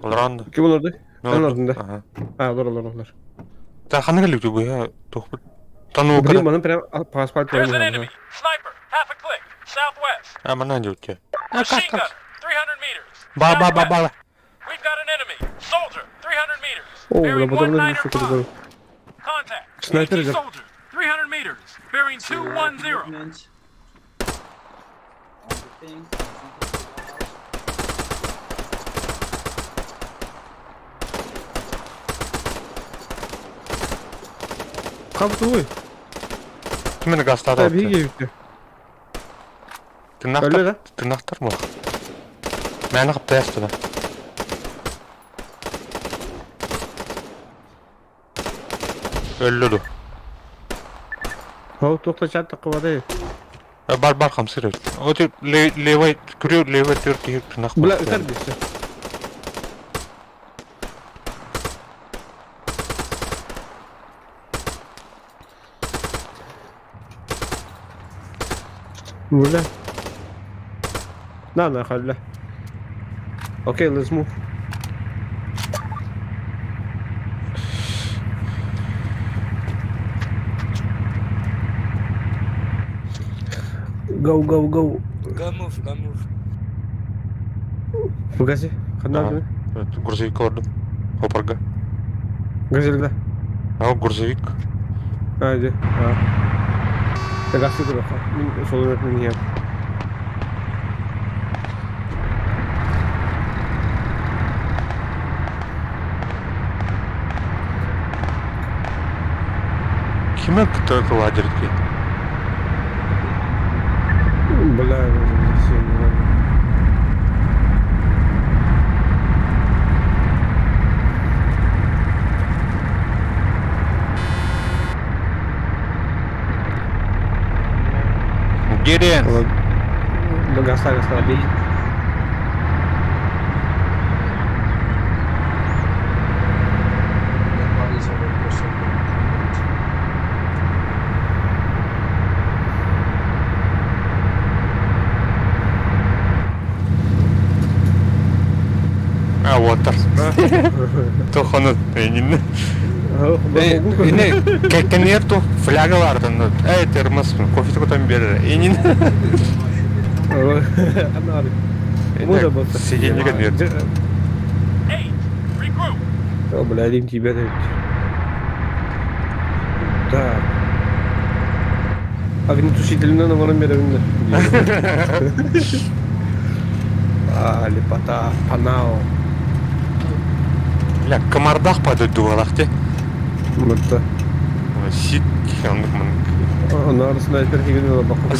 Olrandı. Kim olurdu? Anladın da. Aha. Ha, olur. Ta xana gelip bu ya. Tohbut. Tanu Bileyim kadar. bana prem paspas There's an koymuyor. enemy. Sniper. Half a click. Southwest. Ama nan yok ya. Machine gun. 300 meters. Ba. Southwest. We've got an enemy. Soldier. 300 meters. Oo, Bearing bu da ne 19 bir şey kadar. Contact. Sniper AT gun. soldier. 300 meters. Bearing 210. Kaptı oy. Kimin gazladı? Tabii gitti. Öyle de. Tırnaklar mı? Məni qıpta yastıda. Öldü. Hov to'xta chatta qiladi. Bar hamsir. O de levay kürüyor levay diyor ki tırnak. Bular o'tar desa. Bular. No, خليه. Okay, let's move. Go. Go move. Погоди, хана. Грузовик orada. Hoparga. Газельда. Грузовик. Hadi. Ha. Gazete dur bakalım. Min solun ötmeni yap. Kime kıtı ладер ki? Бля, сильно. Get in. Гasta. Water. Туханат. Енин. Ne niertu flaga vardı. Ey termos кофе kotan verir. Енин. Anladım. Можно было. Сиденье нерtu. Hey, regroup. О, блядь, тебя да. Так. Огнетушительно на ворон беремinde. Лепота, панао. Бля, комардах падает дуалахте. Мырта. Сик, ханlık mı? Onlar sniper gibi bakıyor.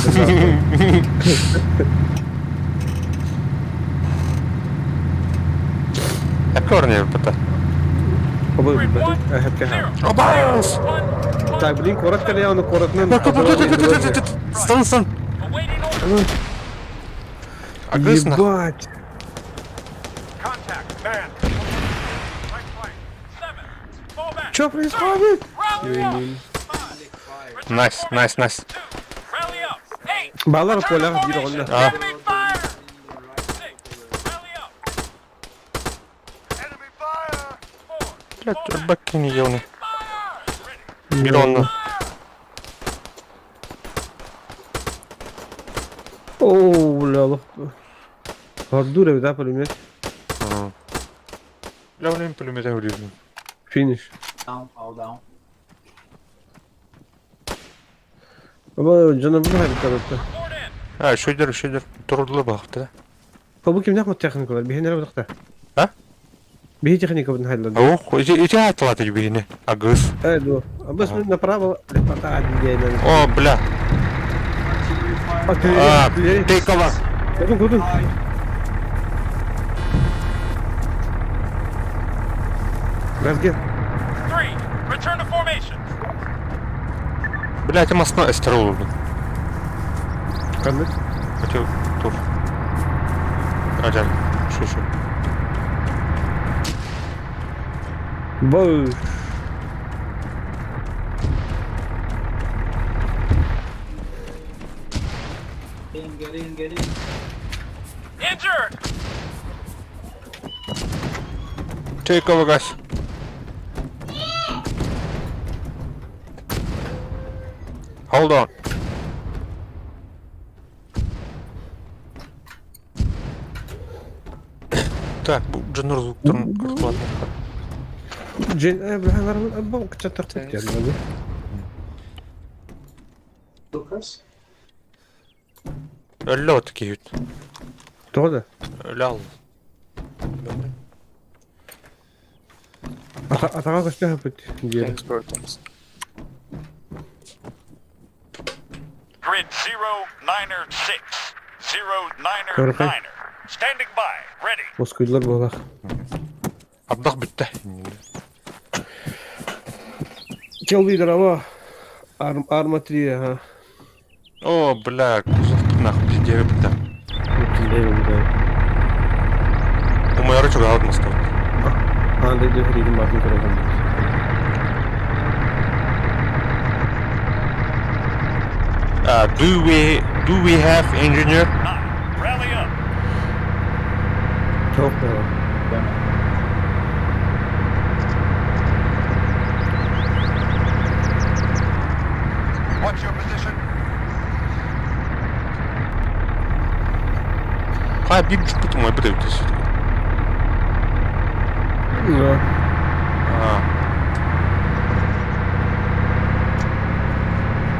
Hep görünüyor pata. Обалс! Так, блин, коротко ли он коротко? Стан. Агрессивно. Ебать. Contact. Man. Right flank. 7. Fall back. Что происходит? Rally up. Nice. 2. Rally up. 8. Балар поля bir onda. Enemy fire. 6. Rally up. Enemy fire! 4. Блядь, рыбаки не ел. Fire. Миронна. О, бля. Гордура, да, пулемет. Я в нем пулеметом врезал. Финиш. Down. Ama canım bu harita tarafta. Report in. Şöyle durdular baktı. Bu kim ne teknik var? Bir nereye bakta? Ha? Bir техника bunun halinde. Ох, иди отплаты тебе, агыс. Evet, быс направо, лепота отдельно. О, бля. Ты кого? Gudun. Разгин. 3. Return to formation. Блядь, я мостной эстерол. Kandık. Хотел тур. Аджан, şu. Boş. Get in. Injured. Take over, guys. Hold on. Так, Дженнер звук там бесплатно. Бля, нормально, что-то терпеть. Лукас? Лё такие ведь. Кто да? Лял. Атаға көшпеға бөт. Thanks, bro. Thanks. Grid 096. Көріпай. 099er. Standing by. Ready. Москвилар болақ. Абдах бітті. Келбейдір ама. Арма 3, ага. О, бля, кузов нахуй пиздец, бля. У моя рычага алдын осталды. Андай да хридим батын көреген. Do we have engineer? 9. Rally up. Çok da. What's your position? Hayır bir buçuk kutum var, bir de ötesi. Да.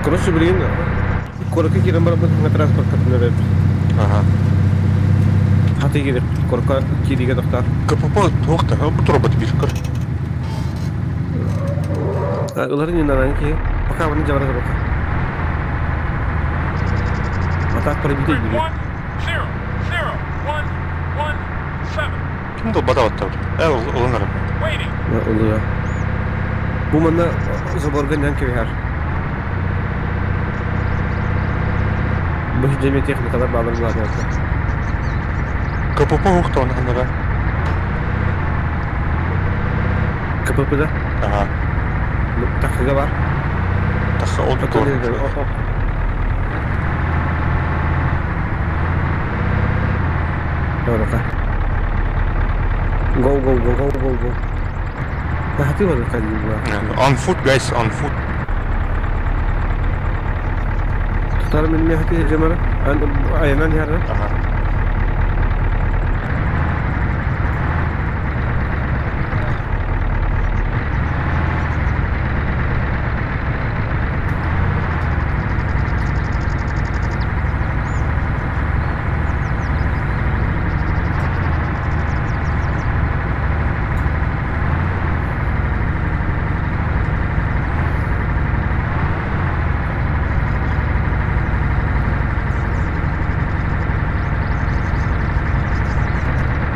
Короче, блин, корка кирен бар бутын транспорт катыныр. Ага. Хаты керек, корка кириге тоқтар. КПП тоқты, bu робот bir kır. Uların yanından ki, пока bunu cevara bak. Atak para bir de Grid gidiyor. 10017. Kimdi o bada battı? Olunlarım. Waiting. Ne oluyor? Bu manda zaborgan yan ki her. Bu hicame teknikalar bağlanır zaten. КПП тоқты onu kandıra. KPP'de Aha. takıga var. Takı oldu Takıga doğru. dedi. Doğru ka. Go. Hati var kan juga. On foot guys, on foot. Tutar benim hati cemara. Ayağından yerde. Aha.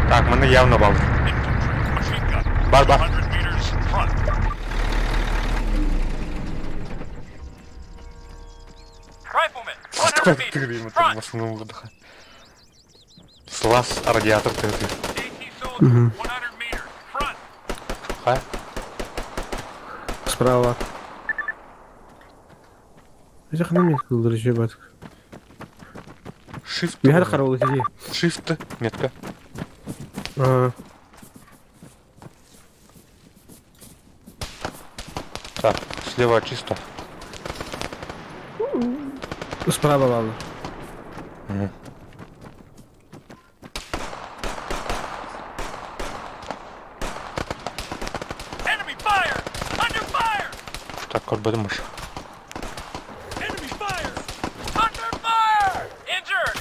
Так, мене явно бал. Infantry. Machine gun. Бар. 200 meters front. Rifleman, 100 meters. Front. Машину выдоха. Слаз, радиатор ты. AT soldier, 100 meters. Front. Ха? Справа. Я хнами кылдыр еще батык. Shift. Bir her karalı sidi. Shift. Метка. Так, слева чисто. Справа ладно. Enemy fire! Under fire! Так, көрбөдүмүш. Enemy fire! Under fire! Injured!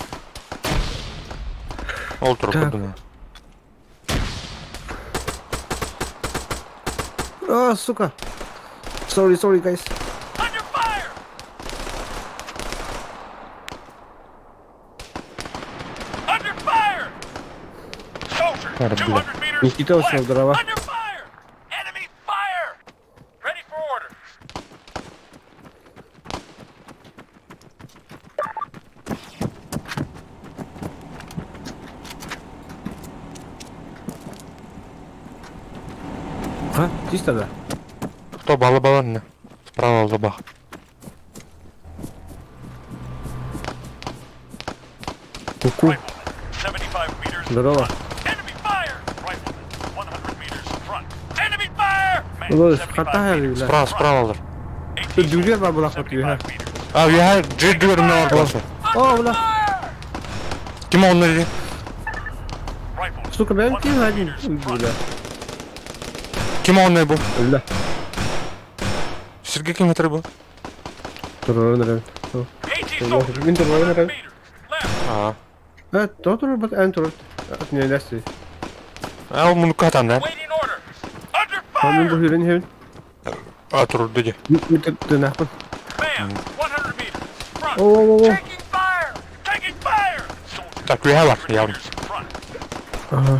Олтуруп Так. көрдүм. А, сука. Sorry guys. Under fire! Under fire! Soldier. Надо 200 meters Никита ушел left. дрова. Under fire! Enemy fire! Ready for orders. Ha, чисто да. Кто балы не? Справа забах. Ку-ку. Rifleman. 75 meters Здорово. front. Enemy fire. Rifleman. 100 meters Ulan hatta her Справа алар. Düğür var bulak atıyor ha. А, я джиддерне бар болса. Oo ulan. Kim onlar dedi? Rifle. Suka ben kim hadi. Ulan. Kim onlar bu? Ulan. Сергей кем это bu? Dur nereye? AT Ulan soldier. bin dur nereye? Meters. Left. А. Evet dur bak en dur. Ne dersin? А, bunu katan lan. Waiting order. Under Onun bu fire. hürün hevin. Otur dedi. Ne yapın? Bam. 100 meters. Front. Oo. Taking fire. Taking fire. Soldier. Takviye var yavrum. Front. Aha.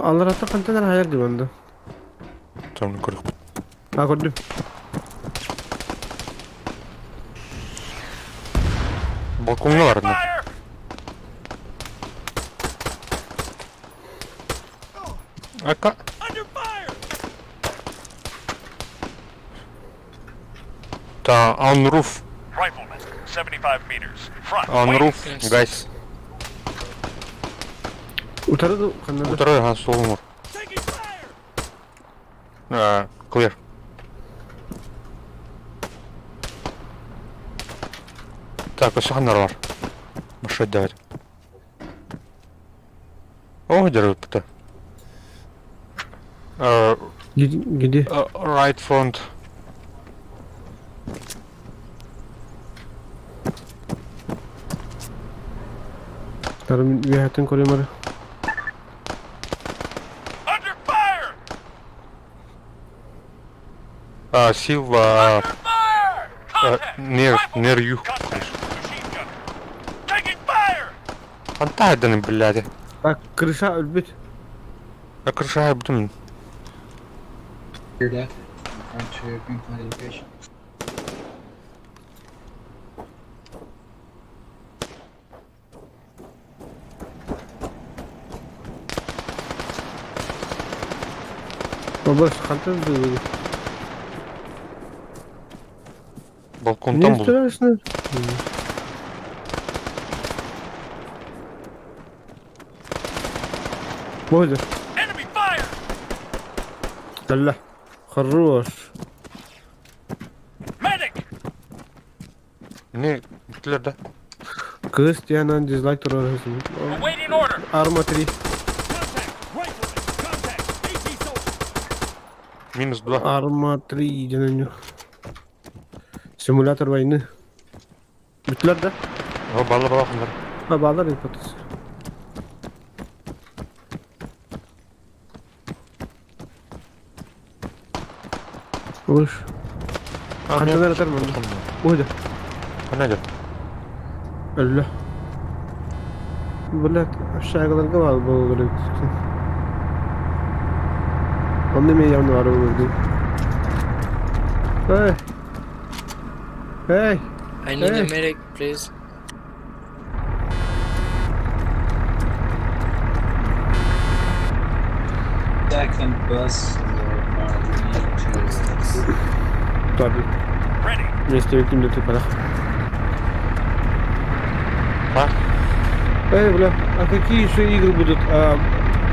Allah rahatla kanteler hayal divanda. Tamam kırık. Ha gördüm. Balkonda var ne? Fire. Aka. Under fire. Ta on roof. Rifleman. 75 meters. Front. On Waiting. roof guys. Utarı kanada. Второй, ага, солом var. Taking fire. Clear. Так, ошаханlar var. Машать давать. О, держит это. Gidi. Right front. Tarım bir hayatın korumaları. Under fire. Silva Under fire. Contact. near you. Contact. Machine gun. Taking fire. Anta edin billahi. Bak kırışa ölbüt. Akırşaya bütün. Hear that? I'm trying to bring my education. Baba kanter diyor. Balkondan Ne bul. istiyorsun? Buydu. Enemy fire. Allah. Хорош. Medic. Ne? Bittiler de. Cristiano dislike terrorism. Awaiting order. Arma 3. Contact. Rifleman. Contact. AT soldier. Minus 2. Arma 3 canım. Simülatör oyunu. Bittiler de. O bağla bunlar. Ha bağlar yapatız. Vuruş. Kanteler atar mı? Buydu. Ne diyor? Allah. Böyle aşağı kadar da var bu böyle. Ondan mı yanı var olurdu? Hey. Hey. I need Hey. a medic, please. Second bus. Tabii. Ready. Не стоит им до типа. А? Эй, бля, а какие еще игры будут?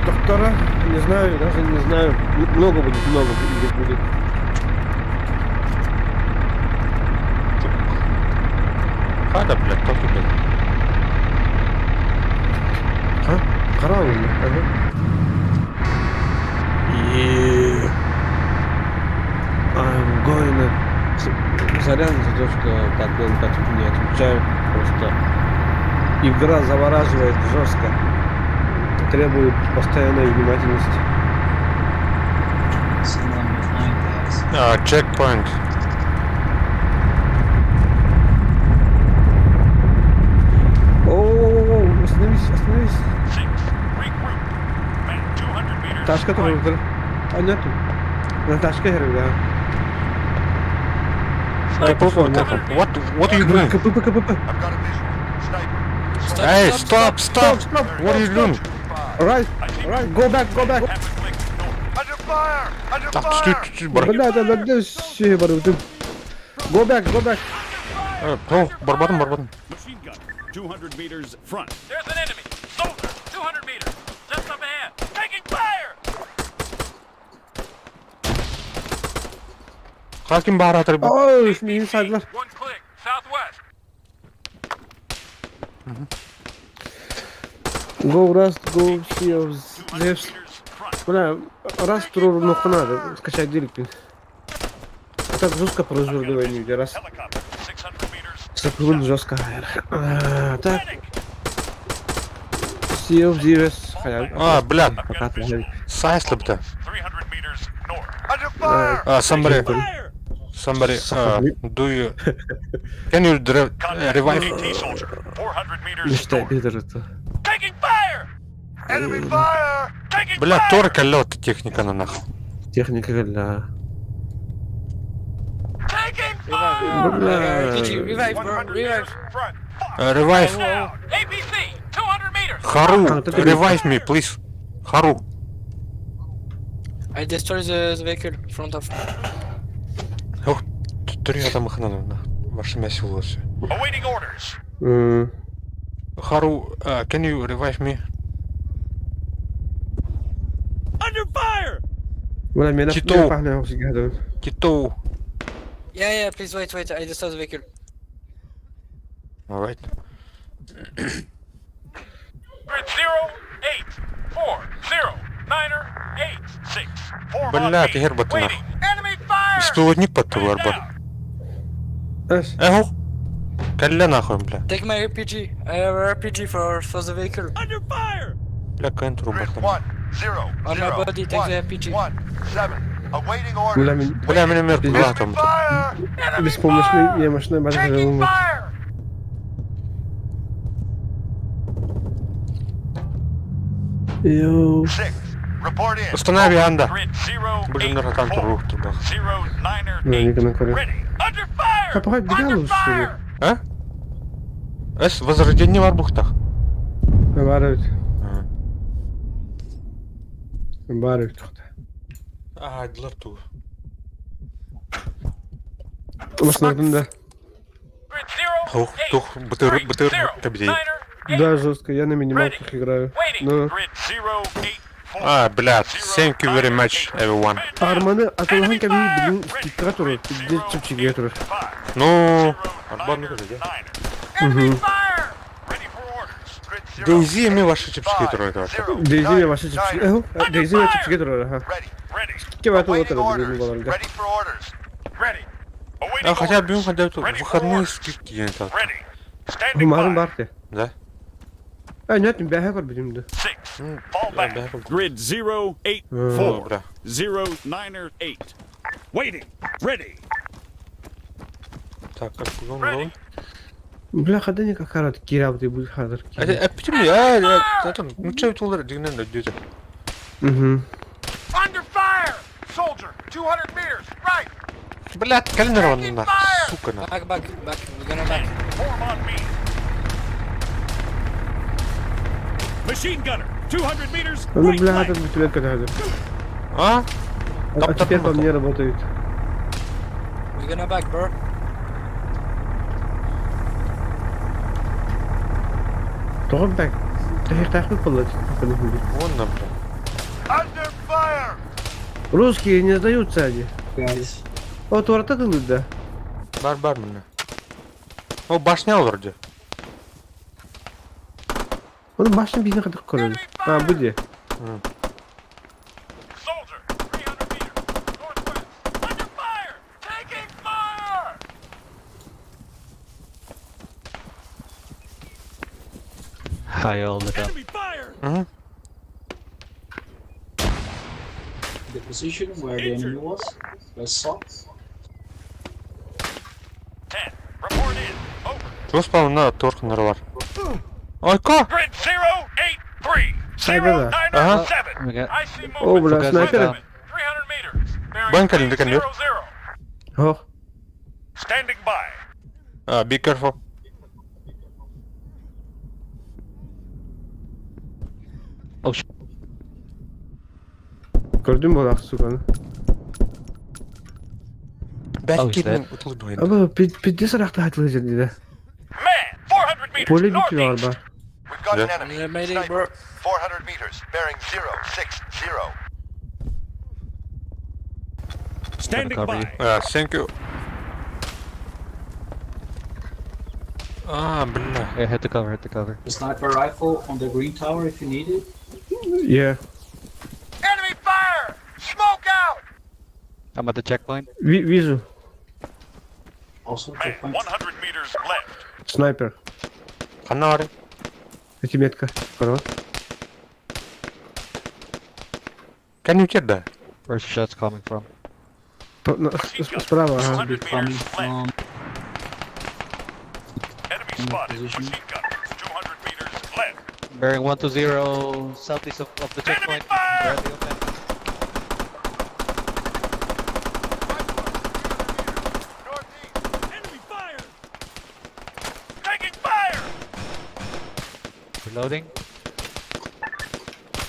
Доктора? Не знаю, даже не знаю. Много игр будет. Hadi блядь, как тут? А? Караул. Ага. И... I'm going Сорян за то, что так долго не отвечаю. Просто игра завораживает жестко. Требует постоянной внимательности. Someone behind us. Checkpoint. О, остановись. Six. Regroup. Man, 200 meters. Ташка Right. тоже. А нету. На ташке херга. What are you doing? КПП. I've got a visual. Sniper. Hey, stop! What are you doing? Right, go back. Halfway click. North. Under fire! Under Так, fire! чуть-чуть, барбар. Şey var. Go back. Барбарым. Machine gun. 200 meters front. There's an enemy. Soldier. 200 meters. Just up ahead. Hakim bahar atır bu. Oh, şunu inside'lar. One click, southwest. Go Rust, go Sea of Zevs. Бля, раз туру нахуй надо, скачать директив. Так жестко производил войну, где раз Helicopter, 600 meters. сапрун жестко. Так. Sea of Zevs. Блядь. Пока ты. Sayıslı bir de. 300 meters north. Under fire! Somebody, do you... Can you Contact revive? AT soldier, 400 meters Мечтай, north. лидер это. Taking fire! Enemy fire! Taking Бля, fire! торка лёт техника на нахуй. Техника для... Taking fire! Бля. 100 meters front. Revive. Down! APC, 200 meters! Хару, А, это revive me, please. Хару. I destroy the vehicle in front of. Ох, три там их надо, ваше мясо волосы. Awaiting orders. Хару, can you revive me? Under fire! Бля, меня Китоу. пахнет всегда. Китоу. Yeah, please wait. I destroy the vehicle. Alright. Grid 084096. Form on Бля, me. ты герба ты Waiting! нахуй. Enemy fire! Столодник под тобой, арбат. Эш, Эгу. Калля нахуй, бля. Take my RPG. I have a RPG for the vehicle. Under fire! Бля, кэнтру, Grid братан. 1, 0, On my body, take the RPG. 1, 7. Awaiting бля, orders. Бля, меня мертв, Пиздец. бля, там. Fire! беспомощный, я машина Taking базовая. fire! Йоу. 6. Report in. Установи анда. Grid Будем на ротанту 084. рух туда. 09er Ну, не на коре. Ready! Under fire! А погодь, бегал Under лучше, что ли? fire! А? Эс, возрождение в арбухтах. Барывать. Барывать тоқта. Айдылар ту. Машина да. Grid Ух, тух, бутыр, кабидей. 09er Да, жестко, я на минималках играю. Waiting! Ну, Grid 084. Блядь, thank you very much, everyone. арманы атылған кәби білін скипка тұрыр, пиздец чіпчіге тұрыр. Ну, арбан не кажется, да? Enemy fire! Ready for orders. Grid 0. Дейзи ми ваши чипски тройка. Дейзи ме ваша чіпчіге, еху, дейзи ме чіпчіге тұрыр, аха. Ready. Ready. Ке баты Awaiting отыр, orders. білін баларга. Ready for orders. Ready. Awaiting А хотя orders. бы хотя бы Ready for выходные orders. скидки не так. Ready. Standing Гумарым by. бар те. Да? Нет, бәхе бар білімді. 6. Ну, Fall да, back. да. Grid 084. Бля. 09er 8. Waiting! Ready! Так, как было? Бля, хада не как харат, кирав ты будет хадар. Почему? Ну что это лучше дигнем да дюзя. Under fire! Soldier, 200 meters, right! Блядь, калинирован на, сука на. Back. We're gonna back. Form on me. Machine gunner, 200 meters, Ну, right бля, flank. это бутылка хадар. А? А теперь по мне работает. We're gonna back, bro. Toch back. Ты их так выпало. Вон на, бля. Under fire. Русские не сдаются они. Guys. Вот ворота дадут, да. Бар меня. О, башня вроде. Он башня бизнес ходит король. А, будет. Soldier, 300 meters, northwest. Under fire! Taking fire! Enemy fire! The position where the enemy was. Let's saw. 10. Report in. Over. Что спал на торг нарвар? Ой, ка? Grid 083. Ага. 09er 7. I see movement. О, бля, снайперы. 300 meters. Bearing Банка 300. не доконёт. Ох. Standing by. Be careful. Gördün mü o sukanı? Belki utuldu oyunda. Ama piddi sarakta hatırlayacak dedi. Man, 400 meters. Poli northeast. bitiyor araba. We've got an Yeah. enemy. Yeah, mayday, Sniper. bro. 400 meters. Bearing 060. Standing cover you. by. Thank you. Blah. Yeah, hit the cover, hit the cover. The sniper rifle on the green tower if you need it. Yeah. Enemy fire! Smoke out! I'm at the checkpoint. Вижу. Also, Man, checkpoint. 100 meters left. Снайпер. Канари. Эти метка. Хорош. Can you get that? Where's the shots coming from? Справа, ага. 100 Coming meters from left. Enemy spotted. position. Machine gun. 200 meters left. Bearing 120 southeast of the checkpoint. fire! We're at the open. Enemy fire! Taking fire! Reloading.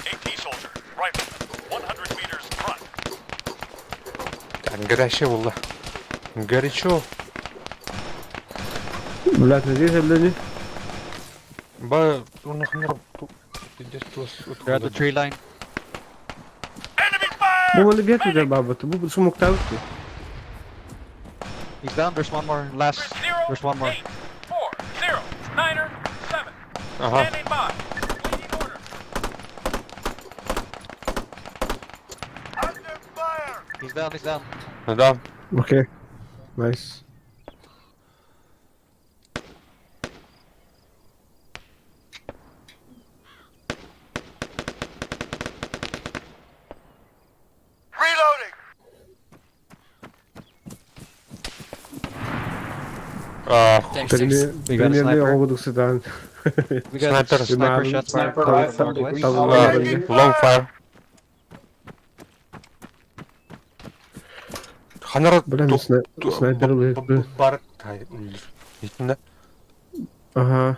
AT soldier. Rifle. 100 meters front. Горячо, والله. Горячо. Блядь, надеюсь, блядь. They're at the tree line. Enemy fire! Bu bana bir atacak babası. Bu smoke'ta yok ki. He's down. There's one more. Last. There's one more. 8, 4, 0, 9er, 7. Aha. Standing by. Waiting order. Active fire! He's down. He's down. Да. Okay. Nice. Reloading! Thanks, thanks. We got a Примерно sniper. окудук сюда. We got Sniper. a sniper Sniper. shots fired Sniper from rifle on the northwest. green Tamam, tower. abi. Long fire. Ханарат Блин, снайпер был. бар итинде. Ага.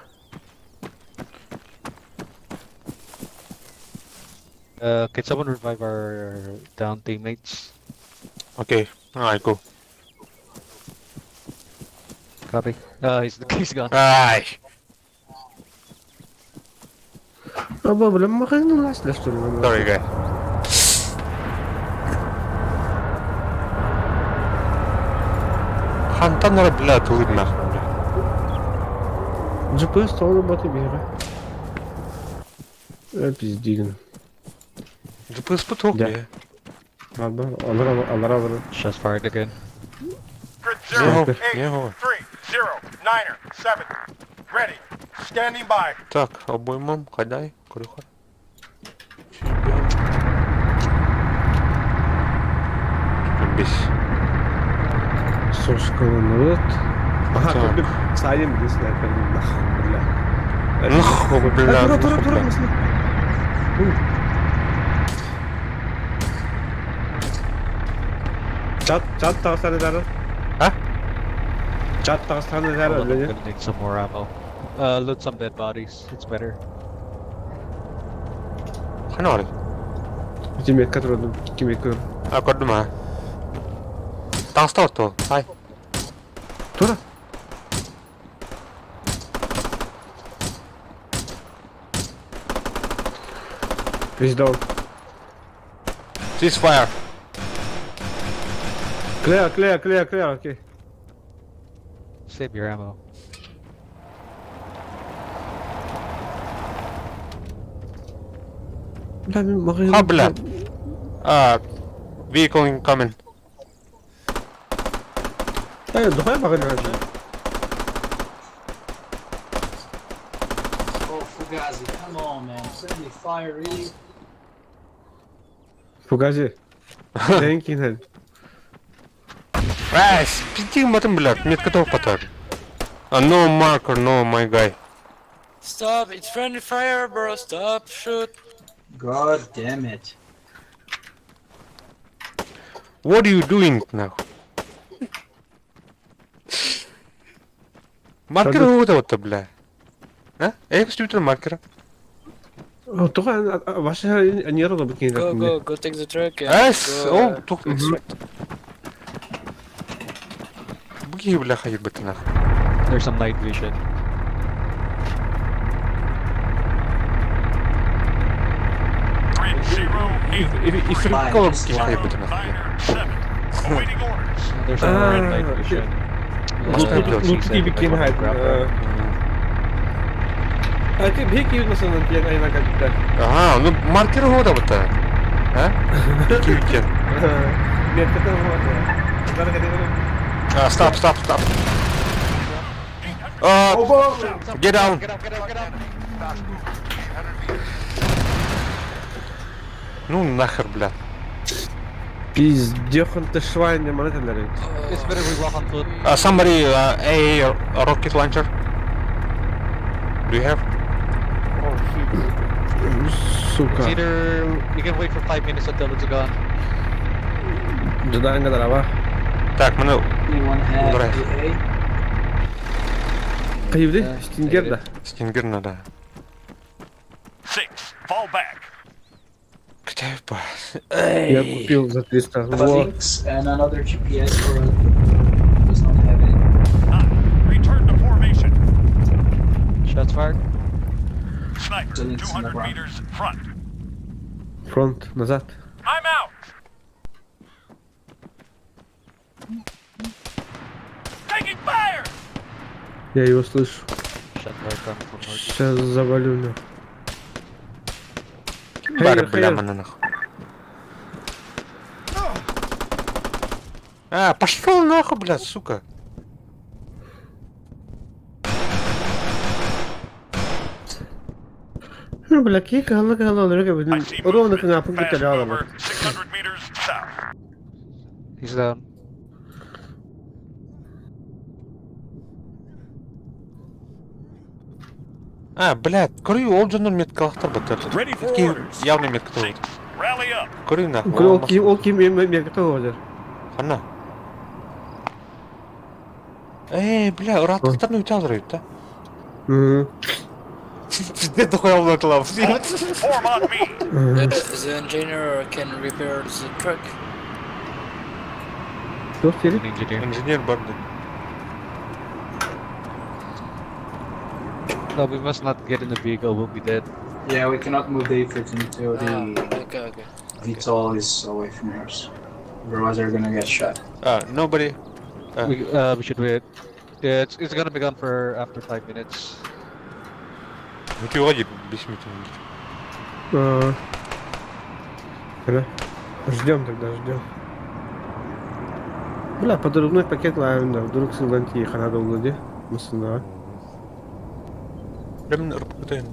Can someone revive our down teammates? Окей. I go. Copy. He's gone. Ай. Аба, блин, махай ну лast что ли? Sorry guy. Хантанара, блядь, улыб нахуй, блядь. GPS тоже боты бежали. Пиздин. GPS поток, Да. я. Ладно, алара. Shots fired again. Grid Снегу, 0, 8, снегу. 3, 0, 9er, 7. Ready. Standing by. Так, обоймом, ходай, крыха. Бес. Сошкаланут. Ага, Так. тут сайдем где снайпер. Нахуй, бля. Нахуй, бля, нахуй, бля. Çat tavsiye ederim. Ha? Çat tavsiye Hold ederim. on, I'm Öyle. gonna need some more ammo. Loot some dead bodies. It's better. Ханары. Тиммейт, который тиммейт. Аккордума. Таңстау то. Ай. Тура. He's down. Ceasefire. Clear, okay. Save your ammo. Бля, мен маған... Ха, бля. Vehicle incoming. Дұқай маған жазды. Oh, Fugazi, come on, man. Friendly fire, really? Фугази. Thank you, Ай, спиди матом, блядь, метка того поток. No marker, no, my guy. Stop, it's friendly fire, bro. Stop, shoot. God damn it. What are you doing now? Маркер вот это, бля. А? Я посмотрю маркера. Туға, ваша не рада бікейін Go take the truck and Ас, go, о, тух, Буги, бля, ходит бы ты нахуй. There's some night vision. Grid 0, 8, И фриколом ходит бы ты нахуй. 9er, 7. Awaiting orders. There's Ah, a red light vision. Lutki bikin hide. А ты беги مثلا في أي مكان ده. Ага, ну маркер года вот это. А? Кивкен. Нет, это вот. Надо как-то. Stop. Get down. Ну нахер, бля. Пиздёхан ты швайня, монета для них. It's better we walk on foot. Somebody, a rocket launcher. Do you have? Сука. It's either we can wait for 5 minutes until it's gone. Джедай дрова. Так, мене Anyone have Добре. AA? Кайвди, стингер да. стингер надо. 6, fall back. Хотя бы. Я купил за 300. Во. Sphinx and another GPS for us. Does not have it. 9, return to formation. Shots fired. Sniper, Still 200 around. meters front. Фронт, назад. I'm out. Taking fire. Я его слышу. Shot fired coming from north. Сейчас завалю на. Бары, бля, мене нахуй. Пошел нахуй, бля, сука. Ну, бля, кика, I see ровно movement. как на пункте Fast рядом. over 600 meters south. He's down. Блядь, көрі ол жөннен меткалықтар бітір. Ready for orders. Явный меткалықтар 6, бітір. rally up. Көрі нахуй. Ол ким мен кто озер. Қана. Бля, ұратықтарны өте алдырайды да. Пиздец, дохуя олар қылам. Form on me. The engineer can repair the truck. Кто стерит? Engineer. Инженер бар да. No, we must not get in the vehicle. We'll be dead. Yeah, we cannot move the A-15 until the Okay. VTOL is away from yours. Otherwise, they're gonna get shot. Nobody. We should wait. Yeah, it's gonna be gone for after 5 minutes. Өте оға деп, 5 минут. Когда? Ждем тогда, ждем. Бля, подрывной пакет лавим, да. Вдруг силанти ханада угоди. Мысленно. Бля, мен ұрып көтейін.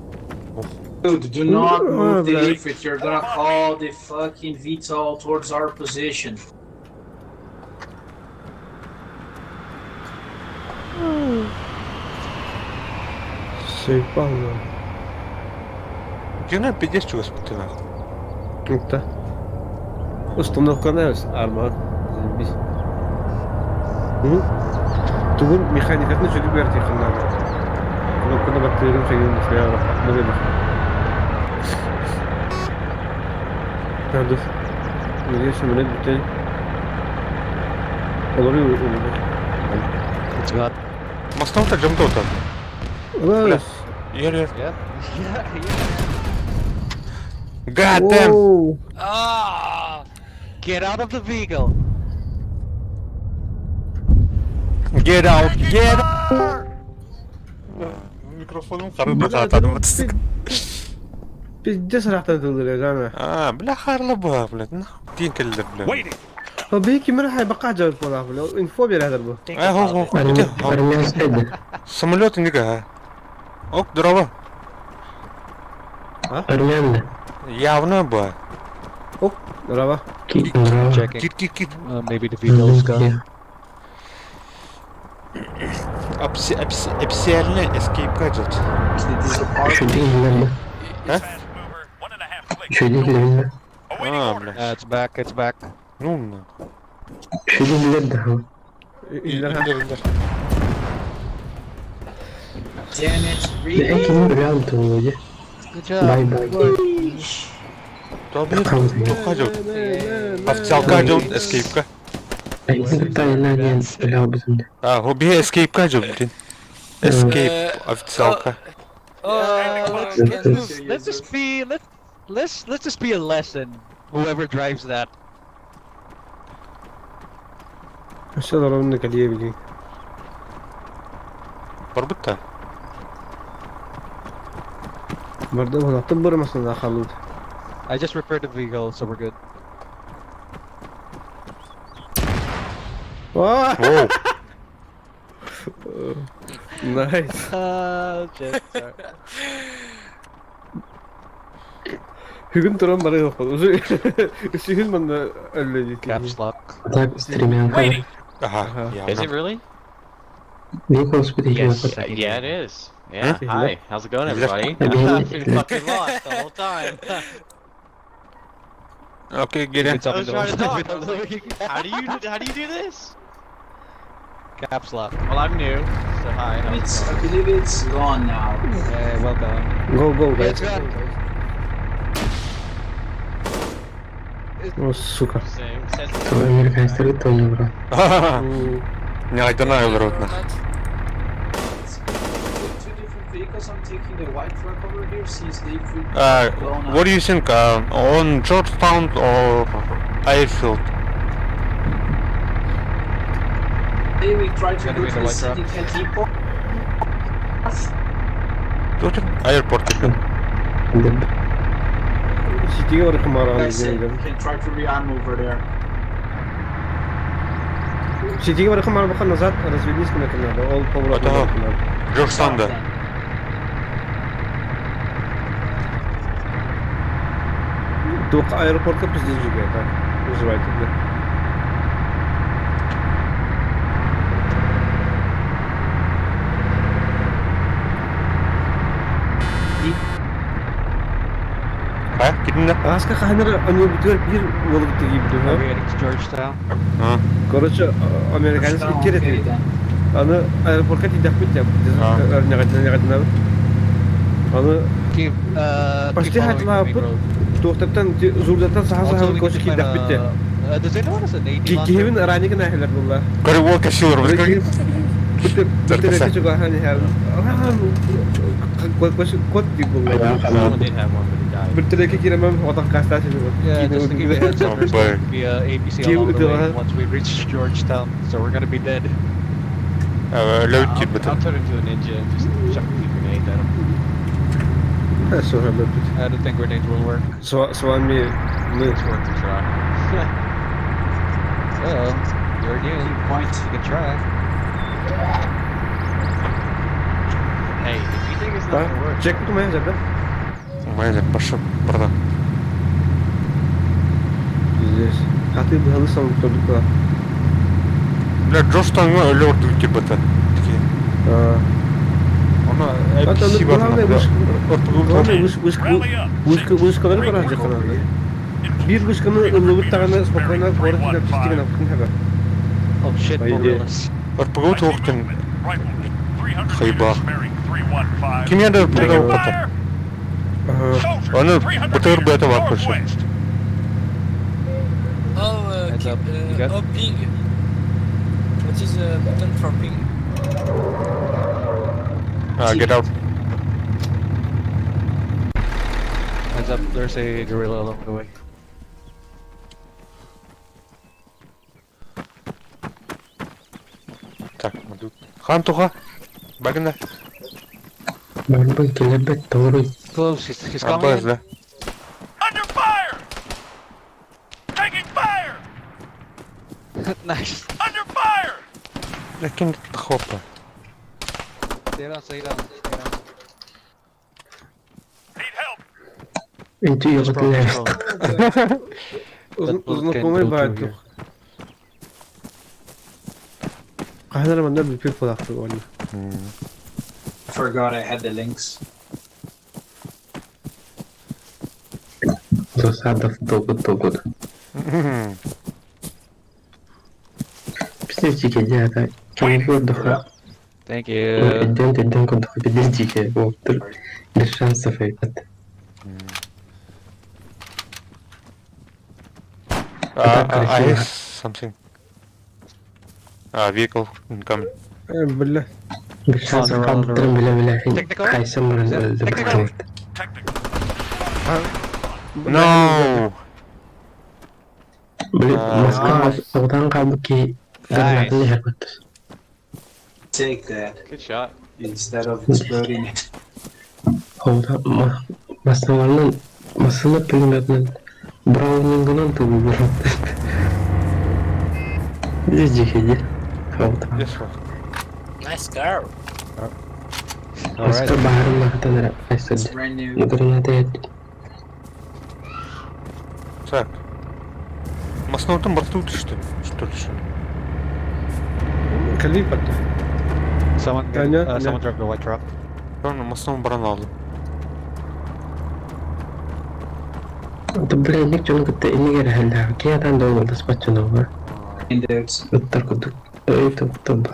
Dude, do not move the Right. A-15. You're gonna call the fucking VTOL towards our position. Сейпал, да. Гена 50 чего спыты нахуй. Это. Установка нравится, арма. Заебись. Тугун механик отны что либерти ханада. Кнопка на батарею шагин нахуя. Наверное. Надо. Надеюсь, что минут бутыль. Говорю, It's gone. Мастан так жамда отады. Раз. Ер. Yeah. God damn. Оу. Ah! Get out of the vehicle. Get out. Get out. Микрофоным қарыды қатадым отыстық. Пиздец рахтан тылдыр я Бля, харлы ба, бля. Нахуй дейін келдер, бля. Waiting. هو بيجي مرة بقى جاوب ولا فلو انفوبيا هذا البو هو. Самолет нега. Ок, дрова. Явно ба. روا Checking. Кит. Maybe the vehicle is gone. Официальный escape gadget. It is a park. Fast mover, 1.5 clicks. Awaiting Бля. orders. It's back. It's back. Ну, нахуй. Damn it, really? Good job. Добре, gadget. Официал gadget, escape ка. Хоби escape gadget, блин. Escape, официалка. Let's just be let's just be a lesson. Whoever drives that. Aşağı doğru ne kadar yiyebileyim. Barbuta. Burada bu attım burmasın daha kalıp. I just repaired the vehicle, so we're good. Vaa! Wow. Nice. Just sorry. Hügün duran bana yok. Hügün bana öyle Caps lock. Attack streaming. Waiting. Aha. Ya, Is it really? Vehicles with Yes, healing. yeah, it is. Yeah, Huh? hi. How's it going, Is that- everybody? Yeah. I've been fucking lost the whole time. Okay, get in. It's up I and was trying to down. talk. I was like, how do you do this? Caps lock. Well, I'm new, so hi. How's it I going? believe it's gone now. Hey, welcome. Go go guys. It's gone. O suka. Says- To American Street to Euro. Не айдана оборотно. Two different vehicles. I'm taking the white truck over here. Sees the blown What do you think? On Georgetown or Airfield? Hey, we tried to Gonna go be to the the white truck. Syndicate depot. Georgetown? Airport gibi. City'ye var kumarhane I said izleyelim. we can try to rearm over there. City'ye var kumarhane bakın nazat разведись на канале. All power up. Ага. Georgetown'da. Только аэропортка пиздец juga так. Называется, да. Ha? Gidin de. Aska kaynara anıyor bitiyor bir yolu gitti gibi Are we duruyor. heading to Georgetown? Ha. Короче, американец Georgetown, ikkir okay, etti. then. Аны аэропортка тидак бит я. А. Негативно. Аны Keep, Почти keep following хотела the main пut- road. тоқтаттан зурдаттан саха Also, саха we need көші to find кидак битти. does anyone has a nade Кихевин ранигин ахилар булла. Коры волка силар бізге. Биттереке чуга хани хар. Кот ди булла. Someone did have one, but he died. Биттереке киремем отак каста чуга. Yeah, just to give you a heads up, there's Oh, boy. going to be a ABC Give along it the to way her. once we reach Georgetown, so we're gonna be dead. Ләүт кит бітір. I'll turn into a ninja and just chuck a few grenades at him. Sonra бит. I don't think grenades will work. С вами мы. It's worth a try. So, you're new. Point. You can try. Hey, if you think it's not gonna work, Чек tutmaya zaten. Майзек, пошел, братан. Здесь. А ты был сам только. Бля, Джорджтаунға өлі орды кет бітір. Она Это IPC бар. главное главное Rally up. вышкалар бар anje каналда. Бир вышканы ылыбыт таганы спокойно город дип тистеген апкын хага. Oh shit, По идее. gorillas. Ырпығы тоқтын. Rifleman, 300 Хайба. meters bearing 315. Кем еді ырпығы Taking оқыты? fire. Soldier, Оны 300 бұтыр meters бәті бар көрші. northwest. oh, Heads up. You got- oh, ping. What is a button for ping? Get out. Heads up, there's a gorilla along the way. Так, мадут. Хан туха. Багында. Барбай келебет doğru. Close, he's coming Аббас, in. да. Under fire! Taking fire! Nice. Under fire! Ләкин хопа. Stay down, stay down, stay down. Need help! Into your Just probably left. control. Знакомый байт. Кайнара манда бипер подакты оны. Forgot I had the links. Засадов долго. Пиздите, ребята. Кем отдыха? Thank you. Идем к отдыху. Подождите. Вот. Без шансов, ребят. I hear something. Vehicle incoming. Бля. Без шансов. Кадрым бля. Technical? Кайсам Technical? Technical. No! Блин, Москва аудан кабыки Nice. Take that Good shot. instead of exploding it. Masalah peringatan Browning'dan tabii bu. Azıcık aja. Yes, bro. Nice car. Başka baharın bakıtan It's Faisal. brand new. Granada Так. Масновтан барту düştü. Что ли? Калипа. Someone, Anya, someone drove the white truck. Ben masnovun barını aldım. Это, блядь, ник чон кытта ini gere handa. Kiyatan da oldu spatçın over. Windows. Uttar kudu. Это тобто.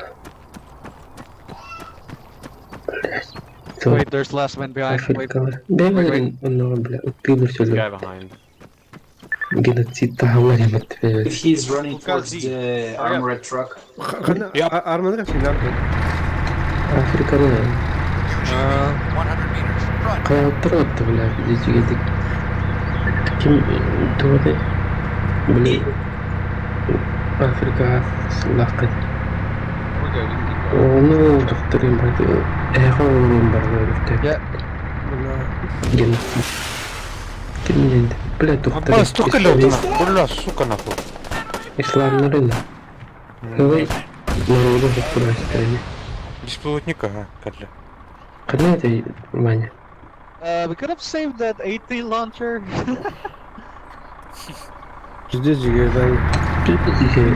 Wait, there's last man behind. Wait, Afrikalar. Benim onu bile utti bir söyle. behind. Gene sitta havlar yemet. If he's running towards the armored truck, Armanı kaçın lan. Afrikalı. 100 meters. Front. Kayattır attı bile. Dici gedik. Kim doğru? Bile. Afrika sılakı. Onu doktorun bak. Eğer bak Yeah. Gel. Kim geldi? Bile doktor. Аббас, столько лёд нахуй. Бля, сука нахуй. İslamların. Hava народу doktor istedim. Беспилотника, ага, Катля. Kadın da Vanya. We could have saved that AT launcher. Ciddi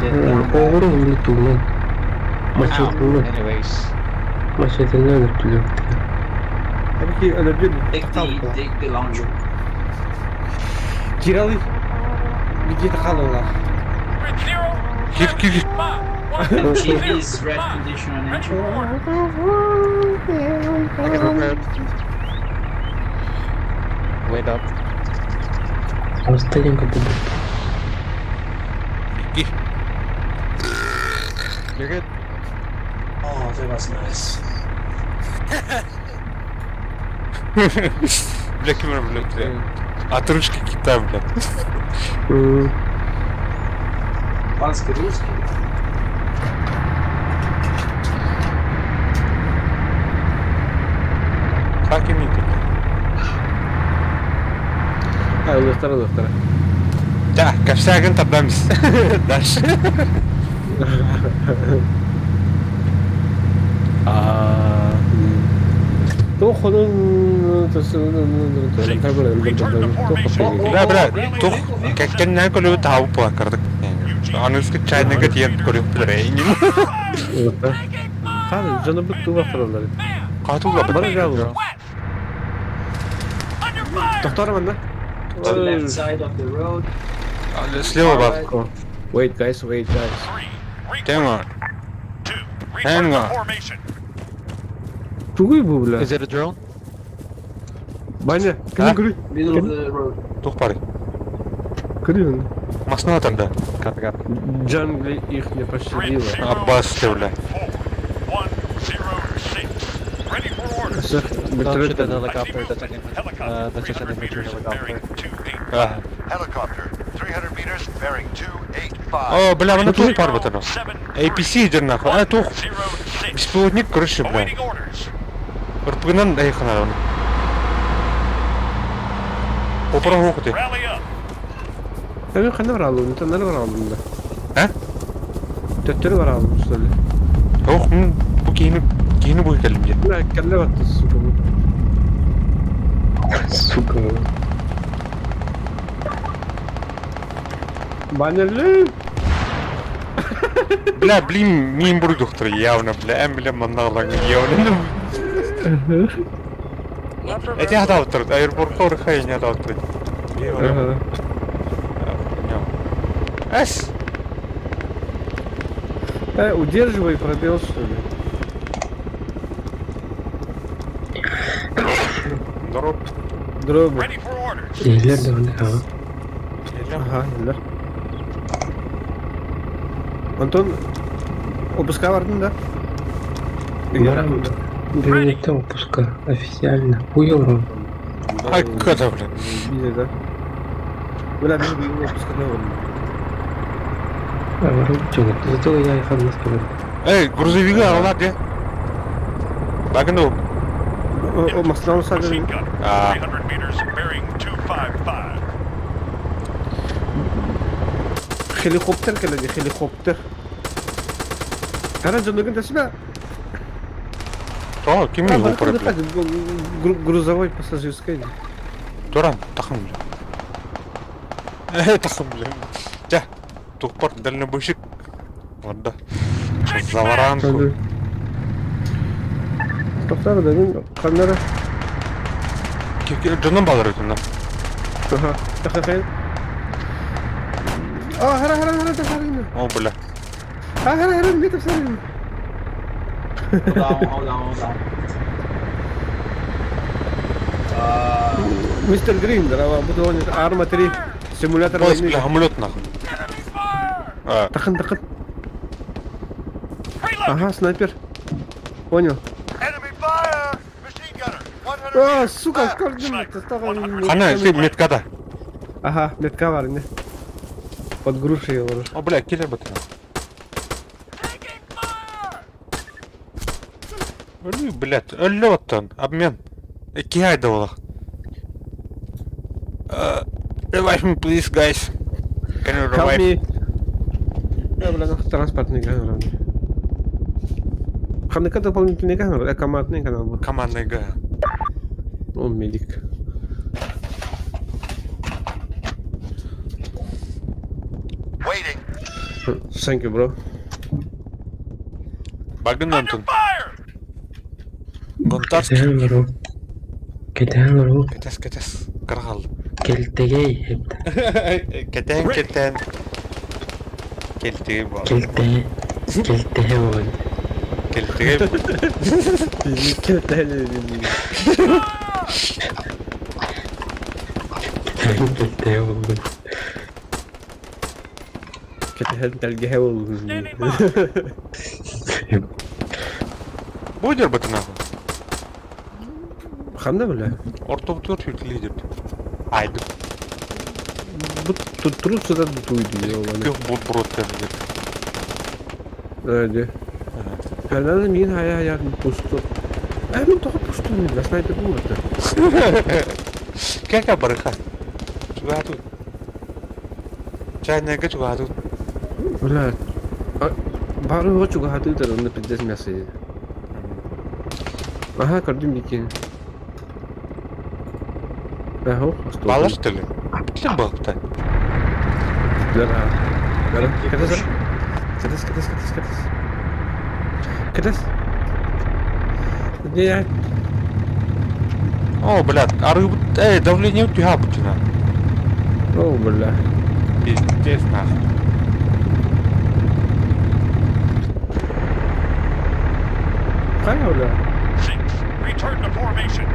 ben oğru onu tuğlan. Maçı tuğlan. Anyways. Maçı tuğlan da tuğlan. Tabii ki öyle bir take the launcher. kiralı. Bir git kalıyorlar. Grid zero. Gir gir gir. Keep his red condition on engine. Get prepared. Wait up. Hastayım kadın. Gir. You're good. Oh, that was nice. Бля, камера, бля. Отрыжки кита, бля. Панский русский. Хаки мити. Dostlara. Да, кафсагын табамыз. Дальше. Бля, бля, тух, как не колю тау плакардык. Анысы чайнага тиен көрүп билерейин. Hadi canı bıktı vakraları. Катууга Bana gel bu. On your fire. Doktor bende. To the left side of the road. Слева бар. Wait guys. 3. Hang on. 2. Hang Return on. to formation. Çok iyi bu bile. Is it a drone? Bence. Ha? Kırı. Middle of the road. Тух пари. Kırıyor. Маснова тогда. Copy, copy. Джангли их не Grid пощадила. 0. Аббас ты, бля. 4106. Ready for orders. Kısır. Don't shoot Bitirir. the helicopter. That's an Helicopter. that's just an 300 infantry meters. Bearing helicopter. 285. Ага. Helicopter, 300 meters, bearing 285. О, бля, мына тух бар бутана. 7. APC идер нахуй. А, тух. 06. Беспилотник, короче, бля. Awaiting orders. РПГнан аяқхан араны. Опора хоқти. Rally up. Ben kanı var aldım. Neler var aldım da. He? Tötleri var aldım üstelik. Хоқ, bu giyini bu geldim ya. Ne kelle battı suka bu. Suka. Баннерлы. Бля, блин, мин бур доктор явно, бля, бля, манналан явно. Эти хада доктор, аэропорт кор хайня доктор. Ага. Ас. Удерживай пробел что ли. Дроп. Дробы. Ready for orders. İyiler de öyle ha. Aha iyiler. Антон, опуска вардın da. Birlikte опуска. Официально. Uyuyorum. Hakikaten bля. Bize de. Böyle bir opuska da var. Зато я их одна сказал. Эй, грузовики алар де. Bakın o. O maslağı sadece. Machine gun. Ah. 300 meters, bearing 255. Helikopter geldi, helikopter. Aracın önünde тесме. То, ким А, его баракуда пробил? ходит, грузовой пассажирской. Туран, тахым бля. Тахым бля. Да, тухпар дальнобойщик. Ладно. Заваранку. Тоқтар dedim, kamera. Canım bağlar ötünden. Aha, takayım. Aa, hara tasarım. O bля. Hara ne tasarım? Hold on. Mr. Green, дрова, буду он Arma 3 симулятор Поиск, войны. бля, амулет нахуй. А, Такан. Ага, снайпер. Понял. Enemy fire! Machine gunner. 100 О, сука, координаты ставил. Хана, ты меткада. Ага, метка var yine. Под грушей его. О, бля, киллер бытна. Ölü, блядь, ölü ottun. Обмен. İki ayda ola. Revive me please, guys. Can you Help revive? me. Я, бля, транспортный камера. Ханека дополнительный камера, командный канал был. Командная игра. Он медик. Waiting. Thank you, bro. Bakın Антон. Fire! Gontarski. Кетен, Ketes. Kırgal. Келтегей hep. Keten. Keltegi bu. Келтегей ol. Keltegi bu. Келтегей. Келтегей ol. Келтегей ol. Standing by. Будер быты нахуй. Ханда бля. Orta tutur lidер. Aydı. Bu tutturursa da tutuydu ya bana. Yok bu brot dedi. Öyle. Fernando min hayatın pustu. Emin daha pustu mu? Nasıl aydı bu arada? Kaya baraka. Juga tu. China ke juga tu. Ulan. Baru o juga hati terus pizza masih. Aha kardım bikin. Aho. Balar что ли? Что был-то? Lara. Катас. Не. О, блядь, давление у тебя бутина. О, бля. Пиздец нахуй. Хай, бля. 6. Return to formation.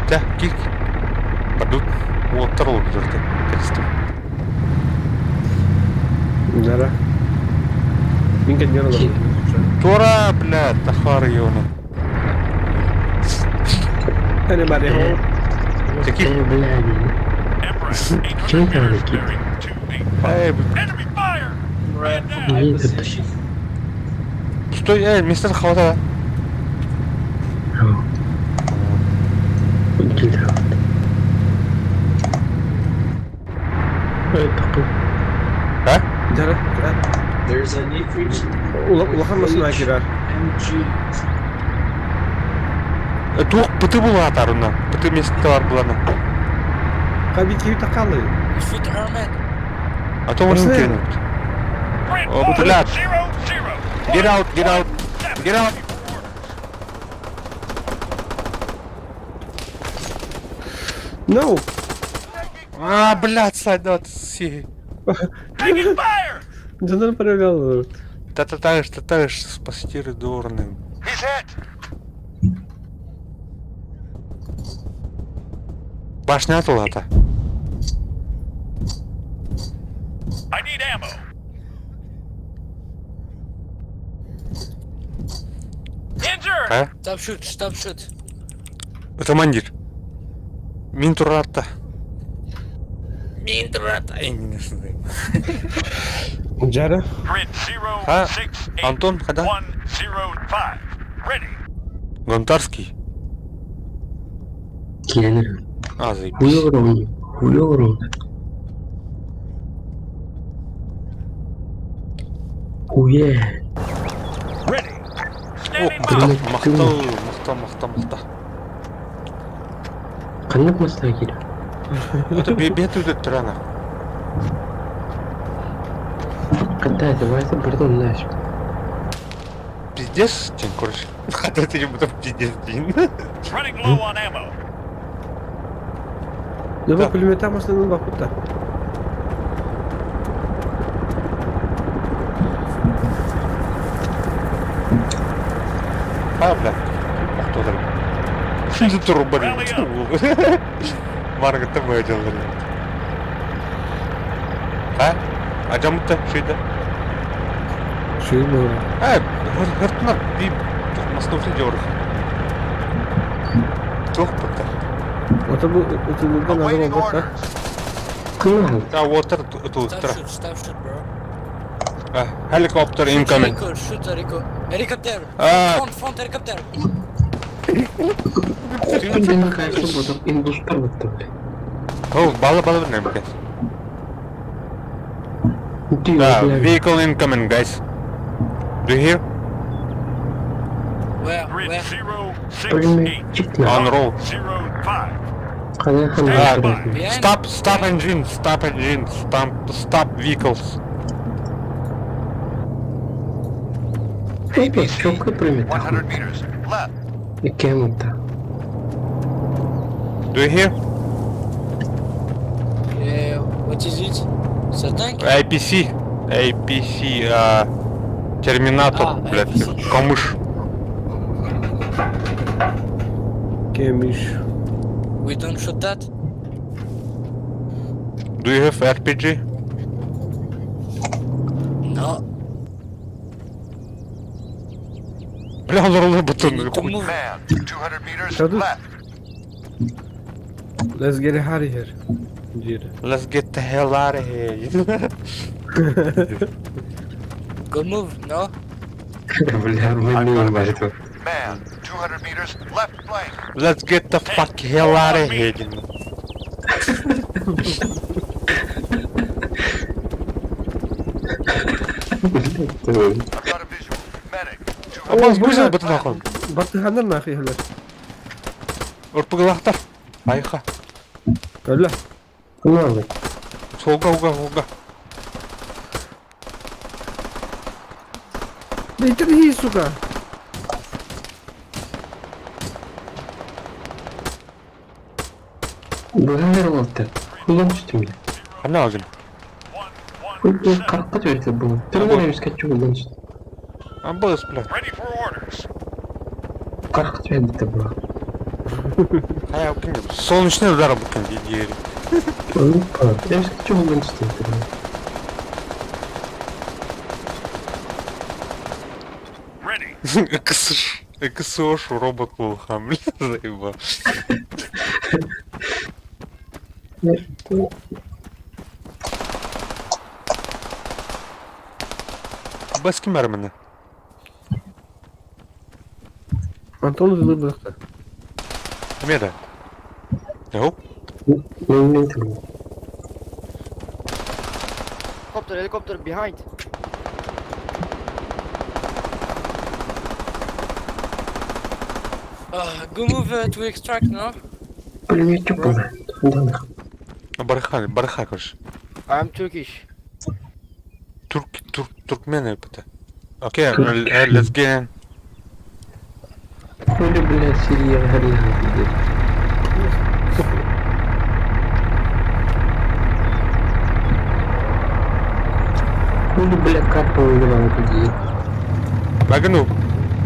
Да, кик. Падут. Вот второго бедерта. Нара. Минка не надо. Тора, блядь, тахар ёна. Anybody home? Таких. Embrace. 800 meters, bearing 285. Эй, Enemy fire! Man down. стой, мистер Хавата. А? Нара. There's a need for each Улаханmasına girer. MG. Тух пыты была атарына. Пыты место бар буланы. Kabi kivi takalı. Foot armed. А то можно кинуть. Grant Oh, Ball, блядь. 0-0. Get out, get out. Get out. No. А, блядь, сайдат, си. Taking fire! Canım проявлял. Та-та-таешь, спасти дурным. He's hit. Башня атылата. I need ammo. Injured! А? Stop shoot. Командир. Мин туратта. Internet. Jara. Grid Ah, 068 Антон, когда? 105. Ready. Гонтарский. Кеннер. А, заебись. Хуй уровень. Хуе. Ready. О, Standing by. мақта. Қанық мастай керек. Это бет өтіп тұр ана. Қандай давайсы бірден наш. Пиздец, сен, короче. Хотя ты не буду пиздец, дейін. Running low on ammo. Давай пулемета машинаны бақытта. А, бля. Ақтодар. Şimdi dur bari. Marga tam öyle olur. Ha? Acamıtta şeyde. Şey mi o? Ha, hırtına bir tutmasını olsun diyoruz. Çok pıtta. Ota bu ötülürden adam Awaiting olmak da. orders. Kınal. Ya water tu Stop tra. shoot, stop shoot, bro. Ah, helicopter incoming. Rico, shoot Rico. Helicopter. Ah. Front helicopter. Күнден қайсы бұдық индустар бұтты. Oh, bala ne bir. Vehicle incoming, guys. Do you hear? Grid Where? 068 Çıkma. On roll. 05. Қандай Ah, қандай. Behind. stop engine, stop vehicles. Хейбас, çok пулемет. 100 meters. Left. Екен мұтта. Do you hear? What is it? It's a tank? APC, Терминатор, А, блядь, APC. камыш. Kemiş. We don't shoot that? Do you have RPG? No. Бля, он роллы We батон. need to move. Man, 200 meters. Hadi. Left. Let's get out of here. Jira. Let's get the hell out of here. Go move, no? Бля, мы не бачу. Man, 200 meters. Left flank. Let's get the fuck hell out of here. I've got a visual. Medic. 200 Абаз güzel batın akon. Batıhanlar ne akıyırlar? Urpugılaktar. Ayıqa. Öyle. Kınal. Solga. Bitir hi suka. Бұғандар олды. Құлан үстімде. Ana ağzını. Қырыққа жөрді бұл. Түрмен емес кәтчі құлан үсті. Абаз, блядь. Ready for orders. Қырыққа жөрді бұл. Хая укинем. Солнечный удар букин диери. Емес кәтчі құлан үсті. Ready. КСОш, робот был хам, блядь, заебал. Абаз kim әрміні? Антон зылы бıraktı. Кім еді? Yok. Мен тұрмын. Helicopter behind. Go move to extract, no? Пулеметчик бұл. Қандай. Барыха, короче. I'm Turkish. Туркмен это. Окей, let's get in. Хули, блядь, Сирия горела. Хули, блядь, капал убивал людей. Багну.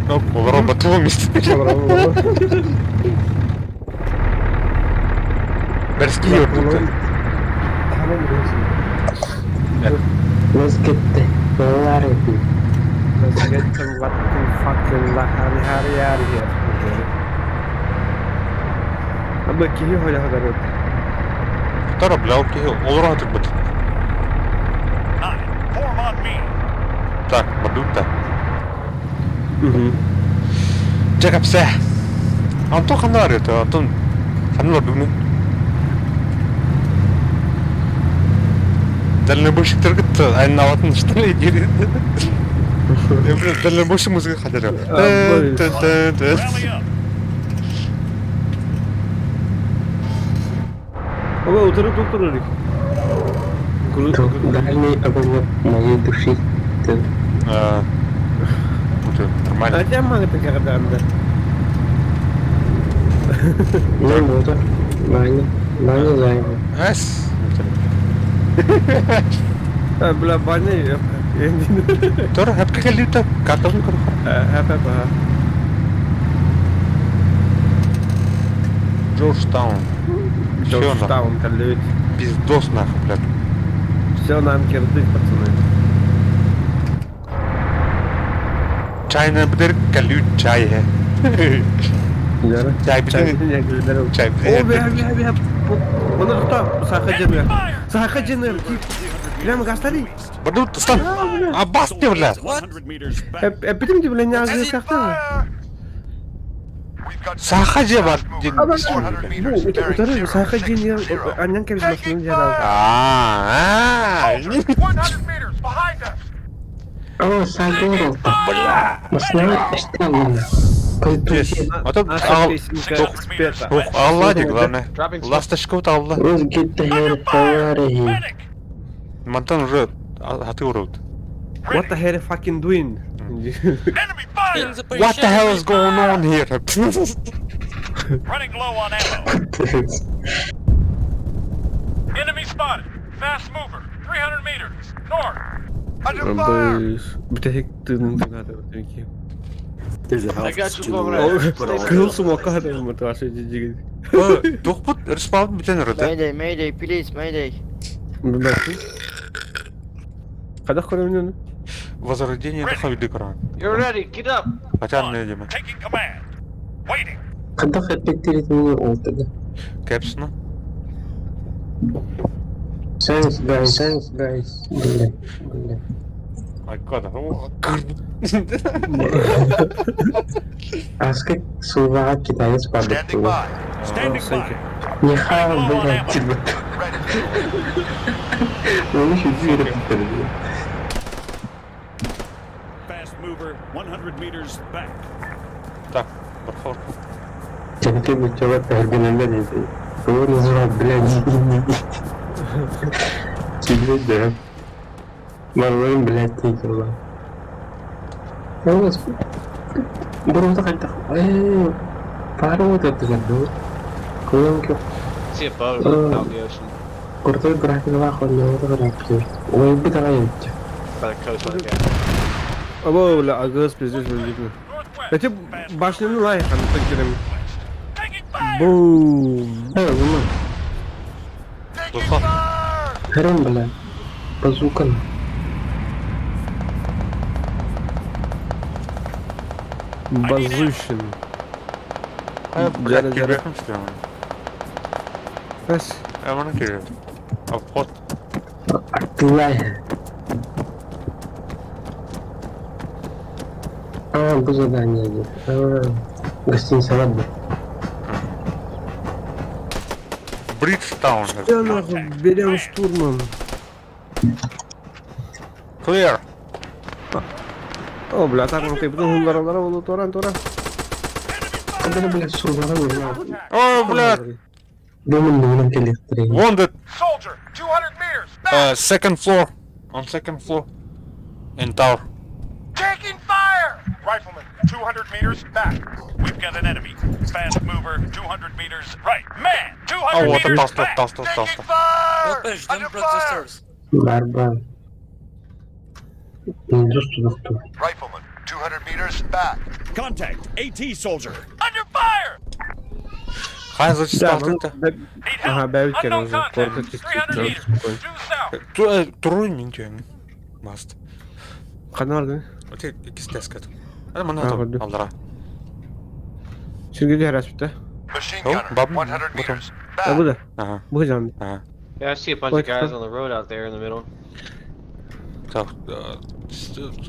Ну, робот в месте. Берски yok тут. Let's get the hell out of here. Let's get some fucking hari out of here. Ama kihi hola kadar. Tara blauki olur artık bit. 9, form on me. Так, бадута. Mhm. Jaga pse. Антон ханаар это, Антон ханаар дүгнэ. Дальнобойщик тэргэт айн наватын штэ ирэв. Дальнобойщик музыка хадаа. Rally up. Ого, утырып туктурурик. Дальний огонь моей души. Это нормально. Aja mah kita kada anda. Ну вот, Ваня займ. Ас. Bela bana ya. Тор хапка хэлэвтэй картон көр. Apa. Джорджтаун. Джорджтаун kallit. Пиздос нахуй, блядь. Все нам кирдык, пацаны. Чайна бдэр калют чай है. Яра. Чай битэн. Чай О, битэн. бе. Bunu tutam. Сахадженер. Сахадженер. Прямо гастали. Бадут стан. Абас ты, блядь. 100 meters back. Bitim gibi lan yazıyor kalktı. We've got Сахаджи бар. 400 meters Bu bearing utarı zero. Сахадженер. Annen kemiz masının yaralı. Soldier, 100 meters behind us. О, Сагоров. Масна, что ли? Ото Аллади главное. Ласточку алла. Роз гитта товарищи. Medic. Мантан уже хаты урод. What the hell are you fucking doing? Enemy In fire. the What the hell is going on here? Running low on ammo. Enemy spotted. Fast mover. 300 meters. North. Under fire. Bir tek tığının kadar ki. I got you over Kırılsın o kadar mı taşı cici. Тухпут респаун битен урод. Mayday, please, mayday. Bir bakın. Kada koyuyorsun? Возрождение духовой экран. You're ready, get up. Хотя не видимо. Taking command. Waiting. Когда хотите меня отдать? Кэпсна. Thanks, guys. Блин. Айкада. Аскек сува китаец Standing падает. by. Standing by. Нихао, Low on блядь, ammo. тебя. Ready. Он еще дверь подперли. Fast mover. 100 meters back. Так, бархор. Тебе бы чего организовали? Кого называют, блядь? Тебе, да. Марвин, блядь, тыкала. Baru tak ada. Baru itu tuh. Kurang kau. See a boat out in the ocean Kurang gerak ke bawah kalau itu lagi. Oh, itu tak ada. by the coast like that. Ama la agaz pezes öldük mü? Northwest. Peki başlığını lay kan tekrar. Taking fire. Boom. Heh, bunu. Taking fire. Heran bela. Pasukan. Bazuşun. Блядь, киреком что ли? Bas. Амана кирек. Обход. Активай. Bu задание идет. Гостиница Ладно. Бриджтаун. Ya nahum берем штурман. Clear. Oh bela tak ngerti betul hundaranulu toran. Ada bela suara mana? Ой, блядь. Dia mendingan ke listrik. Wounded. Soldier, 200 meters back. Second floor. On second floor. In tower. Taking fire. Rifleman, 200 meters back. We've got an enemy. Fast mover. 200 meters right. Man. 200 Oh, what a meters toss, back. toss. Taking fire. Don't push, Under don't block the fire. stairs. Barbar. Dostum. Rifleman, 200 meters back. Contact. AT soldier. Under fire. Хай зачистил это. Need help. Aha ben ülken Unknown olacak. contact. Korkut 300 meters. çıktı. Due south. Турой минтен. Маст. Kanardı. Öte ikisi test kat. Hadi bana Ha, dur. hadi. Aldıra. Şimdi gidiyor herhalde. Machine Oh, gunner, Bob, 100 meters Ha bu back. da. Aha. Bu can. Aha. Yeah, I see a bunch of guys on the road out there in the middle. Так,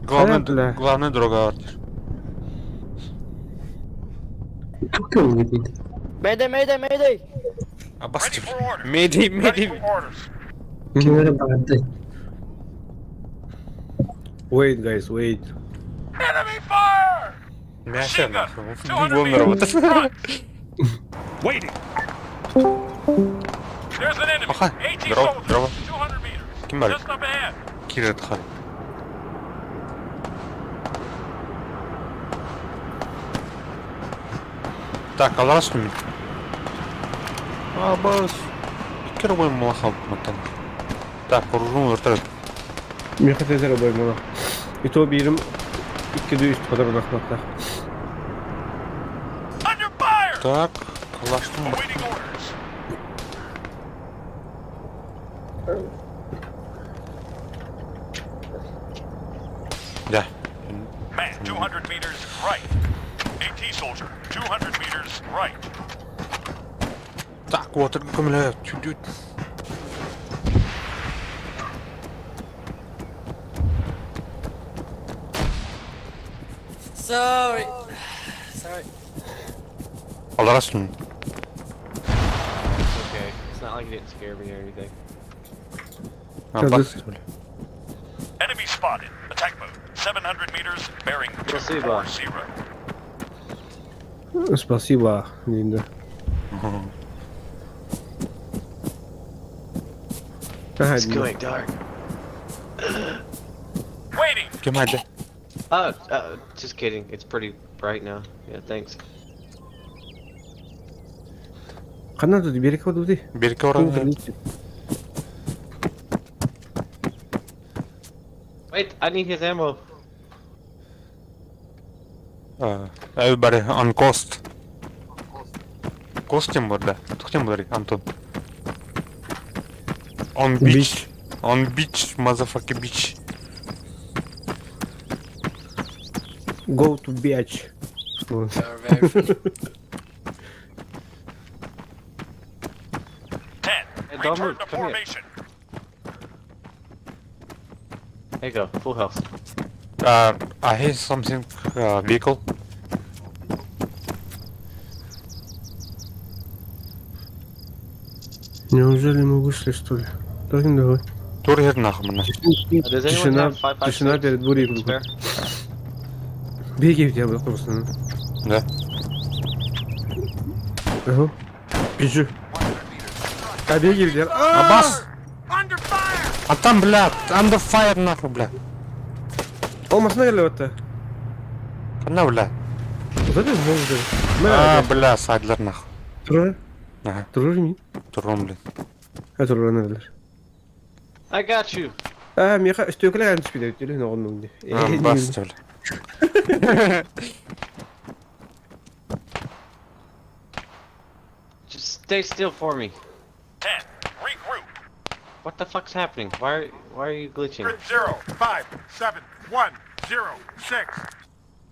главный, бля. главный дорога артиш. Кто выйдет? Mayday! Абасти. Ready for orders. Mayday, Ready mayday. for orders. Кемера богатый. Wait, guys, wait. Enemy fire! Мясо Machine gun. нахуй. 200 Бомбер meters. работает. Front. Waiting. There's an enemy. Ага, AT здорово, soldier. здорово. 200 meters. Ким бар? Just up ahead. Кирет хай. Так, аларас мı? Абас. İki arabayı mı lakal matan? Так, kurulun örtürüz. Мехат эзер бой мына. Ито бирим 200 kadar bakmakta. Under fire! Так, kalaştım. Awaiting orders. Ya. Man, 200 meters right. AT soldier, 200 meters right. Так, вот это камера. Чуть-чуть. Sorry. Аларас mı? Okay, it's not like you didn't scare me or anything. Абас. Enemy spotted. Attack mode. 700 meters, bearing Спасибо. 240. Спасибо, Линда. Ага, It's going dark. Waiting. Kim hadi. Just kidding. It's pretty bright now. Yeah, thanks. Қандай деді? Береке воду дей. Береке оранı. Wait, I need his ammo. Everybody on coast. Coast kim burada? Tuktim burada Anton. On beach. On beach, motherfucking beach. Go to beach. You're very funny. 10. don't Return move. to Come here. formation. There you go, full health. I hear something, vehicle. Неужели мы вышли, что ли? Давай, давай. Dur her nahmına. Does anyone have 556? Тишина перед бурей. Spare? Беги в тебя, просто. Да. Ага. Бежи. А беги в тебя. Абас! Under fire! А там, блядь, under fire нахуй, блядь. Olmasına geliyor hatta. Kana, блядь. Zaten ne oldu? Бля, saydılar nahı. Tura. Aha, Tura mı? durum блядь. Ha tura ne derler? I got you. Ha miyaka üstüne kan çıkıyor diyor ne onun diye. Bas öyle. Just stay still for me. 10. Regroup. What the fuck's happening? Why are you glitching? Grid 0, 5, 7, 1, 0, 6.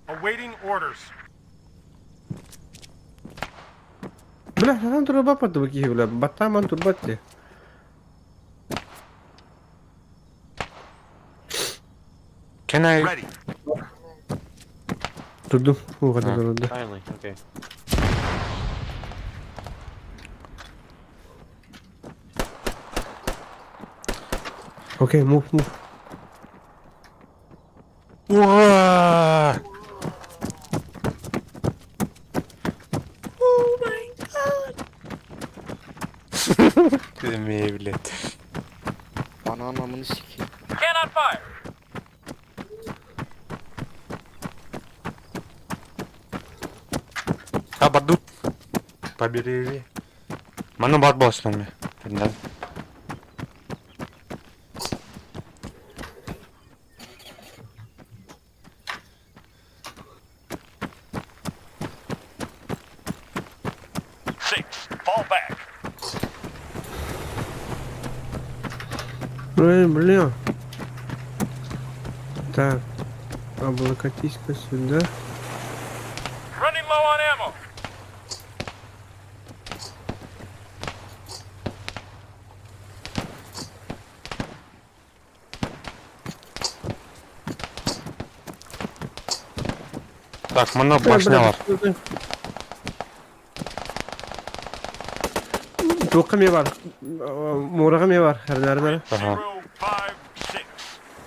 Awaiting orders. Bля, lan tura bapadı bakayım bля. Battaman tur battı. Can I... Ready. Durdum. O kadar oldu. Finally, okay. Okay, move. Ура! Demeye блядь. Cannot fire. Abadut. Побережье. Mana бар басмами. Да. Fall back. Бля. Так. Облокотись-ка сюда. Running low on ammo. Так, мына башня бар. Туққа ме бар? Мураға ме бар? Әрнәрі. Ага.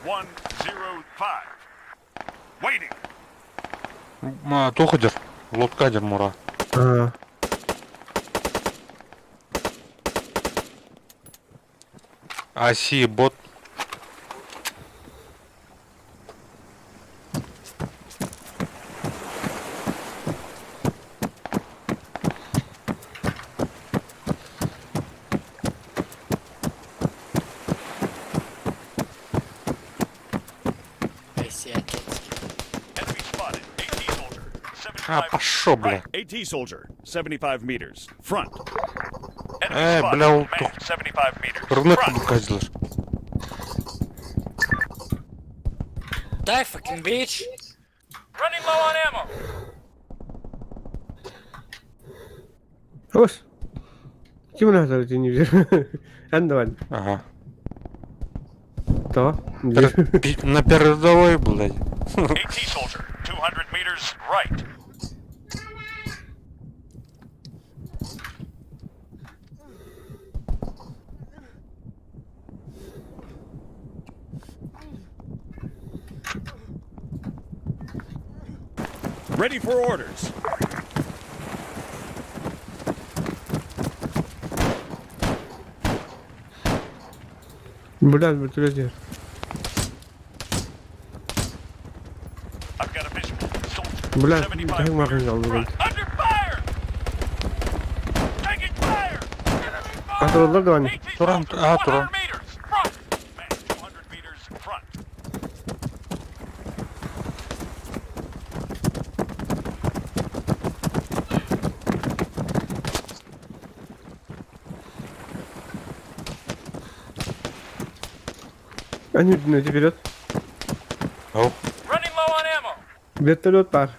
056105. Waiting. Тухыдыр. Лодкадыр мура. Аси бот. Enemy spotted. AT soldier. А, 75. пошо, бля. AT soldier. 75 meters. Front. Бля, Enemy spotted. ол Man, 75 meters. Рынок Front. букадилар. Die, fucking bitch! Running low on ammo. Ось. Ким нахер ти не видишь? Андаван. Ага. То. На передовой, блядь. AT soldier. 200 meters right. Ready for orders. Блядь, вертолете. I've got a visual. Soldier. Блядь, 75 так махин meters. kaldı Front. ben. Under fire! Taking fire! Enemy fire! Atırıldılar da hani. 18 Turan, soldier, aha, 100 Turan. meters. Front! Man, 200 meters front. Они идите вперед. Ау. Running low on ammo. Вертолет бар.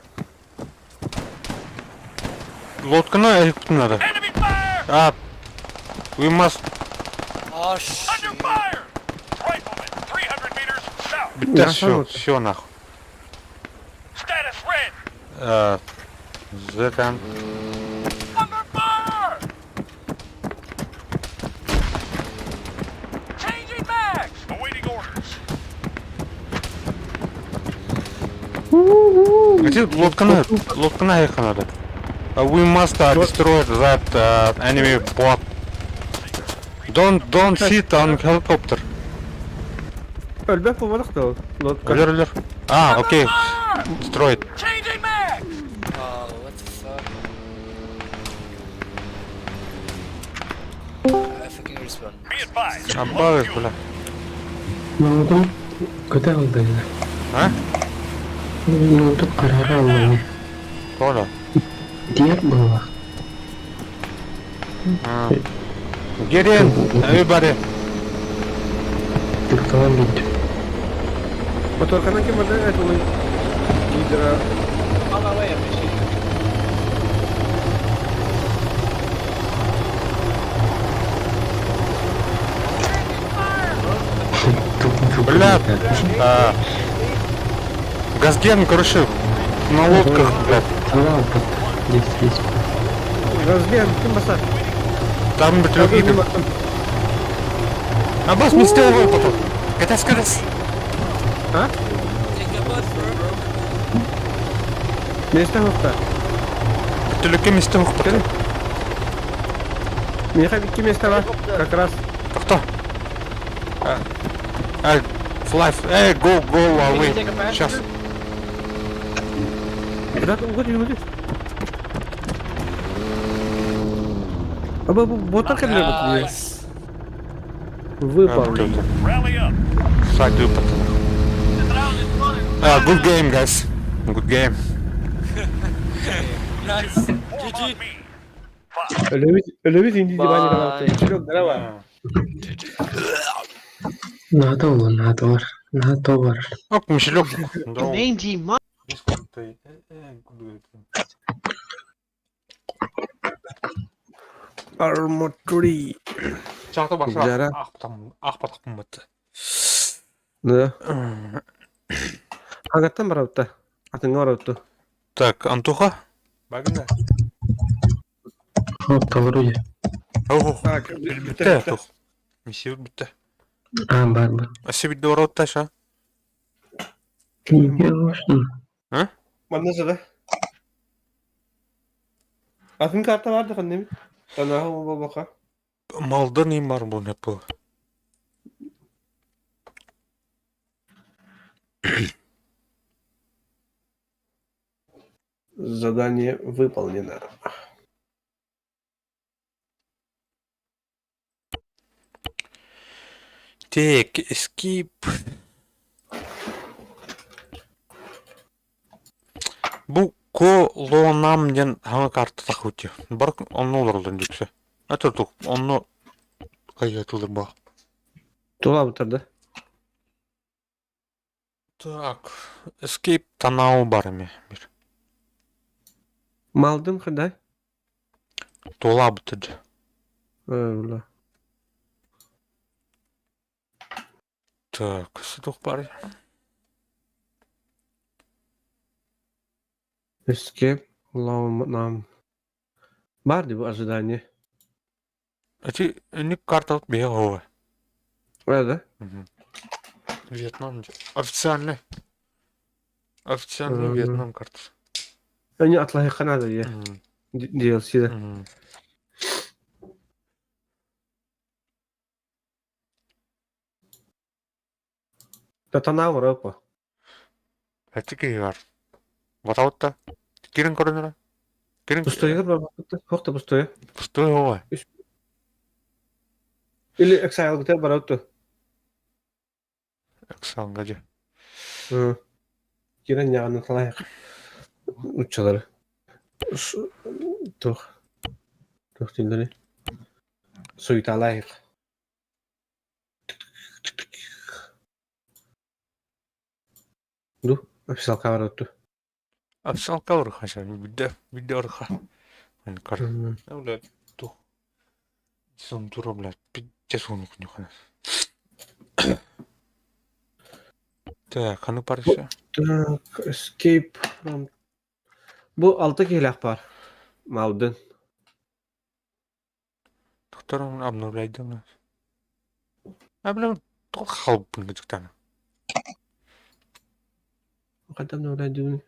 Лодканы айып надо. Enemy fire! А, we must... Oh Under shit. fire! Rifleman. 300 meters south. Да Я сам все нахуй. Status red! Зекан. Under fire! Changing mags! Awaiting orders. Где лодканы айып надо. We must destroy that enemy bot. Don't sit on helicopter. Ölbek bulmadık da o. Lotka. Ölür. А, окей. Destroy it. Changing mags! Oh, what the fuck? I fucking respawn. Be advised. Аббавиш, бля. Ноутбук көтө алды. А? Ноутбук карары алмай. Толя. Диğer булак. Get in, everybody. Тыкталан бит. Моторкана kim vardı? Evet onu. Лидера. Бля, Газген, короче, на лодках, блядь. Талап бат. Здесь. Разген kim basar? Там, блядь, Öldürdüm люди. baktım. Аббас, мистер его потом. Катас. Take a bus, bro. Место hukta. Только мистер потом. Меха iki места var. Как раз. Кто? Fly, go away. Сейчас. Bırak uğur. Ama bu botlar kendine bakıyor. Nice. Выпал. Rally up. Садю потом. Good game, guys. Good game. Nice. Form GG. on me. Ölümüz indi divani kanalda. Çok ne var? НАТО бар. Ок, мишелек. Armory. Чаты Жара. ақ батақ қымбатты. Да. Хагаттан барабытта. Атыңа барабытты. Так, Антоха? Багында? Тавруя. Ох, Так, бітті, Антох. Миссия бітті. Бар. Асы бітті воротта, ша? А? Bana sıra. Afin kartı vardı kan demin. Tanaha mı baka? Малда не бар бұл не бұл. Задание выполнено. Так, escape. Бұл колонамден хаңа карта тақыты. Бар оны олардан жүксі. Әті тұқ, оны қайғатылыр ба. Тула бітірді. Так, escape танау бар еме. Maldın kadar. Тола бітірді. Öyle. Так, сұдық бар. Escape. Нам. Vardı bu ожидание. Әті, үнік карта от бе ғова. Öyle. Вьетнам. Официальный. Официальный Мгм. Вьетнам картасы. Önce Atlahi Kanada diye. DLC'de. Татана var apa? Әті кей бар. Ватауытта. Керін көрінірі? Керін Пустое var bakıttı. Hokta пустое. Пустой ғова. Или Exile gitar var öttü. Эксан ғади. Giren yağını talayak. Uççaları. Tuh. Tuh dilleri. Suyu talayak. Ду, официал кавар öttü. Официал кавыр қаша. Видео ұрға. Мен кар. Әулі, тух. Сон тура, блядь. Пидде соны күні қанас. Так, қаны бар еще? Так, escape from... Bu 6 keylak var. Maldın. Тұқтарым обновляйды ма? Әбілі, тұқ қалып бұнғы жүктаны. Kadam ne öğrenci bunu?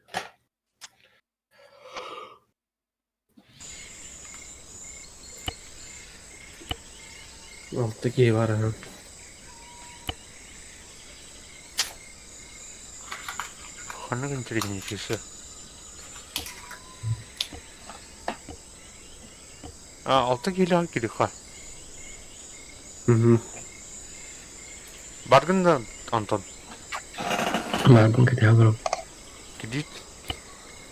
Alttaki var ha. Қаны күнтереген екесі. Алты келі ақ керек қа. Барғында, Антон? Барбын кете барам. Кедейт?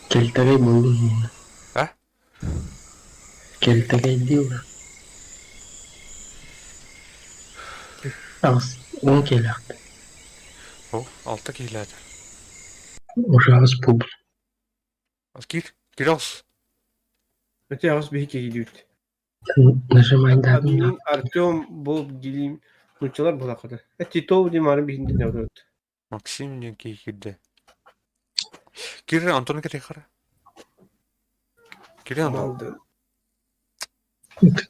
Келтегей болдum yine. Ha? Keltegey diyorlar. Az 10 kelak. О, алты келі әді. Uşağız pul. Az gir, gir az. Öte yavaş bir hikaye gidiyor. Nажимай да. Admin Artyom Bob Gilim Uççalar bula kadar. Titov diye marı bir hindi ne öğretti. Максим ден кей кирді. Кир, Антон керек қара. Кир, Антон. Maldın.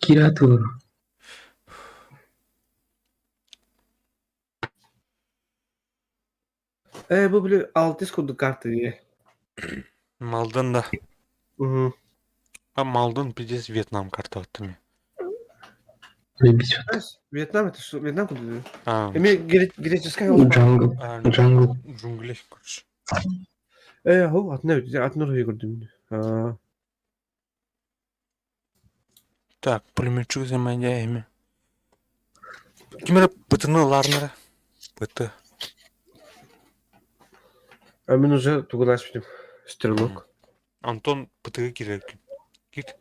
Kirat olur. Bu bile 6 kodu kartı diye. Малдың да. Hı. Малдың пиздец Вьетнам карта attım ya. Vietnam это что? Vietnam kodu diyor. А, Греческая olma. Jungle. Джунгли, короче. Hu at ne ödedi? At nereye gördüm? Ha. Так, пулеметчик заманяем. Кимера пытыны ларнера. Пыты. Ben уже тугулашпидим. Стрелок. Антон пытыға керек. Кит.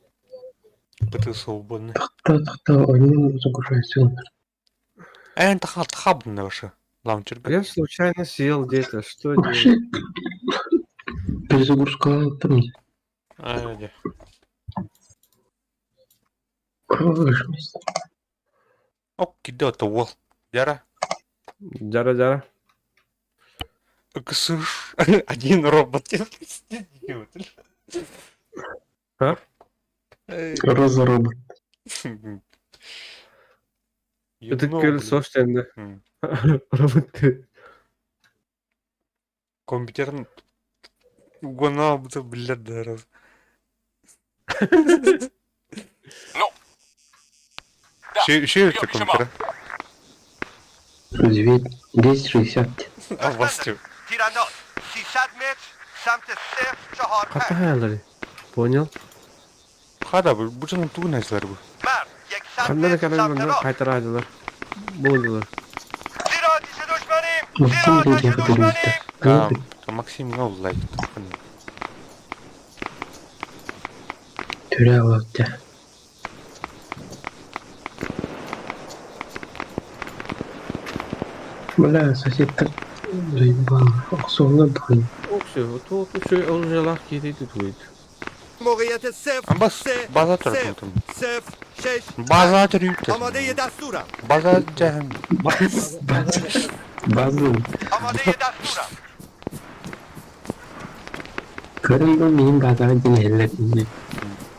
Пыты свободны. Кто oyunun загружается. Таха бұнда башы. Лаунчерга. Я случайно сел где-то. Что Вообще делать? перезагрузка там. Айде. Выжмись. Ок, киде ата ол. Яра. Жара. Ксыш. Один робот. Ha? Роза робот. Ötükleri soğuşlarında. Hı. Robot. Компьютер гона bu блядь раз. Şey это компьютер. 1060. А властью. تیرانداز 300 متر سمت 045 Katı hayalleri. Poñal. Hada bu canın tuğun eşler bu. مرد 100 Kanlara متر kadar سمت bunlar راست kaytaracılar. Boğuldular. زیر آتیش دشمنیم Kim زیر آتیش diyecek دشمنیم А Максим не лайк. Türe vakti. Бля, соседка заебала. Оксонга дхуй. Okşu. Okşu olacak yediydi tuydu. موقعیت صفر Bas baza صفر tarafım. 0 6 Baza tarafı. آماده دستورم Baza cehem. Bazı. آماده دستورم Karın bu benim bazarcını elletinde.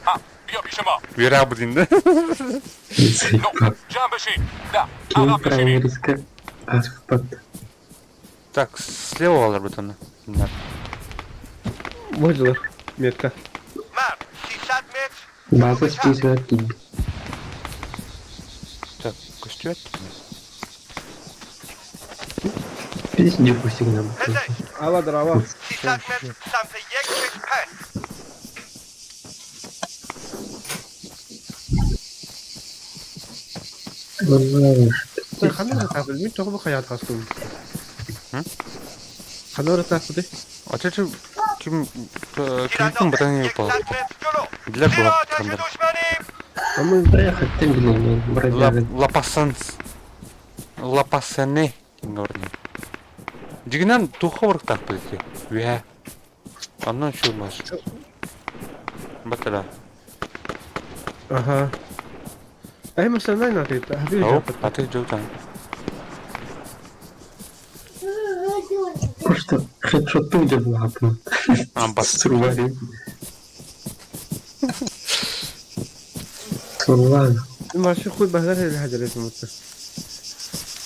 ها بیا پیش ما Vera bu dinde. Zayıf. جمع بشین نه Kim عقب بشینید primeriska asfalt. Так, слева alır bu tane. Bunlar. Boğuldular. Metka. مرد 300 متر Bazı spesifik gibi. Так, костюм. Biz de bu signal. پزشک Havadır hava. 300 متر سمت 165 Vallahi. Sen kanara takıl. Mi tohu bu hayat hastım. Hı? Kanara takıldı. Açıkçası kim تیرانداز kim batan 100 yapar. متر جلو Diler bu زیر آتش hakkında. دشمنیم Ama Buraya hattım bilemiyorum. Burada Lapasane говорили. Дигнан туховрк так пойти. Вя. Ondan şu olmaz. Bakala. aha. Ay mesela ne yapıyordu? Hadi Hop, yapalım. atı jautan. Просто хедшот тут же был апнут. Амбас. Сурвали. Сурвали. Başı koy bazar hele hacır etme mutlu.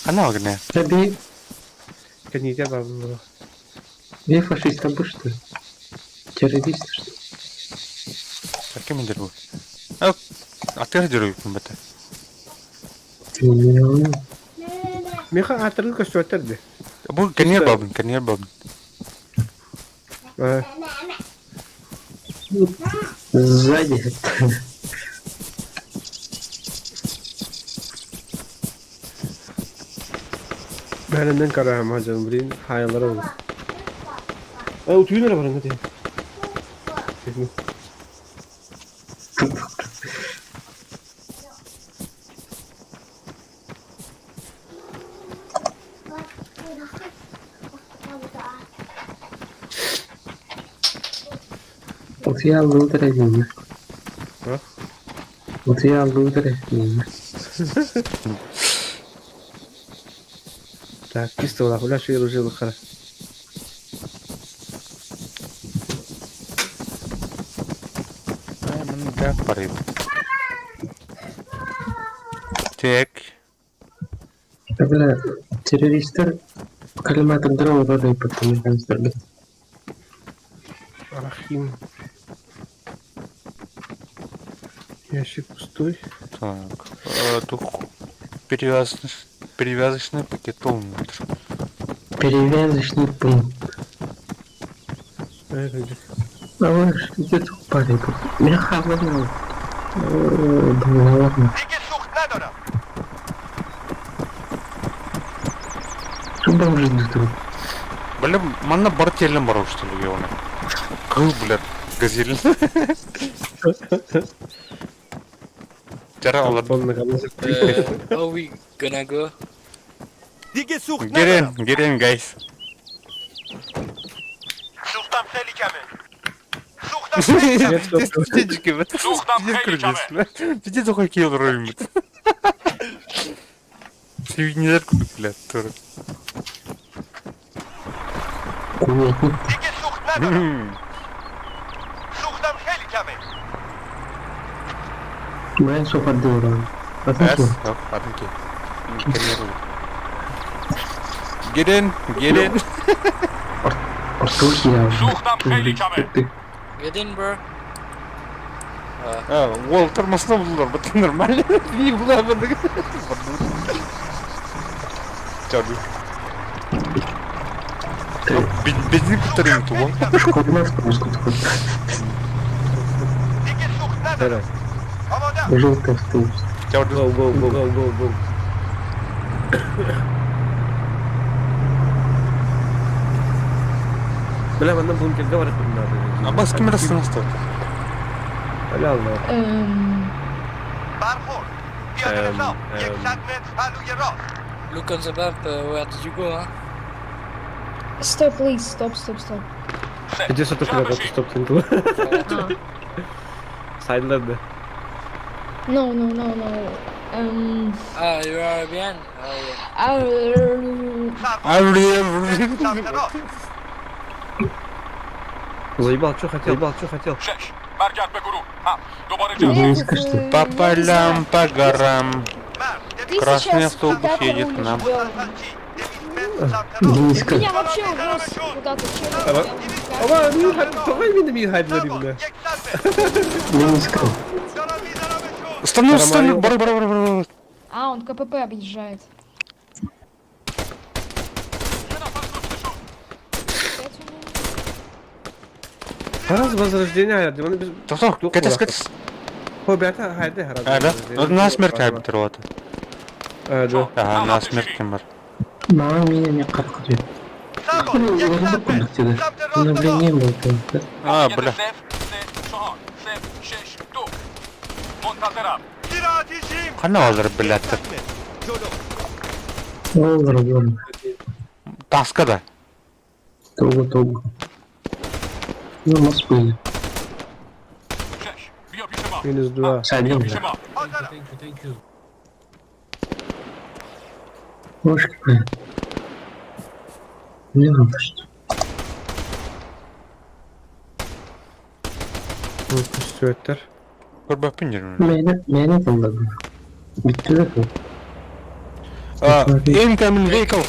Ana ogne. Tabii Kan yiyeceğim abi bunu. bir faşist bu что? Terörist что? Kim indir bu? Yok. Atır diyor bu bata. Bilmiyorum. Meka atırlı kaçtırdı. Bu kaniyer babın. Сзади. Benden kararım hacım. Birin hayalları olur. Ay utuyu nere var hadi. Вот я лузер один. А? Вот я лузер один. Так, чисто вона хуля ще й ружила хара. Hemen de parayım. Tek. Бля, террористер калиматом дрова воды потом не Арахим. Ящик пустой. Так. Тут перевязочный пакет полный. Перевязочный пункт. Ay hadi. А вы что тут парень? Меня хавал. Ладно. دیگه سوخت ندارم Что уже тут? Бля, манна бартелем баров что ли его. Кыл, бля, газель. Тера алар. Sonuna kalmaz. Are we gonna go? دیگه سوخت ندارم Gelin guys. سوختم خیلی کمه سوختم خیلی کمه Птички, вот. Сухтам Где хейли крутишь? Где за хоккей роль? Ты не заркуду, блядь, тоже. Icke sucht Männer. Sucht am Helikame. Ben sofada oranı. Yes. Yok, pardon ki. Girin, girin. Ortoki ya. Sucht am Helikame. Get in, bro. Ha, Walter masasına buldular. Bakın normal. İyi bulamadık. Çabuk. Beni kurtarayım Tuval. Шкодмас просто такой. Icke sucht Männer. Helal. Kommandant. Желтый автобус. Çabuk. Go go go go go go. Bile benden bunkerde var bunlar. Bas kim arasını hasta? Helal lan. Barford. Wir haben es auf. Ihr sagt mir, hallo ihr raus. Look on the map, where did you go, huh? Stop, please. Stop. Gece satı kulak atı stop tinku. Side'larda. No. Ah, you are behind? Oh, yeah. Sagt er auf. Заебал, что хотел. Шеш. Margat Beguru. Ha. Добрый Я день. не скажу. По полям, по горам. Мэр, Ты Красный сейчас автобус куда-то едет к рулишь, нам. Белый. Денис как? Меня вообще увез куда-то через... Ama давай benim hype vereyim de. Денис как? Становись, бара. А, он КПП объезжает. Раз возрождение hayat. Onu biz Tamam, kaçız. Hobiyata haydi herhalde. Evet, na smert kaybettir o atı. Evet. Aha, na smert kim var? Мама меня не коркует. Уже кондуктида. Но блин не было там. Ha, bля. Kanne alır bilettir. Olur. Taska da. Толго. Ну, Москвы. Minus 2. Садим. Может, не надо что. Süvetler. Kurba pincerim. Mene tanıdım. Bitti de bu. Incoming vehicle.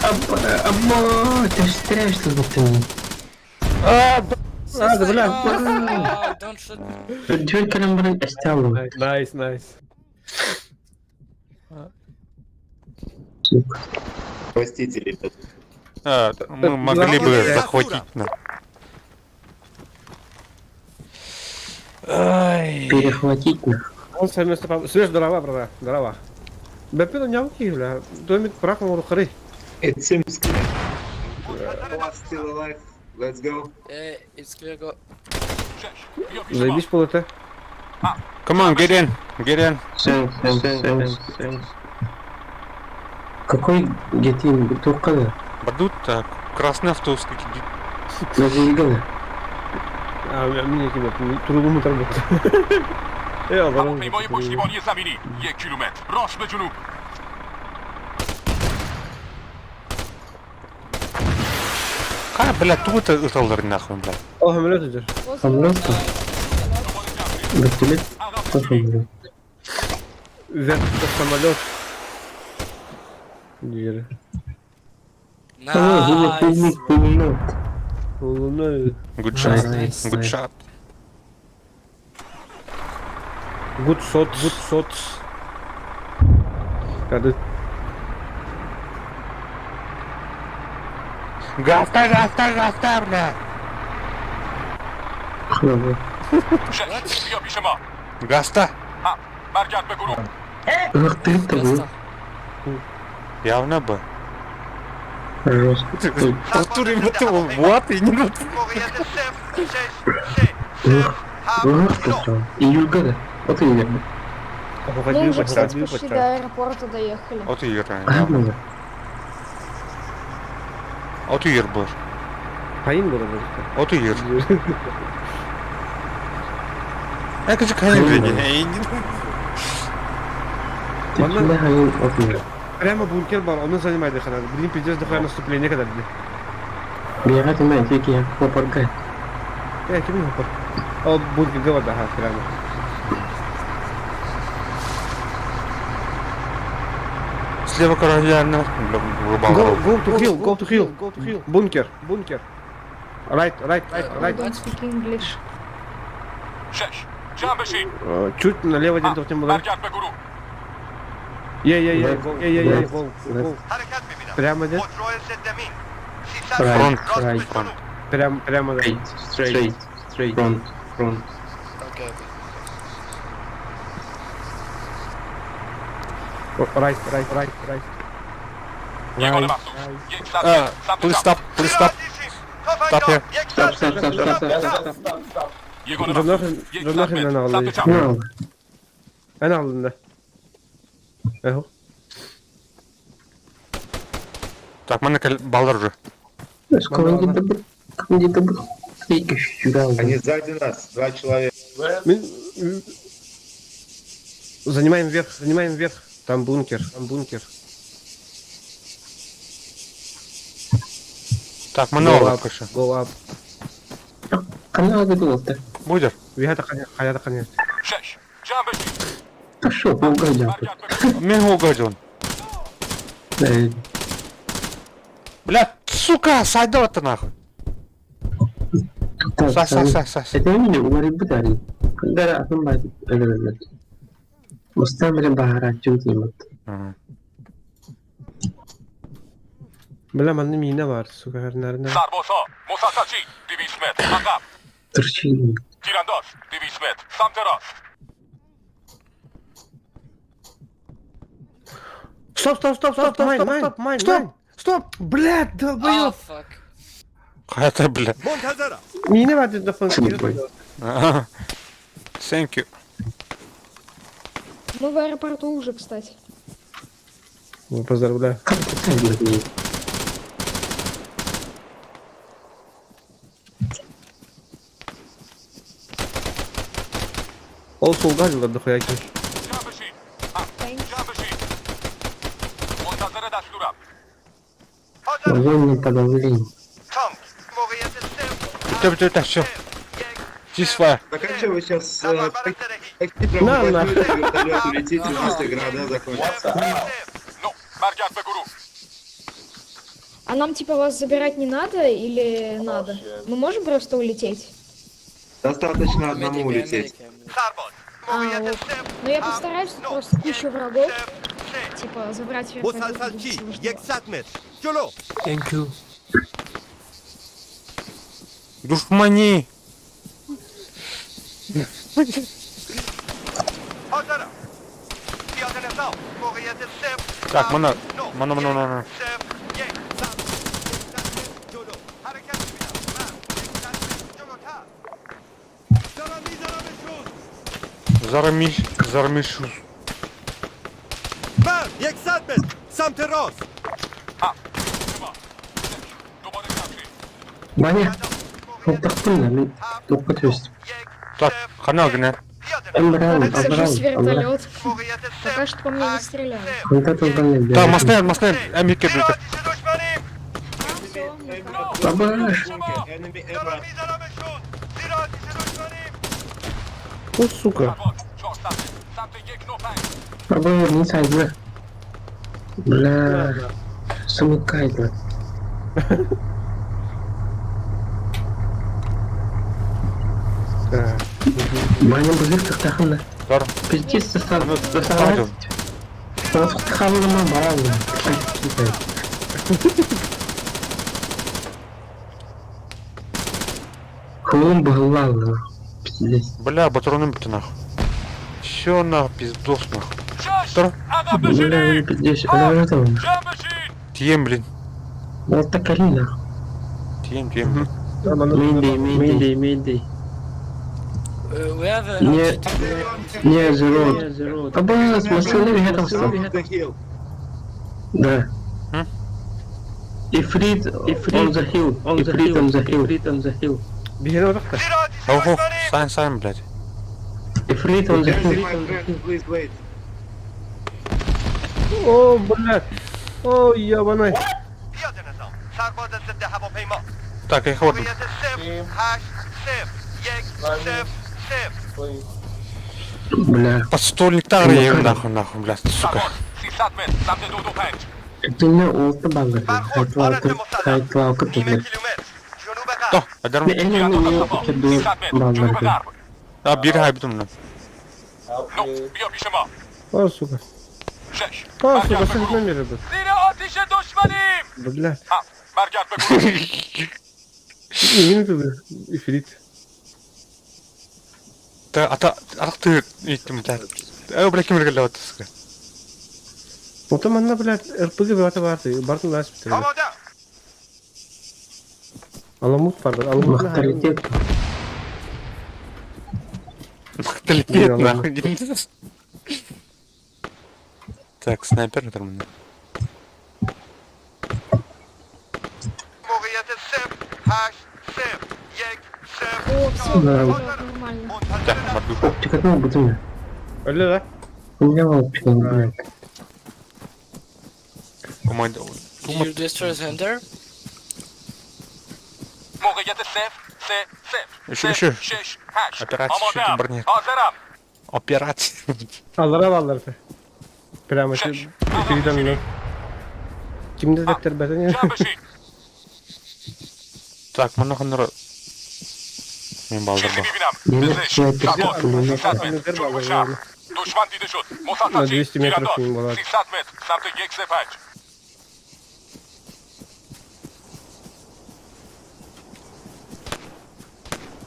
Абба, ты же стреляешь с бутылки. Hadi bırak. Oh, don't shoot me. Дверь каламбры оставил. Nice. Сука. Мы могли бы захватить. Ай. Перехватить нах. Он sen Mustafa. Süreç дрова, brada. Дрова. Бепе да няма ки, бля. Домик прахом му рухари. It seems clear. Still alive. Let's go. Yeah, it's clear, go. Заебись полете. Come on, get in. Thanks. Какой гетин? Бутылка? Бардут, красный автобус какие-то. Назигана. Abi emin ki turulumu tarafı. Eyvallah. پیمای پشتیبانی زمینی 1 کیلومتر راست به جنوب. Ха, блядь, тут ыталдыр нахуй, блядь. O hamledir. Хамлёвка. Вертолет. Тоже. Üzerinde samalot. Diğeri. Nice. Пулемет. Oğlum Good shot. Nice. Good shot. Good shot. Hadi. Гаста, блядь. Хлеб. شش بیا پیش ما. Гаста. Ha. برگرد به گروه. Ах ты того. Явно бы. Жестко. Артур это вот и не موقعیت 063. Ах ты там. Июльгада. Вот и верно. Мы уже, кстати, почти до аэропорта доехали. Otur Правильно. Otur bu. Kayın mı orada? Otur. Ne küçük hayır dedi. Ты куда ходил? Вот и Прямо бункер бар, он занимай дыхание. Блин, пиздец, дыхание наступление когда где? Biarkan teman Vicky yang melaporkan. Я кину хопор. О, бункер говорит, ага, прямо. Слева королевна. Go to hill. Бункер. Right. speak English. 6. Jump machine. Чуть налево один тот тем Hareket beguru. Go. Hareket bebina. Прямо один. Kontrol seddemin. Front. Прямо один. Straight. Front. Okay. Right. Jego lewastu. Please stop. Stop here. Stop. Jego Dur nahın ben ağlayayım. Ne oldu? Ben aldım da. Eho. Так, мене балдар вже. Командир был. Vicky сюда. Они сзади нас, 2 человека. Занимаем верх. Там бункер. Так, мене Go Олег up. пише. Go up. Канал загулся. Будер? Hayata kanıyor. 6. Jump machine. Пошел, угодил. Hareket beguru. Мен угоден. Бля, сука, сайдова ты нахуй. Сай. Это не говорит бутари. Когда атом бай. مستمر بهارات جودي مت. Bela bende mine var. Su kadar nerede? Sarbosa. Musasachi. Divismet. Agap. Turşi. Tirandos. Divismet. Samteros. Stop, mine. Stop, блядь, Oh, долбоёб. fuck. Hayata bля. Mine var dedi lafını. Ага. Thank you. Мы в аэропорту уже, кстати. Поздравляю. Как ты так говоришь? Ол солға жылады қояки. Jump machine. Jump machine. Montazere dasturam. Военное подавление. Tank. Moriente Bitte, все. Ceasefire. Так а что вы сейчас На, на. вертолет улетите, после города закончится. Ну, Маргят Бегуру. А нам типа вас забирать не надо или надо? Мы можем просто улететь? Достаточно одному улететь. Sarbot. А, вот. Но я постараюсь, тут просто кучу врагов. Типа забрать вертолет. будет сложно. Thank you. Душмани. Hazara. Piyade neftal. Moriente sev. Так, мене. Hareket Зарамішу. Баня. Вот так понял. Только то есть. Так, хана гне. Эмбрал. Сажусь в вертолет. Пока что по мне не стреляют. Вот это баня. Так, маснер, эмике блядь. Бабаш. О, сука. Бабаш, не сайдла. Бля. Самукайдла. Баня бузырь тахтахана. Тор. Пиздец состав. Пардон. Тахтахана барабан. Хум бгалла. Пиздец. Бля, батроны бити нахуй. Що на пиздос нахуй. Тор. Бля, пиздец. Это этого. Тием, блин. Вот так арина. Тием. Мейдей. We have a... Не, зеро. Бабас, машина вихетом стал. Да. Ifrit on the hill. Бігіна отак. Ого, сайн, блядь. Ifrit on the hill. Please wait. او بلد او یابانای پیاده نظام سرباز ضد هواپیما Так, я хватит. موقعیت 080 100. Бля, Подстольник тарayım nahun, блядь, сука. 300 متر سمت 225 dünya oldu balığı. Kayıtlı akıt نیمه edilir. کیلومتر جنوب غرب Toh, ederim. Ve en önemli yok ki 300 متر جنوب balığı. غرب Ha bir hay bitim lan. نو بیا پیش ما ها سوکا 6 ها سوکا sen نمیره بود زیر آتش دشمنیم بلد ها برگرد به گروه yine de ifrit Ta atak ittim блядь. Блядь, kim geldi o suka. Muhtemelen блядь RPG bir vardı. Bartın las bitti. آماده Alamut vardı. Alamut ne? Muhtariyet Талипет нахуй. Так, снайпер там. موقعیت 080 О, все, Нормально. нормально. Так, морду. çıkartma bütün mü? Öyle la. Ne var çıkan bırak. Команда. Did you destroy the hunter? موقعیت 0 Şu. 6 Операция şu آماده برني. حاضرم Операция. Allara bağlar be. Prima şu ifritten lan. Kimde defter beden ya? جمع بشید Так, mana xanır. Men baldır چیزی bu. میبینم Yeni پزشک sürekli سرباز kullanmak 300 var. متر جنوب شهر دشمن دیده شد مسلط 200 متر تیرانداز فیلم بالا. 300 متر سمت 105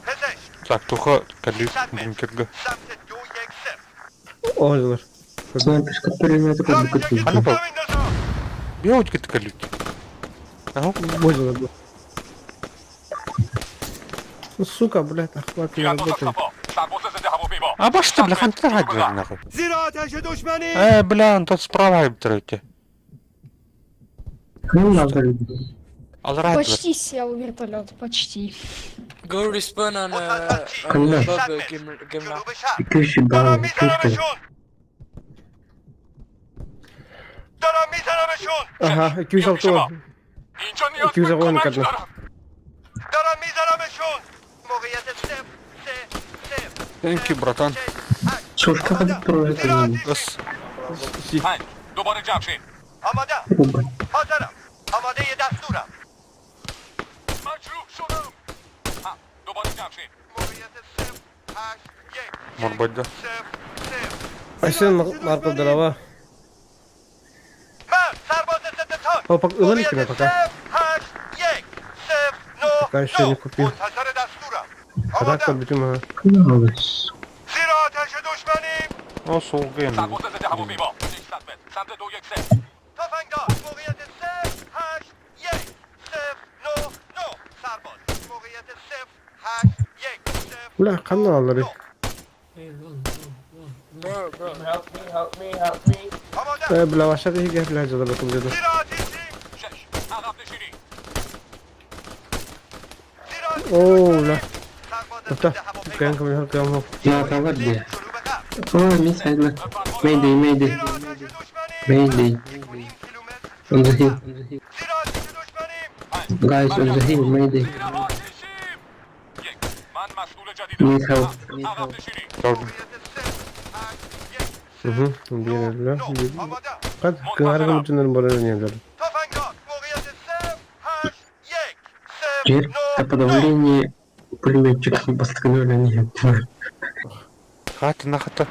پزشک Так, tuha kalip bunkerga. سمت 210 Oldular. Sonra başka bölümlerde kaldık götürdük. Ana bak. زمین نظام Bir avuç git kalip. Aho. Oldular bu. Сука, блядь, охват не تیرانداز работает. صفا سرباز ضد هواپیما А başta bля xantar hadi nahuy. زیر آتش دشمنی Bля, тут справа битирайте. Hangi dalgalı? Al rahat. Почти сел вертолет, почти. Go respawn on Kanda. above Gimla. جنوب شهر 200 دارم bağlı. 200 kere. میزنمشون دارم میزنمشون Aha 206 var. اینجا نیاز 200 به اون کمک کردن. دارم دارم میزنمشون موقعیت 0 Thank you, bratan. Çocukta kadar proje kullanıyor. Is. پنج دوباره جمع شین آماده حاضرم آماده یه دستورم مجروح شدم ها دوباره جمع شین موقعیت 0 8 1 Morbada. 0 Aşağı marka drava. من سرباز ضد تانک Hopak ılan iki mi موقعیت paka? 0 8 1 Ben 0 şöyle 9 kopayım. منتظر دستورم Kadak آماده var bütün ha. Ne olur? زیر آتش دشمنیم O soğuk yani. سرباز ضد هواپیما 600 متر سمت 210 تفنگدار موقعیت 0 8 1 0 9 9 سرباز موقعیت 0 8 1 0 Ulan kan alları. Bro, bro. آماده Bla aşağıda hiç gel cadı bakın cadı. زیر آتیشیم 6 عقب نشینی زیر آتیش Oo la. سرباز Hatta ضد هواپیما kan kamera kamera. Ya da var diye. جنوب غرب Aa mis hayırlı. Mayday mayday. زیر آتش دشمنیم Mayday. 1.5 کیلومتر On the hill. زیر آتش دشمنیم Guys on the hill mayday. زیر آتیشیم یک من مسئول جدیدم Need help. عقب نشینی Gördüm. موقعیت 0 8 1 Hı hı. Bir yere la. آماده Kad kınarım ucundan bana oynayalım. تفنگدار موقعیت 0 8 1 Gir. 0 Подавление пулеметчиков бастканы öğreniyor. Хата на хата.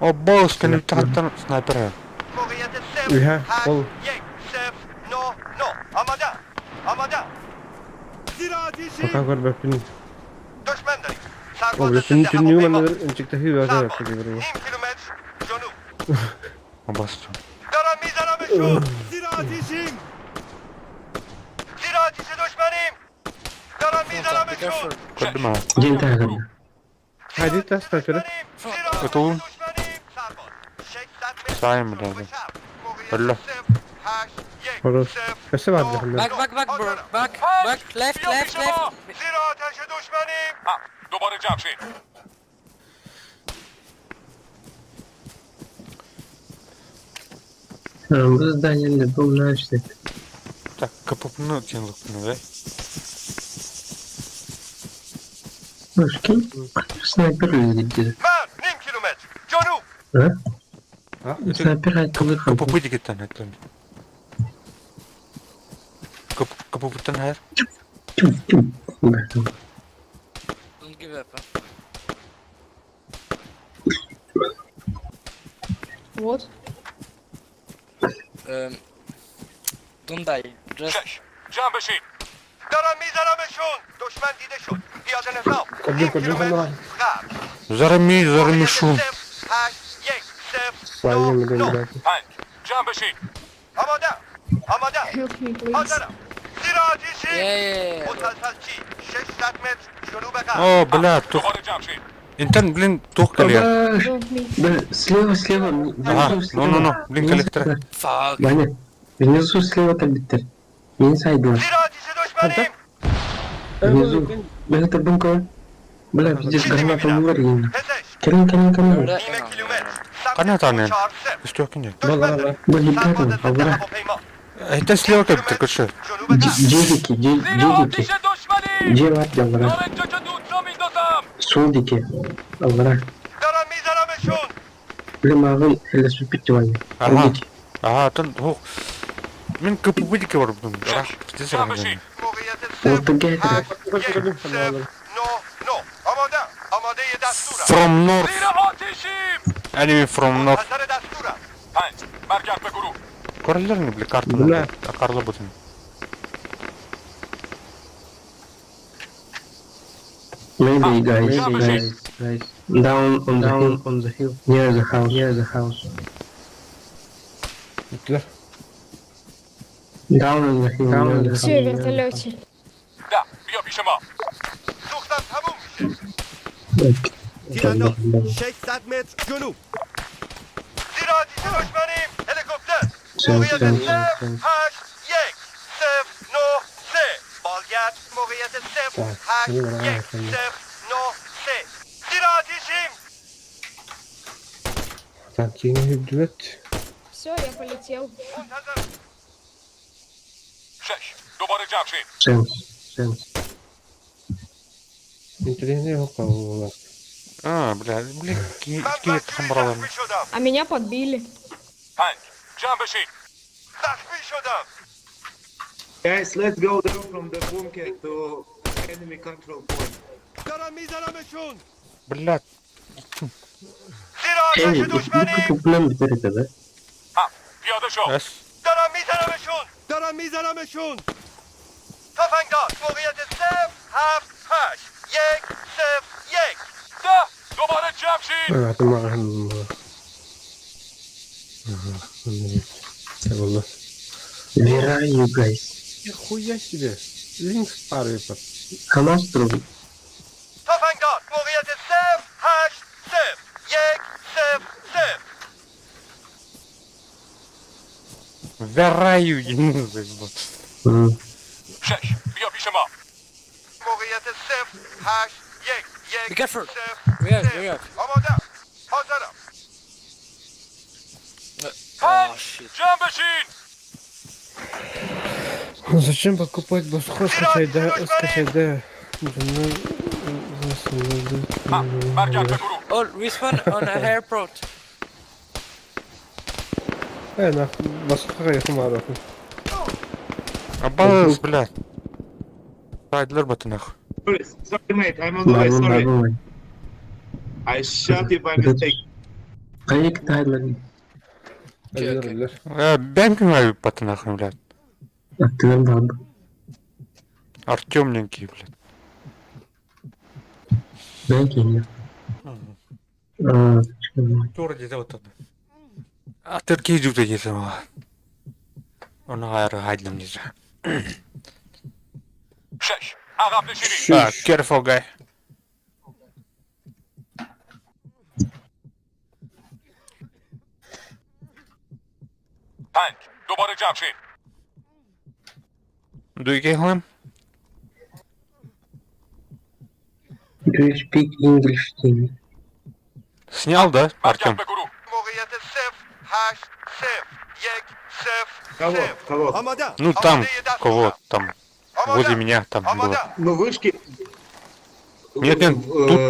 O boss kan bir tahtan sniper. موقعیت Ühe. 0 8 Ol. 1 0 9 9 آماده آماده زیر آتیشی Bakan var ben. دشمن داریم O سرباز bütün ضد tüm هواپیما yumanlar öncekte hiç verdi سرباز yaptı gibi. نیم کیلومتر جنوب O bastım. دارم میزنمشون زیر آتیشیم زیر آتیش دشمنیم دارم Be میزنمشون careful. Gördüm ha. Gel takım. Hadi tas sniperi. زیر Kötü آتیش oğlum. دشمنیم سرباز 600 متر Sahaya mı جنوب lazım? شهر موقعیت Allah. 0 8 1 Horoz. 0 Kaçı vardı bunda? Back, bro. Back, left, left. زیر آتش دشمنیم دوباره جمع شید Bu zdaniyede bunlar işte. Так, КПП'ны теңлікпіні, да? Kim? Sniper öldürdü. Man, 9 kilometre. Canub. Ha? Sniper айтылır kaldı. КПП дегеттен айттым. КПП'тен хайр. Tüm. Don't give up. Вот. Don't die. Just 6. Can بشین. دارم میزنمشون. دشمن دیده شد. پیاده نظام. Кабин, 9 кабин, کیلومتر. давай. غرب. Зарами шум. 0 8 1 0 Свалим, 9 9. ребята. 5. Can بشین. آماده. Help me, please. حاضرم. زیر آتیشی. yeah. مسلسل چی؟ 600 متر جنوب غرب. О, блядь, тух. دوباره جمع شید. Интен, блин, тух калия. Don't me. Да, слева. Ага, Внизу ну, блин, коллектор. Fuck. Ваня, внизу слева tabitter. Beni saydılar. زیر آتیش دشمنیم. Внизу. Ben это bunker. Бля, пиздец, граната var yine. پزشک. Келin. Öyle. نیم کیلومتر. سمت Kanat annen. 4 0. Истёкинек. Bu سرباز liberum, ضد avra. هواپیما. Это слева кабитер, короче. جنوب غرب. C2, دشمنی. C var ya avra. جوجو دود را میندازم. Sol diki. Avra. دارم میزنمشون. Bля, mağın hele süpüttü Vanya. Sol Ага. diki. Ага, тон, хух. Мен КПП деке бар бұдым. Бірақ, здесь جمع рамазан. بشید. موقعیت 0 Orta getir. 8 1 0 9 9. آماده دستورم. From north. زیر آتیشیم. Enemy from north. منتظر دستورم. 5. برگرد به گروه. Көрелеріңі біле картаны. Бля. Ақарлы бұдым. Maybe guys. Guys. Down on the hill. Near the house. Gittiler. Down on the hill. Near the Все, в вертолете. ده. بیا پیش ما. سوختم تموم میشه. تیرانداز. 600 متر جنوب. زیر آتیش دشمنیم. هلیکوپتر. موقعیت 0 8 1 0 9 3. بالگرد. موقعیت 0 8 1 0 9 3. زیر آتیشیم. Так, я не дует. Все, я полетел. منتظر. 6. دوباره جمع شید. Sense. Интернет его поломал. А, бля, من киет بدجوری хамбараларым. زخمی شدم. А меня подбили. 5. جمع بشید. زخمی شدم. Guys, let's go down from the bunker to enemy control point. دارم میزنمشون. Блядь, زیر Hey, آتش bu دشمنیم. kapılan bir haritada. ها. پیاده شو. әс. دارم میزنمشون. تفنگدار. موقعیت 0 7 8 1 0 1. ده. دوباره جمع شید. Atım Eyvallah. Where are you guys? Нихуя себе. Линк старый под. Hamas durum. تفنگدار. موقعیت 0 8 0 1 0 0. Вяраю, ебать. 6. بیا پیش ما. موقعیت 0 8 1 Be 1 careful. 0 We are. 0. آماده. حاضرم. Oh shit. جمع بشین. Зачем покупать босход? Скачай, да. برگرد به گروه. Oh, respawn on a airport. нахуй, босход я хумаров. Абаз, блядь. Сайдлер баты нахуй. Sorry, mate, I'm on the way, sorry. Babamay. I shot you by mistake. Kayık tayları. Ben понимаю баты нахуй, блядь. Attılar babı. Артемненький, блядь. Ben geliyorum. Aa, çıkıyorum. Тура деде отады. А теркей жүгді десе маған. Оны айры айдым десе. 6. عقب نشینی. Careful guy. پنج. دوباره جمع شید. Duygu хлам? Do you speak English to me? Снял, да, Артем? برگرد به گروه. موقعیت 0 Кого? Ну там, кого там, возле меня там было. Ну, вышки... Нет,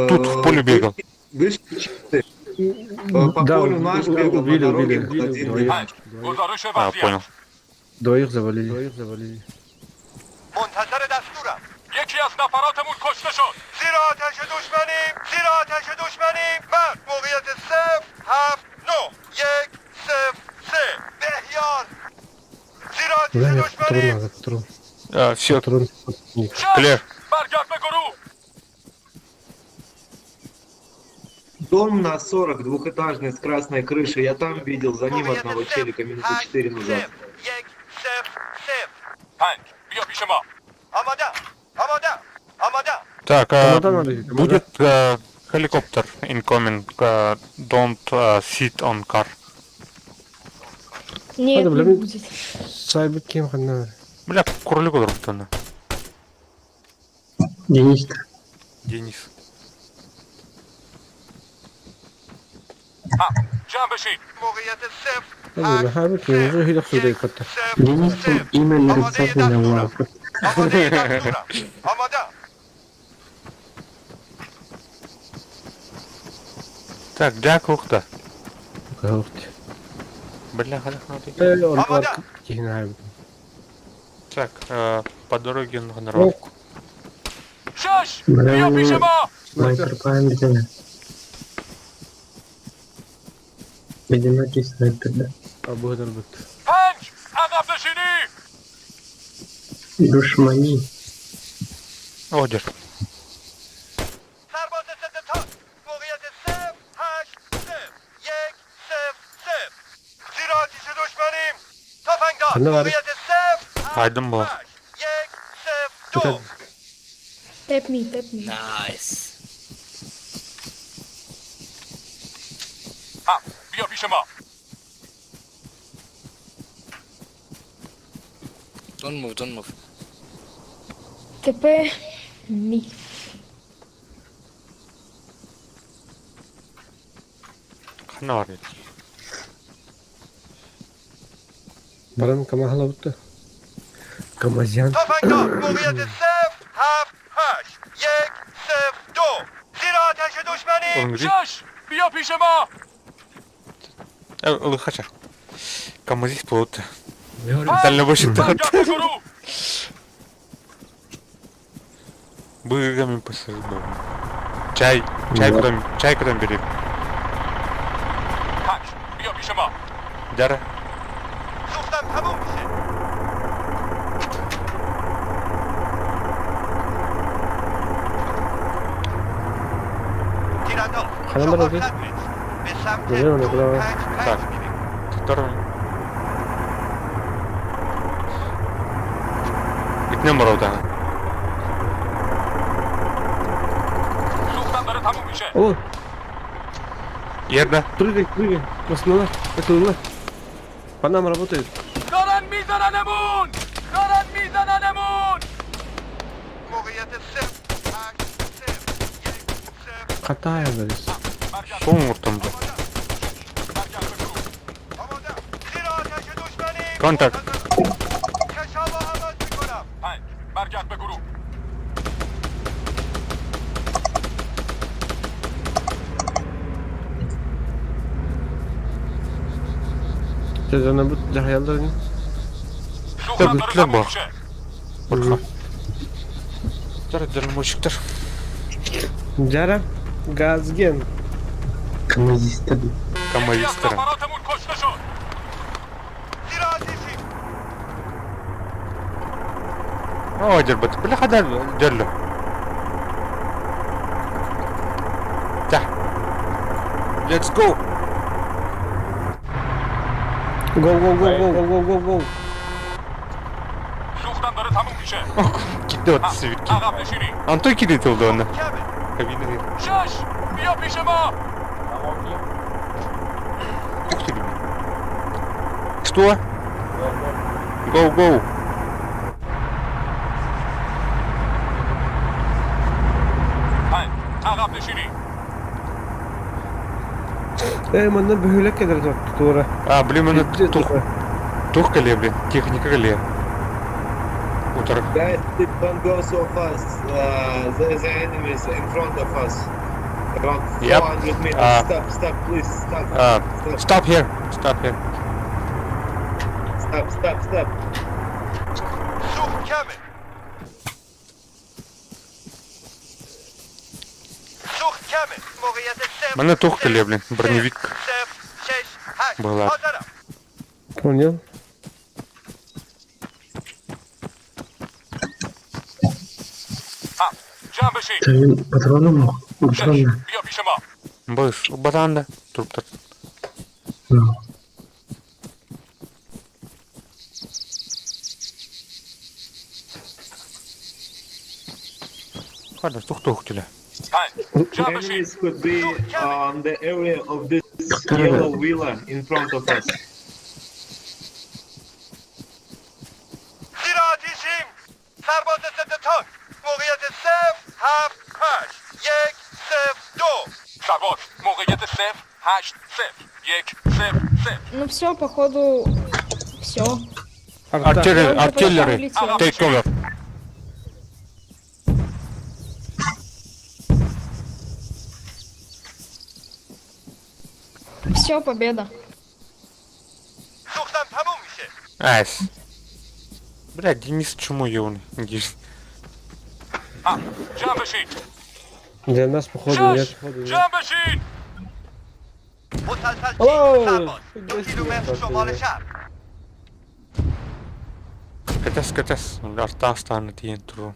тут в поле бегал. Вышки чистые. По Да, полю наш бегал, на дороге был один убили. бегал. گزارش А, وضعیت. понял. Двоих завалили. منتظر دستورم. یکی از نفراتمون کشته شد. زیر آتش دشمنیم. زیر آتش دشمنیم. مرد موقعیت 0 7 9 1 0 3 بهیار. زیر آتش دشمنیم. Патрон. Все, Патрон. Клер. برگرد به گروه. Дом на 40, двухэтажный, с красной крышей. Я там видел, за ним одного челика минуты 4 назад. 1 0 0 5 بیا پیش ما. آماده. آماده. آماده. Так, Тамада надо идти, тамада. будет helicopter incoming. Don't sit on car. Нет, Надо, не блин. будет. Сайбы кем хана. Бля, курлик удобно. Денис. Денис. جمع بشید. موقعیت 0 Hadi be abi ki уже hiç suda yıkattı. Денисом имя нарисовано на лапу. آماده دستورم. آماده. Так, дякую. Галфти. Бля, надо. Он парк тихо. Так, по дороге на нормалку. شش بیا پیش ما. Снайпер памятина. Одинокий снайпер, да. Abu Darbet. 5 عقب نشینی. Душмани. Одер. سرباز ضد تانک. موقعیت 0 8 0 1 0 0 زیر آتش دشمنیم. تفنگدار. خنده بره. موقعیت 0 Aydın bu. 1 0 2 Tap me, tap me. Nice. بیا پیش ما. Don't move. TP me. Kanari. Baran kamahla bitti. Kamazyan. تفنگدار. موقعیت 0 7 8 1 0 2 زیر آتش دشمنیم. Oğlum, شش بیا پیش ما. Лыхача. Камазис плоты. برگرد Дальнобойщик-то. به گروه. Быгами посыльным. Чай куда берем. 5 بیا پیش ما. Дара. سوختم تموم میشه. تیرانداز. خانم شما برادر. 100 متر. به سمت بله، بله، بله. 5 Так. میریم. Второй. Gitmem orada. سوختم داره تموم میشه. О, Yerde. прыгай. Основной. Это уна. По нам работает. دارن میزننمون. موقعیت 0 8 0 1 0 Катая, говорит. Son ortamda. آماده. زیر آتش دشمنیم. Kontakt. کشاب و حمل میکنم. 5 برگرد به گروه. Cezana bu hayallerini. سوختم داره بیتلر تموم با. میشه. Orka. Dara dırmışıktır. Jara. Gazgen. Камазиста. یکی از Kamazistara. نفراتمون کشته شد. زیر آتیشی. Одер бат. Бля, хада дерло. Да. Let's go. Go. سوختم داره تموم میشه. Gitti o sivik. عقب نشینی. Anton kilit oldu ona. کمه. Kabine değil. 6 بیا پیش ما. Что? Go. 5 عقب نشینی. Мана бөһөлөк кедер тура. А, блин, мене Тух. тух кале, блин. Техника кале. Утр. Guys, don't go so fast. The enemies in front of us. Around Yep. 400 meters. Stop, please, stop. Stop here. Stop here. Stop. Such kamel. Such kamel. موقعیت صفر. Мене тух кале, блин. Броневик. 0-6-8. Была. حاضرم. Понял. جمع بشید. Та він патроном? Патроном. بیا پیش ما. Быш, батанда. Туруптар. Ну. Хада, тух тіле. پنج. جمع بشید. Enemies could be on the area of this yellow villa in front of us. زیر آتیشیم. سرباز ضد تانک. موقعیت 0-7-8. 1-0-2. سرباز موقعیت 0-8-0. 1-0-0. Ну все, походу, все. Артиллеры. Take cover. Все, победа. سوختم تموم میشه. Айс. Блядь, Денис чему ёвный. جمع بشید. Для нас, походу, нет. جمع بشید. مسلسل Hello. سرباز 2 کیلومتر شمال شهر. Катас. Артан станет тиен туру.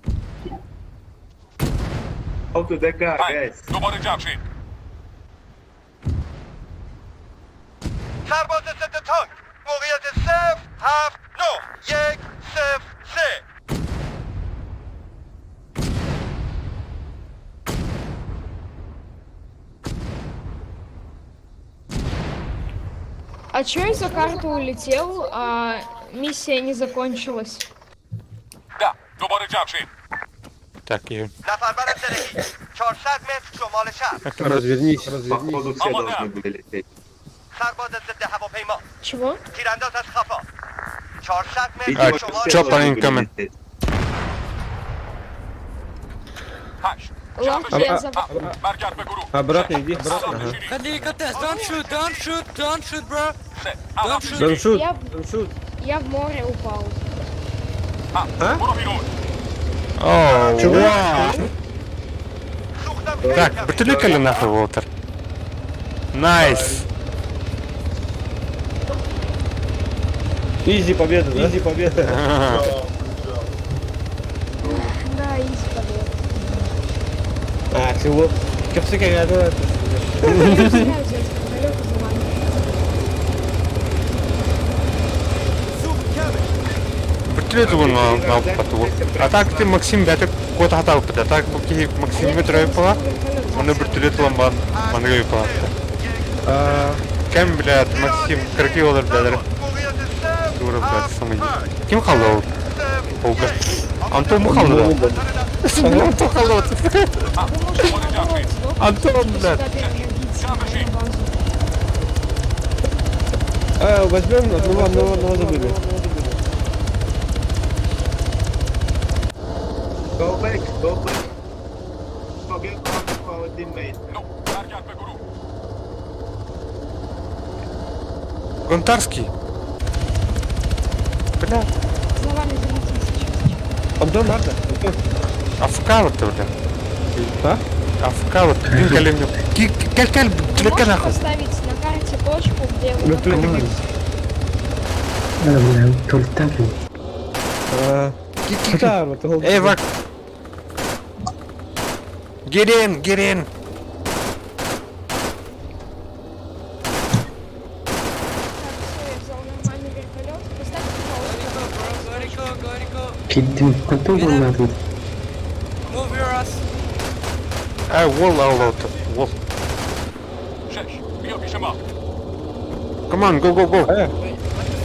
Out to the car, guys. دوباره جمع شید. سرباز ضد تانک. موقعیت 0-7-9. 1-0-3. А чё из-за карты улетел, а миссия не закончилась? ده دوباره جمع شید. Так, и... نفر بر زرهی 400 متر شمال شهر. Развернись. Походу все должны были лететь. سرباز ضد هواپیما. Чего? تیرانداز از خفا. 400 متر Видимо, شمال все чё по должны ним были камень? лететь. 8. Ладно, я забыл. برگرد به گروه. Обратно иди. Ходи, Катас, don't shoot, bro. Don't shoot. Don't shoot. Я, Don't shoot. я в море упал. برو بیرون. Оу, вау. سوختم. Так, бутыликали нахуй, Уолтер. Найс. Изи победа, да? Изи победа. Да, изи победа. А, всего. Кепсы как это. Я не знаю, взять вертолёт и за вами. Бутылит его на поту. А так ты Максим бәтік кот хата өпті. Так бұки Максим метро өпіла. Оны бутылит ламбан. Манға өпіла. Кәм, блядь, Максим, кірки олар, блядь. Дура, блядь, самый. Кім қалды ол? Ол, блядь. Антон му қалды да? Антон қалды от. Вы можете наоборот сдохнуть, Антон, и блядь. сюда переместиться на базу. Возьмем одного забыли. Go back. Forget about our teammate. Ну, برگرد به گروه. Гонтарский. Бля, За вами залетим сейчас. Антон, надо. Антон. АФК вот, бля. А? АФК вот, блин, колемем. Каль, Ты телека можешь нахуй. поставить на карте точку, где вы Вертолет. находитесь? Бля, тультаки. Кита, вот. Эй, Вак. Get in. Так, все, я взял нормальный вертолет. Поставьте паузу. Go. Кидdim. Антон был надо. Move your ass. Ай, вол, вол. 6. بیا پیش ما. Come on, go. What the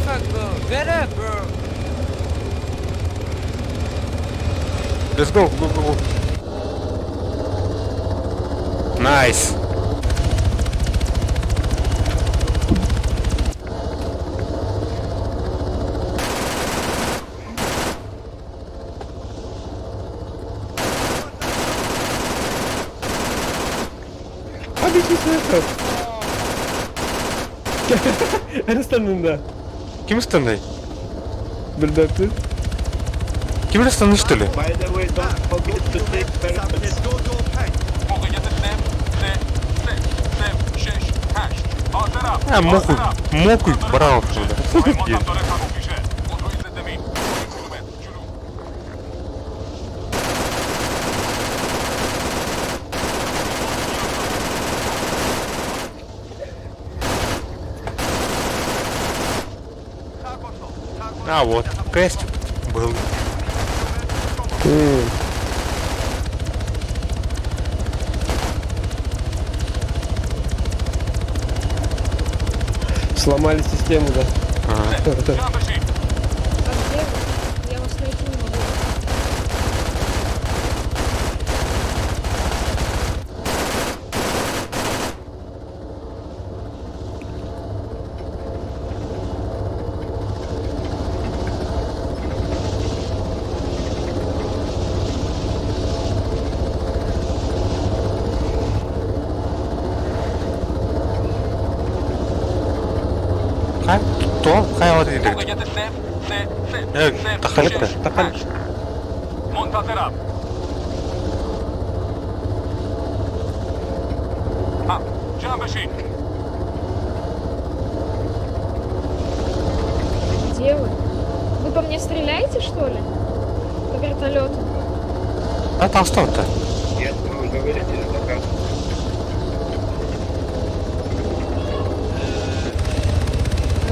fuck, bro? Get up, bro. Let's go. Nice. Arastanında. Kim üstünde? Bir dakika. Kim üstünde üstüle? By the way, don't forget to take parachutes. Ha mokuj, bravo şurada. А, вот, крестик был. Сломали систему, да. Ага. А где вы? Я вас найти не могу. Кай? Кто? Кай вот идет? Тахалипта. منتظرم. جمع بشین. Где вы? Вы по мне стреляете, что ли? По вертолету? А там что-то? Нет, мы уже вылетели на карту.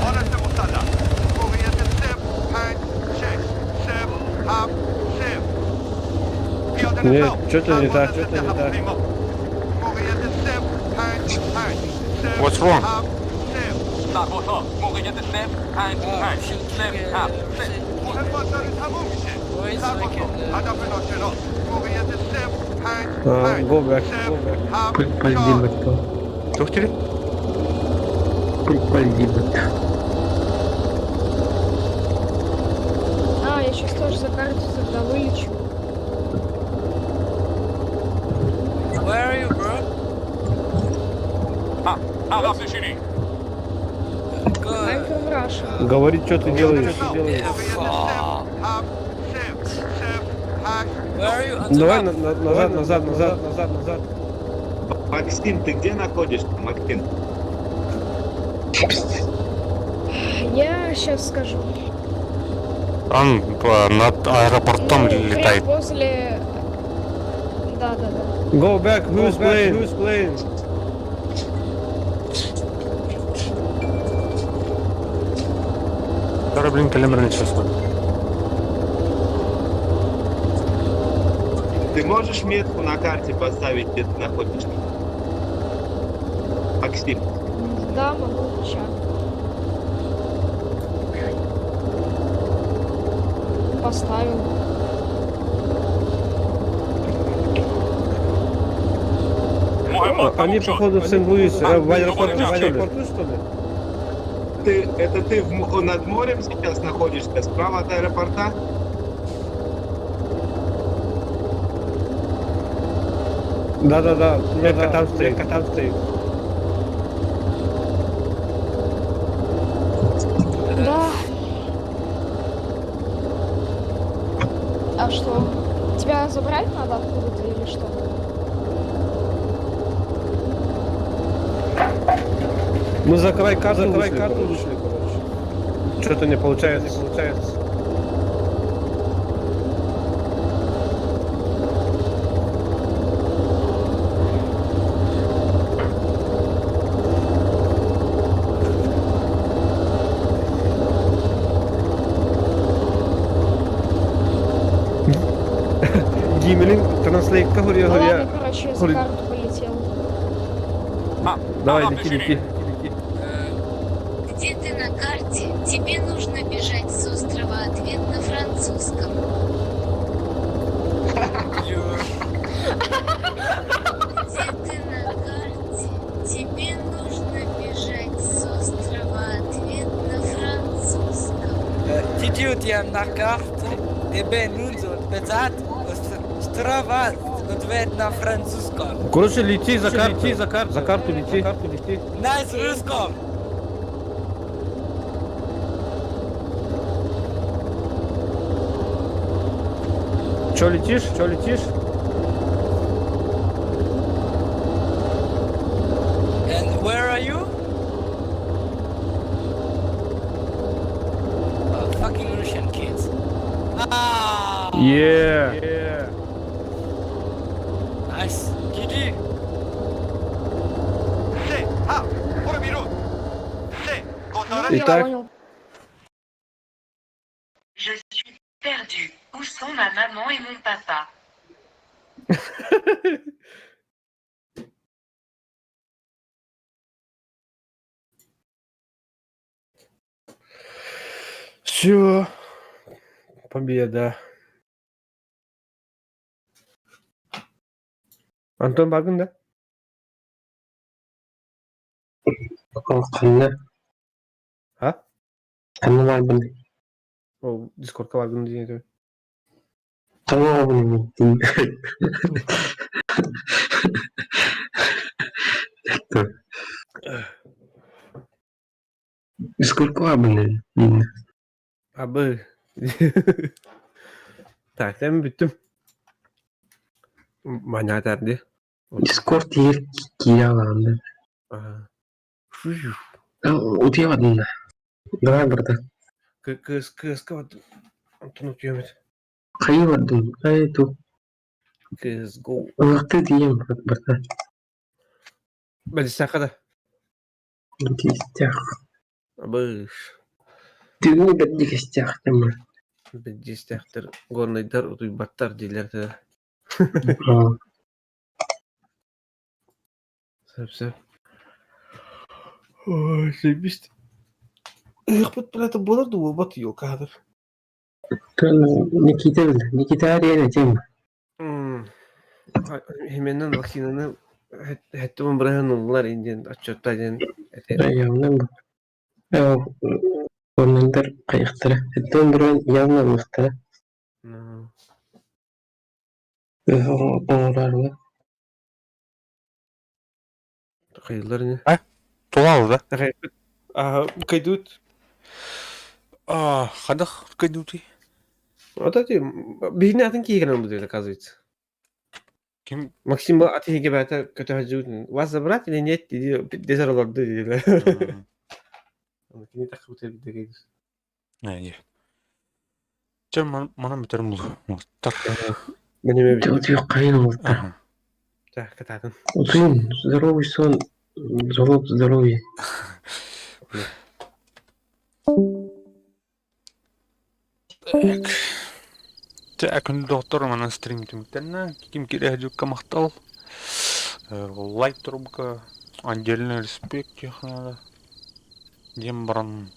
آلت مسلح. موقعیت 0 5 6 0 7 0. پیاده Не, نظام. что-то не так, پرواز что-то не ضد так. هواپیما. موقعیت 0 5 5 0 What's wrong? 7 0. سربازها موقعیت 0 5 5 0 7 0. مهمات داره تموم میشه. سربازها هدف ناشناس. موقعیت 0 5 5 Go back, 0 go back. 7 Пальдибать-то. Тухтели? Пальдибать. А, я сейчас тоже за карту тогда вылечу. Where are you, bro? عقب نشینی. Good. I'm from Russia. Говорит, что ты делаешь, что делаешь. Where are you? On the Давай map. назад. Максим, ты где находишься, Максим? Я сейчас скажу. Он над аэропортом Ну, летает. прям возле... Да. Go back, who's playing? Который, блин, калибр не чувствует. Ты можешь метку на карте поставить, где ты находишься? Максим. Да, могу сейчас. Поставил. Они, походу, в Сент-Луисе, в аэропорту, что ли? Это ты над морем сейчас находишься, справа от аэропорта? Да. Метка там стоит. Да. А что? Тебя забрать надо откуда-то или что? Ну закрывай карту, вышли, короче. Что-то не получается. Гимелин, транслейтка Ну ладно, горя. короче, я за карту полетел. Давай, лети. Где ты на карте? Тебе нужно бежать с острова. Ответ на французском. Где ты на карте? Тебе нужно бежать с острова. Ответ на французском. Did you die на карте? Тебе нужно бежать острова. Ответь на французском. Короче, лети за карту, за карту лети. Найс русском. Чё летишь? And where are you? Fucking Russian kids. Ah. Yeah. Nice. GG. C'est, ah, pour minute. C'est, Ну, я Итак. понял. Je suis perdu. Où sont ma maman et mon papa? Все. Победа. Антон багын да? Қанна А? бар бұны. Ол Дискордқа баргын деген. Қанна бар бұны. Дискордқа бар бұны. Абы. Так, ben büttüm. Bana derdi. Discord yer kiralandı. Aha. Ödeyemedim de. Daha burada. Kız kapattım. Антон ötüyor. Kayıverdim. Kayıtu. Kız go. Vakti diyeyim burada. Ben istakada. Gidecek. Абы. Düğünü ben de geçecektim. Ben istakdır. Gornaydar utuybattар dilerdi. Söp. Ой, sevmiştim. Ihbet bileti bulurdu bu batı yok kadar. Nikita her yere cem. Hemenden vaksinanı hettimin bırakın oldular indin açıktaydın. Rayondan bu. Onlandır kayıktıra. Hettimin bırakın yanmamıştı. Oğlar var. Hayırlar ne? Туалды да? Кайдут. Қадақ кайдути? Вот эти бигне атын киген будет оказывается. Ким? Максим атиге бата көтө хажут. Вас забрать или нет? Дезерлорды дилер. Кини так өтө биде. Не. Чем мана битерим бул. Так. Менеме бит. Өтө кайын болду. Так, кататын. Сын, здоровый сон. Залог здоровья. Так. Так, доктор мана стримитимтен. Ким кире жукка мактал. Лайк трубка. Отдельный респект их надо. Дем баран.